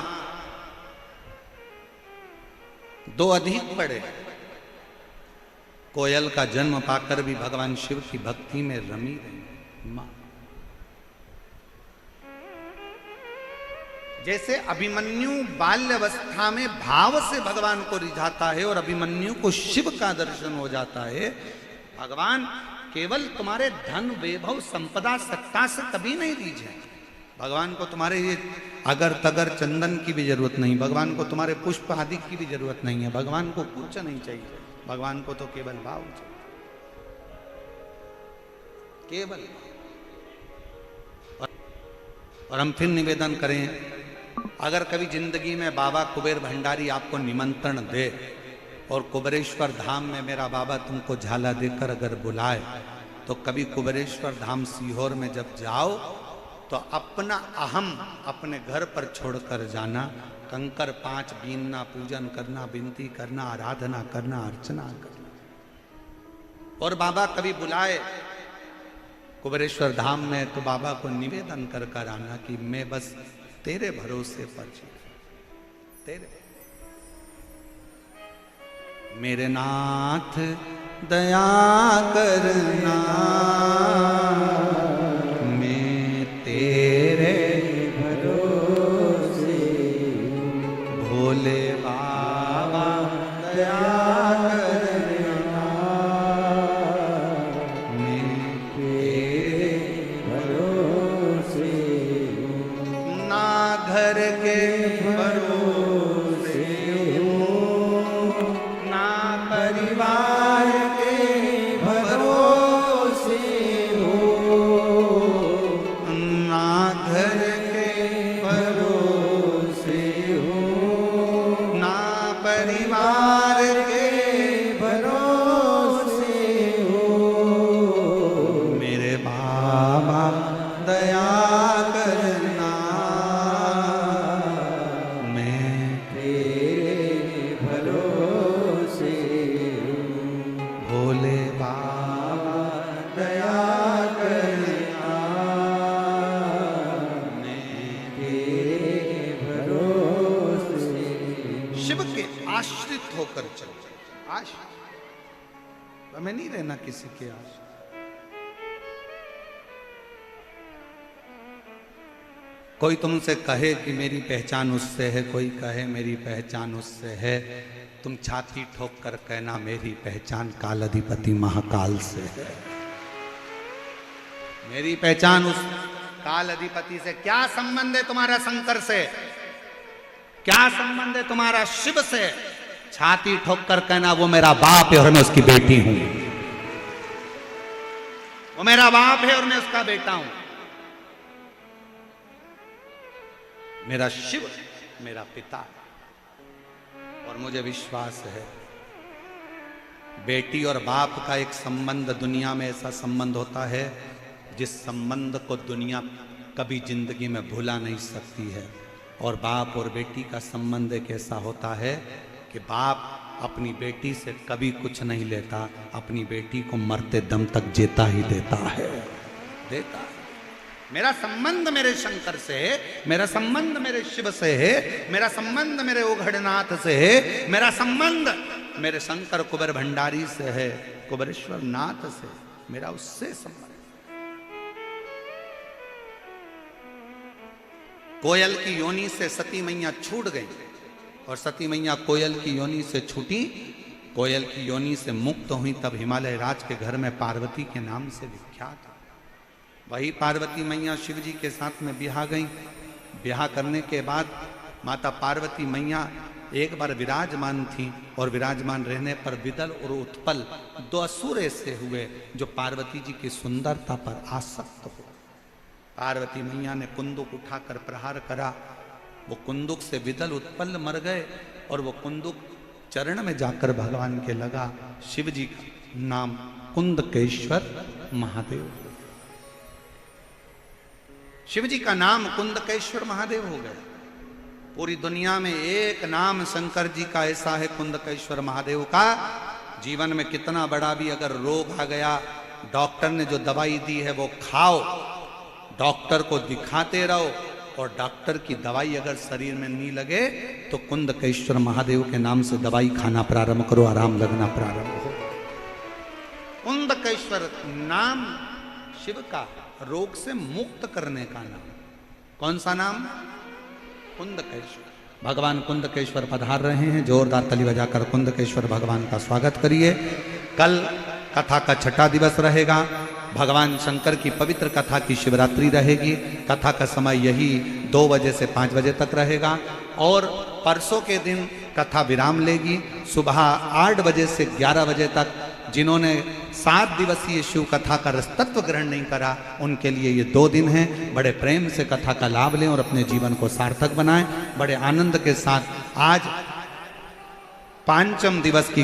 दो अधिक पड़े। कोयल का जन्म पाकर भी भगवान शिव की भक्ति में रमी रही मां। जैसे अभिमन्यु बाल्यावस्था में भाव से भगवान को रिझाता है और अभिमन्यु को शिव का दर्शन हो जाता है। भगवान केवल तुम्हारे धन, वैभव, संपदा, सत्ता से कभी नहीं रिझे। भगवान को तुम्हारे ये अगर तगर चंदन की भी जरूरत नहीं, भगवान को तुम्हारे पुष्प आदि की भी जरूरत नहीं है। भगवान को कुछ नहीं चाहिए, भगवान को तो केवल भाव चाहिए, केवल। और हम फिर निवेदन करें, अगर कभी जिंदगी में बाबा कुबेर भंडारी आपको निमंत्रण दे और कुबेरेश्वर धाम में मेरा बाबा तुमको झाला देकर अगर बुलाए, तो कभी कुबेरेश्वर धाम सीहोर में जब जाओ तो अपना अहम अपने घर पर छोड़कर जाना। कंकर 5 बीनना, पूजन करना, विनती करना, आराधना करना, अर्चना करना। और बाबा कभी बुलाए कुबेरेश्वर धाम में तो बाबा को निवेदन कर कर आना कि मैं बस तेरे भरोसे पर तेरे, मेरे नाथ दया करना, मैं तेरे घर के भरोसे हो, ना परिवार के भरोसे हो, ना घर के भरोसे हो, ना परिवार के भरोसे हो। मेरे बाबा दया करना, मैं तेरे भरोसे हूँ। भोले बाबा दया करना, मैं तेरे भरोसे। शिव के आश्रित होकर चलो। आश्रित, हमें नहीं रहना किसी के आश्रित। कोई तुमसे कहे कि मेरी पहचान उससे है, कोई कहे मेरी पहचान उससे है, तुम छाती ठोक कर कहना मेरी पहचान काल अधिपति महाकाल से है। मेरी पहचान उस काल अधिपति से। क्या संबंध है तुम्हारा शंकर से? क्या संबंध है तुम्हारा शिव से? छाती ठोक कर कहना वो मेरा बाप है और मैं उसकी बेटी हूं। वो मेरा बाप है और मैं उसका बेटा हूं। मेरा शिव मेरा पिता है और मुझे विश्वास है बेटी और बाप का एक संबंध दुनिया में ऐसा संबंध होता है जिस संबंध को दुनिया कभी जिंदगी में भुला नहीं सकती है। और बाप और बेटी का संबंध एक ऐसा होता है कि बाप अपनी बेटी से कभी कुछ नहीं लेता, अपनी बेटी को मरते दम तक जीता ही देता है, देता है। मेरा संबंध मेरे शंकर से है, मेरा संबंध मेरे शिव से है, मेरा संबंध मेरे ओघड़नाथ से है, मेरा संबंध मेरे शंकर कुबेर भंडारी से है, कुबेरेश्वर नाथ से, मेरा उससे संबंध। कोयल की योनि से सती मैया छूट गई और सती मैया कोयल की योनि से छूटी, कोयल की योनि से मुक्त हुई, तब हिमालय राज के घर में पार्वती के नाम से विख्यात। वही पार्वती मैया शिव जी के साथ में ब्याह गई। ब्याह करने के बाद माता पार्वती मैया एक बार विराजमान थी और विराजमान रहने पर विदल और उत्पल दो असुर ऐसे हुए जो पार्वती जी की सुंदरता पर आसक्त हो। पार्वती मैया ने कुंदुक उठाकर प्रहार करा, वो कुंदुक से विदल उत्पल मर गए और वो कुंदुक चरण में जाकर भगवान के लगा। शिव जी का नाम कुंदकेश्वर महादेव। शिव जी का नाम कुंदकेश्वर महादेव हो गया। पूरी दुनिया में एक नाम शंकर जी का ऐसा है कुंदकेश्वर महादेव का। जीवन में कितना बड़ा भी अगर रोग आ गया, डॉक्टर ने जो दवाई दी है वो खाओ, डॉक्टर को दिखाते रहो, और डॉक्टर की दवाई अगर शरीर में नहीं लगे तो कुंदकेश्वर महादेव के नाम से दवाई खाना प्रारंभ करो, आराम लगना प्रारंभ हो। कुंदकेश्वर नाम शिव का रोग से मुक्त करने का नाम। कौन सा नाम? कुंदकेश्वर। भगवान कुंदकेश्वर पधार रहे हैं। जोरदार ताली बजाकर कुंदकेश्वर भगवान का स्वागत करिए। कल कथा का छठा दिवस रहेगा। भगवान शंकर की पवित्र कथा की शिवरात्रि रहेगी। कथा का समय यही 2 बजे से 5 बजे तक रहेगा और परसों के दिन कथा विराम लेगी। सुबह 8 बजे से 11 बजे तक जिन्होंने 7 दिवसीय शिव कथा का रसतत्व ग्रहण नहीं करा उनके लिए ये 2 दिन हैं। बड़े प्रेम से कथा का लाभ लें और अपने जीवन को सार्थक बनाएं। बड़े आनंद के साथ आज पंचम दिवस की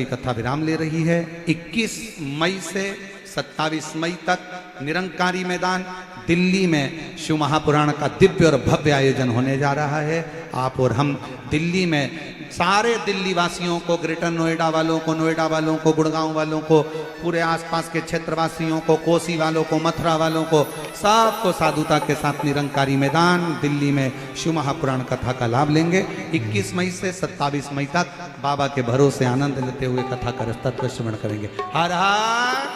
कथा विराम ले रही है। 21 मई से 27 मई तक निरंकारी मैदान दिल्ली में शिव महापुराण का दिव्य और भव्य आयोजन होने जा रहा है। आप और हम दिल्ली में सारे दिल्ली वासियों को, ग्रेटर नोएडा वालों को, गुड़गांव वालों को, पूरे आसपास के क्षेत्रवासियों को, कोसी वालों को, मथुरा वालों को, सबको साधुता के साथ निरंकारी मैदान दिल्ली में शिव महापुराण कथा का लाभ लेंगे। 21 मई से 27 मई तक बाबा के भरोसे आनंद लेते हुए कथा का रसतत्व श्रवण करेंगे। हर हर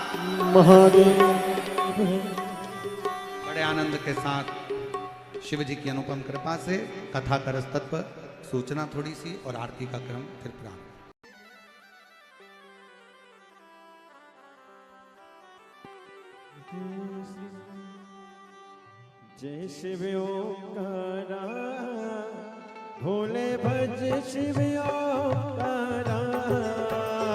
महादेव। बड़े आनंद के साथ शिव जी की अनुपम कृपा से कथा का रसतत्व, सूचना थोड़ी सी और आरती का क्रम फिर प्रारंभ। जय शिव ओंकारा भोले भज शिव ओंकारा।